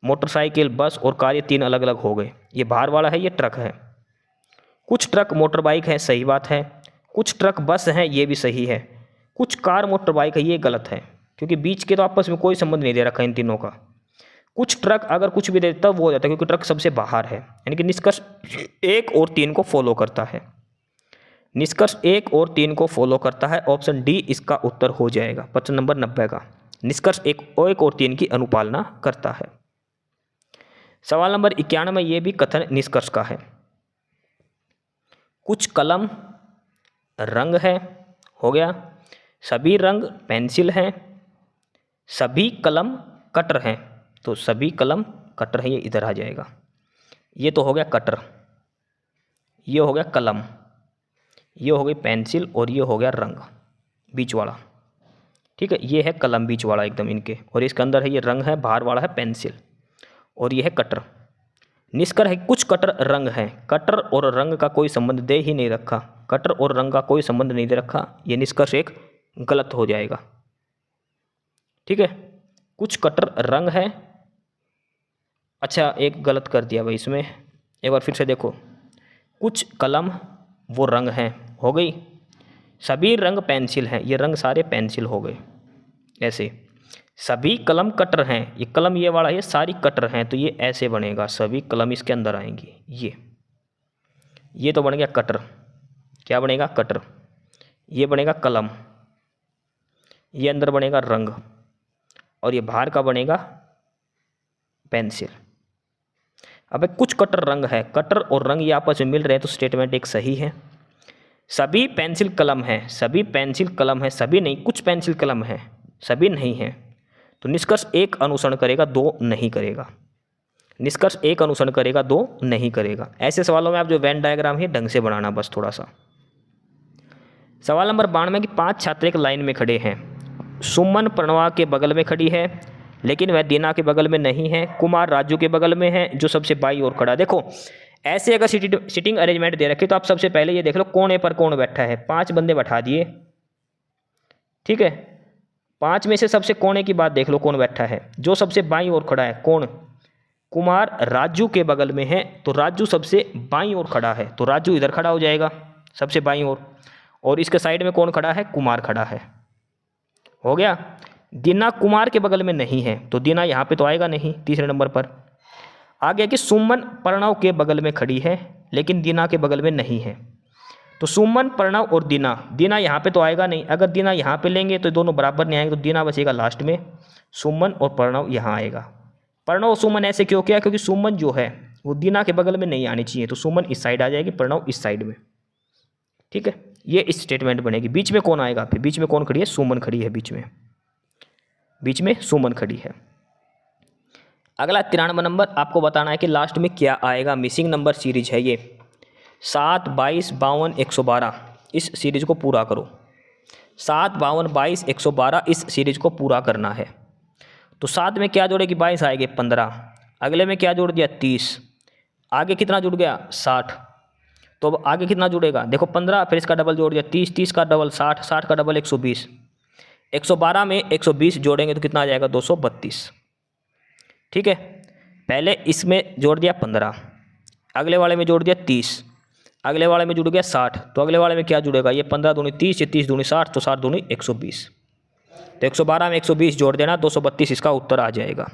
[SPEAKER 3] मोटरसाइकिल, बस और कार, ये तीन अलग अलग हो गए। ये भार वाला है, ये ट्रक है। कुछ ट्रक मोटर बाइक है, सही बात है। कुछ ट्रक बस हैं, ये भी सही है। कुछ कार मोटर बाइक है, ये गलत है, क्योंकि बीच के तो आपस में कोई संबंध नहीं दे रखा इन तीनों का। कुछ ट्रक अगर कुछ भी देता वो हो जाता है, क्योंकि ट्रक सबसे बाहर है, यानी कि निष्कर्ष 1 और 3 को फॉलो करता है। निष्कर्ष 1 और 3 को फॉलो करता है, ऑप्शन डी इसका उत्तर हो जाएगा। प्रश्न नंबर 90 का निष्कर्ष 1 और 3 की अनुपालना करता है। सवाल नंबर 91, ये भी कथन निष्कर्ष का है। कुछ कलम रंग है, हो गया। सभी रंग पेंसिल हैं, सभी कलम कटर हैं, तो सभी कलम कटर हैं, ये इधर आ जाएगा। ये तो हो गया कटर, ये हो गया कलम, ये हो गई पेंसिल, और ये हो गया रंग बीच वाला। ठीक ठीक है, ये है कलम बीच वाला एकदम इनके, और इसके अंदर है ये रंग है, बाहर वाला है पेंसिल, और ये है कटर। निष्कर्ष है कुछ कटर रंग हैं, कटर और रंग का कोई संबंध दे ही नहीं रखा, कटर और रंग का कोई संबंध नहीं दे रखा, ये निष्कर्ष एक गलत हो जाएगा। ठीक है, कुछ कटर रंग है, अच्छा एक गलत कर दिया भाई इसमें, एक बार फिर से देखो, कुछ कलम वो रंग हैं, हो गई, सभी रंग पेंसिल हैं, ये रंग सारे पेंसिल हो गए। ऐसे सभी कलम कटर हैं, ये कलम ये वाला ये सारी कटर हैं, तो ये ऐसे बनेगा, सभी कलम इसके अंदर आएंगी, ये तो बन गया कटर, क्या बनेगा कटर, ये बनेगा कलम, ये अंदर बनेगा रंग, और ये बाहर का बनेगा पेंसिल। अब कुछ कटर रंग है, कटर और रंग ये आपस में मिल रहे हैं, तो स्टेटमेंट एक सही है। सभी पेंसिल कलम है, सभी पेंसिल कलम है, सभी नहीं, कुछ पेंसिल कलम है, सभी नहीं है, तो निष्कर्ष एक अनुसरण करेगा, दो नहीं करेगा। निष्कर्ष एक अनुसरण करेगा, दो नहीं करेगा। ऐसे सवालों में आप जो वेन डायग्राम है ढंग से बनाना बस थोड़ा सा। सवाल नंबर 92 कि 5 छात्र एक लाइन में खड़े हैं, सुमन प्रणवा के बगल में खड़ी है, लेकिन वह दीना के बगल में नहीं है, कुमार राजू के बगल में है जो सबसे बाईं ओर खड़ा। देखो ऐसे अगर सिटिंग अरेंजमेंट दे रखे तो आप सबसे पहले ये देख लो कोने पर कौन बैठा है, 5 बंदे बैठा दिए, ठीक है, 5 में से सबसे कोने की बात देख लो कौन बैठा है, जो सबसे बाईं ओर खड़ा है कौन, कुमार राजू के बगल में है, तो राजू सबसे बाईं ओर खड़ा है, तो राजू इधर खड़ा हो जाएगा सबसे बाईं ओर, और इसके साइड में कौन खड़ा है, कुमार खड़ा है, हो गया। दीना कुमार के बगल में नहीं है, तो दीना यहाँ पे तो आएगा नहीं तीसरे नंबर पर। आगे कि सुमन प्रणव के बगल में खड़ी है, लेकिन दीना के बगल में नहीं है, तो सुमन प्रणव और दीना, दीना यहाँ पे तो आएगा नहीं, अगर दीना यहाँ पे लेंगे तो दोनों बराबर नहीं आएंगे, तो दीना बचेगा लास्ट में, सुमन और प्रणव यहाँ आएगा। प्रणव और सुमन ऐसे क्यों किया, क्योंकि सुमन जो है वो दीना के बगल में नहीं आनी चाहिए, तो सुमन इस साइड आ जाएगी, प्रणव इस साइड में, ठीक है, ये इस स्टेटमेंट बनेगी। बीच में कौन आएगा, फिर बीच में कौन खड़ी है, सुमन खड़ी है बीच में सुमन खड़ी है। अगला 93 नंबर आपको बताना है कि लास्ट में क्या आएगा, मिसिंग नंबर सीरीज है ये, 7, 22, 52, 112, इस सीरीज को पूरा करो, 7, 52, 22, 112 इस सीरीज को पूरा करना है। तो 7 में क्या जोड़ेगी, 22 आएगी 15, अगले में क्या जोड़ दिया 30, आगे कितना जुड़ गया 60, तो अब आगे कितना जुड़ेगा, देखो 15, फिर इसका डबल जोड़ दिया 30, 30 का डबल 60, 60 का डबल 120, 112 में 120 जोड़ेंगे तो कितना आ जाएगा 232, ठीक है। पहले इसमें जोड़ दिया 15, अगले वाले में जोड़ दिया 30, अगले वाले में जुड़ गया 60, तो अगले वाले में क्या जुड़ेगा, ये 15 दूनी 30, ये 30 दूनी 60, तो 60 दूनी 120, तो 112 में 120 जोड़ देना, 232 इसका उत्तर आ जाएगा।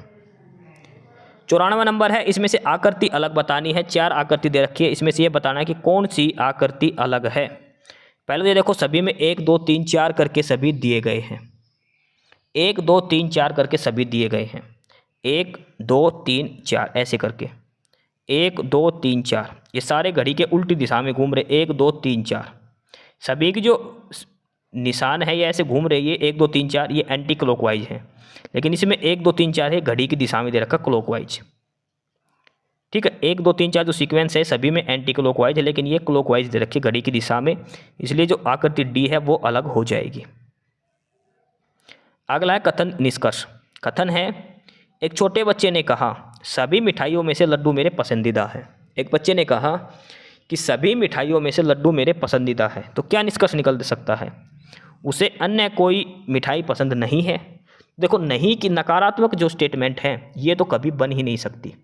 [SPEAKER 3] 94 नंबर है, इसमें से आकृति अलग बतानी है, 4 आकृति दे रखी है, इसमें से ये बताना है कि कौन सी आकृति अलग है। पहले तो ये देखो सभी में 1, 2, 3, 4 करके सभी दिए गए हैं, 1, 2, 3, 4 करके सभी दिए गए हैं, 1, 2, 3, 4 ऐसे करके, 1, 2, 3, 4 ये सारे घड़ी के उल्टी दिशा में घूम रहे, 1, 2, 3, 4 सभी की जो निशान है ये ऐसे घूम रही है, 1, 2, 3, 4 ये एंटी क्लॉकवाइज है, लेकिन इसमें 1, 2, 3, 4 है घड़ी की दिशा में दे रखा क्लॉकवाइज, ठीक है। 1, 2, 3, 4 जो सीक्वेंस है सभी में एंटी क्लॉकवाइज है, लेकिन ये क्लॉकवाइज दे रखी है घड़ी की दिशा में, इसलिए जो आकृति डी है वो अलग हो जाएगी। अगला है कथन निष्कर्ष। कथन है, एक छोटे बच्चे ने कहा सभी मिठाइयों में से लड्डू मेरे पसंदीदा है। एक बच्चे ने कहा कि सभी मिठाइयों में से लड्डू मेरे पसंदीदा है, तो क्या निष्कर्ष निकल सकता है, उसे अन्य कोई मिठाई पसंद नहीं है। देखो नहीं की नकारात्मक जो स्टेटमेंट है ये तो कभी बन ही नहीं सकती,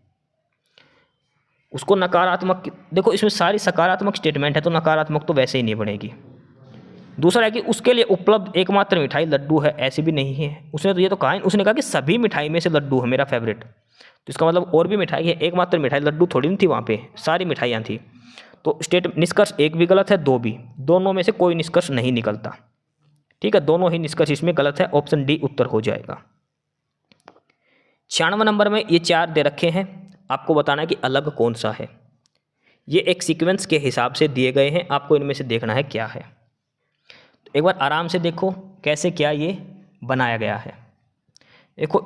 [SPEAKER 3] उसको नकारात्मक, देखो इसमें सारी सकारात्मक स्टेटमेंट है तो नकारात्मक तो वैसे ही नहीं बनेगी। दूसरा है कि उसके लिए उपलब्ध एकमात्र मिठाई लड्डू है, ऐसी भी नहीं है, उसने तो ये तो कहा है, उसने कहा कि सभी मिठाई में से लड्डू है मेरा फेवरेट, तो इसका मतलब और भी मिठाई है, एकमात्र मिठाई लड्डू थोड़ी नहीं थी, वहाँ पे सारी मिठाइयाँ थी, तो निष्कर्ष एक भी गलत है, दो भी, दोनों में से कोई निष्कर्ष नहीं निकलता, ठीक है, दोनों ही निष्कर्ष इसमें गलत है, ऑप्शन डी उत्तर हो जाएगा। 96 नंबर में ये 4 दे रखे हैं, आपको बताना है कि अलग कौन सा है, ये एक सीक्वेंस के हिसाब से दिए गए हैं, आपको इनमें से देखना है क्या है। एक बार आराम से देखो कैसे क्या ये बनाया गया है। देखो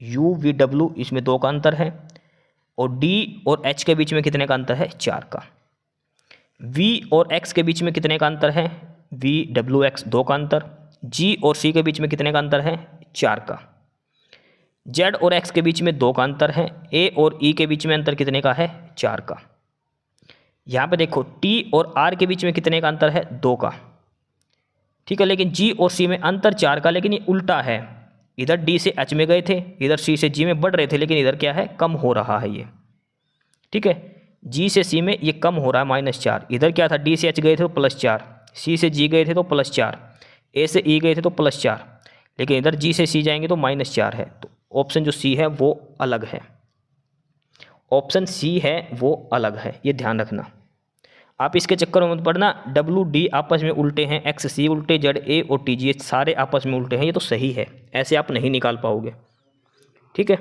[SPEAKER 3] UVW इसमें 2 का अंतर है, और D और H के बीच में कितने का अंतर है, 4 का। V और X के बीच में कितने का अंतर है, VWX 2 का अंतर, G और C के बीच में कितने का अंतर है 4 का, Z और X के बीच में 2 का अंतर है, A और E के बीच में अंतर कितने का है 4 का। यहाँ पे देखो T और R के बीच में कितने का अंतर है 2 का, ठीक है, लेकिन G और C में अंतर 4 का, लेकिन ये उल्टा है, इधर D से H में गए थे, इधर C से G में बढ़ रहे थे, लेकिन इधर क्या है कम हो रहा है ये, ठीक है, G से C में ये कम हो रहा है -4, इधर क्या था D से H गए थे तो +4, C से G गए थे तो +4, A से E गए थे तो +4, लेकिन इधर G से C जाएंगे तो -4 है, तो ऑप्शन जो C है वो अलग है, ऑप्शन C है वो अलग है, ये ध्यान रखना। आप इसके चक्कर में मत पड़ना, WD आपस में उल्टे हैं, XC उल्टे, ZA और TG सारे आपस में उल्टे हैं, ये तो सही है, ऐसे आप नहीं निकाल पाओगे, ठीक है।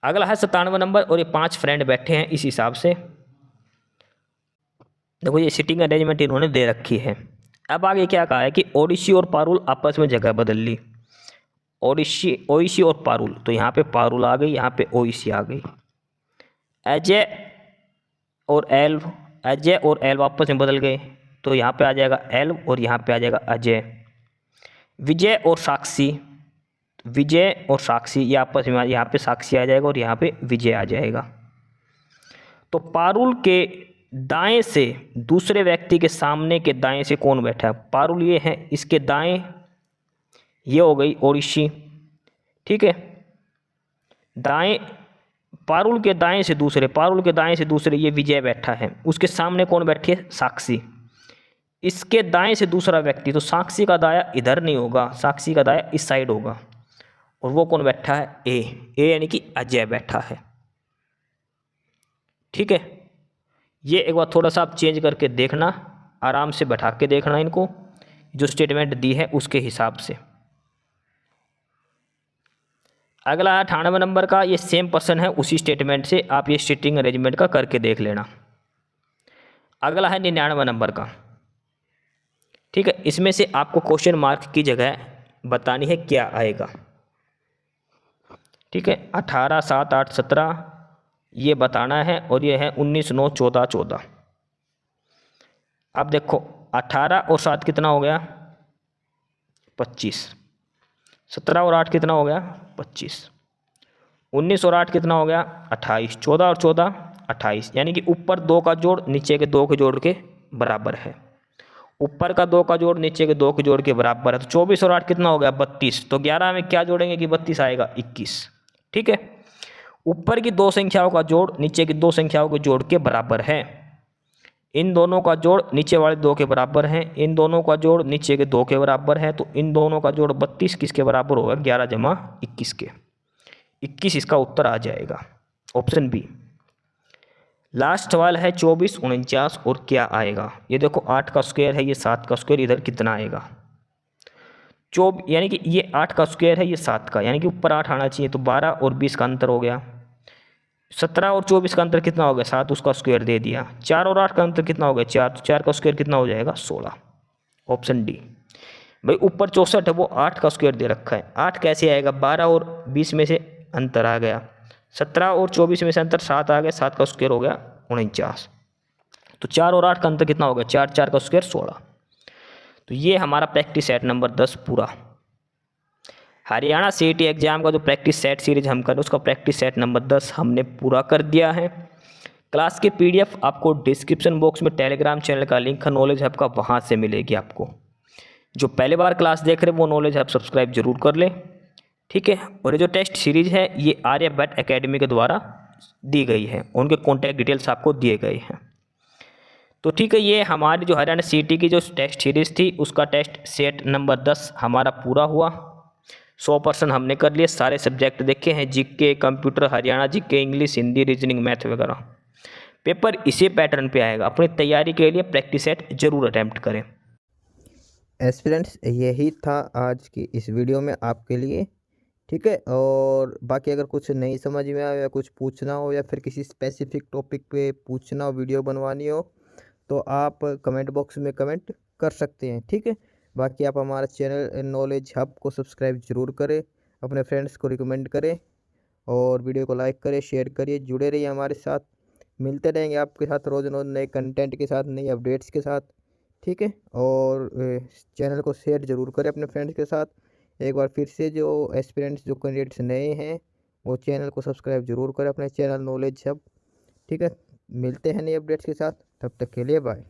[SPEAKER 3] अगला है 97 नंबर, और ये 5 फ्रेंड बैठे हैं इस हिसाब से, देखो ये सिटिंग अरेंजमेंट इन्होंने दे रखी है। अब आगे क्या कहा है कि ओडिसी और पारुल आपस में जगह बदल ली, ओइसी और पारुल, तो यहाँ पे पारुल आ गई, यहाँ पे ओइसी आ गई। अजय और एल्व आपस में बदल गए, तो यहाँ पे आ जाएगा एल्व और यहाँ पे आ जाएगा अजय। विजय और साक्षी ये आपस में, यहाँ पे साक्षी आ जाएगा और यहाँ पे विजय आ जाएगा। तो पारुल के दाएं से दूसरे व्यक्ति के सामने के दाएं से कौन बैठा है, पारुल ये है, इसके दाएं ये हो गई ओडिसी, ठीक है, दाएं पारुल के दाएं से दूसरे ये विजय बैठा है, उसके सामने कौन बैठी है साक्षी, इसके दाएं से दूसरा व्यक्ति, तो साक्षी का दाया इधर नहीं होगा, साक्षी का दाया इस साइड होगा, और वो कौन बैठा है ए यानी कि अजय बैठा है, ठीक है। ये एक बार थोड़ा सा आप चेंज करके देखना, आराम से बैठा के देखना इनको, जो स्टेटमेंट दी है उसके हिसाब से। अगला है 98 नंबर का, ये सेम पर्सन है, उसी स्टेटमेंट से आप ये सिटिंग अरेंजमेंट का करके देख लेना। अगला है 99 नंबर का, ठीक है, इसमें से आपको क्वेश्चन मार्क की जगह बतानी है क्या आएगा, ठीक है, 18, 7, 8, 17 ये बताना है, और ये है 19, 9, 14, 14। अब देखो 18 और 7 कितना हो गया 25, 17 और 8 कितना हो गया 25, 19 और 8 कितना हो गया 28, 14 और 14 28, यानी कि ऊपर 2 का जोड़ नीचे के 2 के जोड़ के बराबर है, ऊपर का 2 का जोड़ नीचे के 2 के जोड़ के बराबर है, तो 24 और 8 कितना हो गया 32, तो 11 में क्या जोड़ेंगे कि 32 आएगा 21, ठीक है। ऊपर की 2 संख्याओं का जोड़ नीचे की 2 संख्याओं के जोड़ के बराबर है, इन दोनों का जोड़ नीचे वाले 2 के बराबर है, इन दोनों का जोड़ नीचे के 2 के बराबर है, तो इन दोनों का जोड़ 32 किसके बराबर होगा 11 जमा 21 के, 21 इसका उत्तर आ जाएगा, ऑप्शन बी। लास्ट सवाल है 24, 49 और क्या आएगा, ये देखो 8 का स्क्वायर है, ये 7 का स्क्वायर, इधर कितना आएगा यानी कि ये 8 का स्क्वायर है, ये 7 का, यानी कि ऊपर 8 आना चाहिए, तो 12 और 20 का अंतर हो गया, 17 और 24 का अंतर कितना हो गया 7, उसका स्क्वायर दे दिया, 4 और 8 का अंतर कितना हो गया 4, तो 4 का स्क्वायर कितना हो जाएगा 16, ऑप्शन डी। भाई ऊपर 64 है, वो 8 का स्क्वायर दे रखा है, 8 कैसे आएगा 12 और 20 में से अंतर आ गया, 17 और 24 में से अंतर 7 आ गया, 7 का स्क्वायर हो गया 49, तो 4 और 8 का अंतर कितना हो गया 4, 4 का स्क्वायर 16। तो ये हमारा प्रैक्टिस सेट नंबर 10 पूरा। हरियाणा सीईटी एग्जाम का जो प्रैक्टिस सेट सीरीज हम कर, उसका प्रैक्टिस सेट नंबर 10 हमने पूरा कर दिया है। क्लास के पीडीएफ आपको डिस्क्रिप्शन बॉक्स में टेलीग्राम चैनल का लिंक है नॉलेज हब का, वहाँ से मिलेगी आपको। जो पहले बार क्लास देख रहे हैं वो नॉलेज हब सब्सक्राइब जरूर कर लें, ठीक है। और ये जो टेस्ट सीरीज है ये आर्यभट्ट एकेडमी के द्वारा दी गई है, उनके कॉन्टैक्ट डिटेल्स आपको दिए गए हैं। तो ठीक है, ये हमारी जो हरियाणा सीईटी की जो टेस्ट सीरीज़ थी उसका टेस्ट सेट नंबर 10 हमारा पूरा हुआ। 100% हमने कर लिए, सारे सब्जेक्ट देखे हैं, GK, computer, Haryana GK, English, Hindi, reasoning, math वगैरह। पेपर इसी पैटर्न पे आएगा, अपनी तैयारी के लिए प्रैक्टिस सेट जरूर अटैम्प्ट करें।
[SPEAKER 1] एस्पिरेंट्स यही था आज की इस वीडियो में आपके लिए, ठीक है। और बाकी अगर कुछ नहीं समझ में आया या कुछ पूछना हो या फिर किसी स्पेसिफिक टॉपिक पे पूछना हो, वीडियो बनवानी हो, तो आप कमेंट बॉक्स में कमेंट कर सकते हैं, ठीक है। बाकी आप हमारा चैनल नॉलेज हब को सब्सक्राइब जरूर करें, अपने फ्रेंड्स को रिकमेंड करें और वीडियो को लाइक करें, शेयर करिए, जुड़े रहिए हमारे साथ। मिलते रहेंगे आपके साथ रोज़ रोज़ नए कंटेंट के साथ, नई अपडेट्स के साथ। ठीक है। और चैनल को शेयर ज़रूर करें अपने फ्रेंड्स के साथ। एक बार फिर से जो एस्पिरेंट्स जो कैंडिडेट्स नए हैं वो चैनल को सब्सक्राइब ज़रूर करें अपने चैनल नॉलेज हब। ठीक है, मिलते हैं नए अपडेट्स के साथ, तब तक के लिए बाय।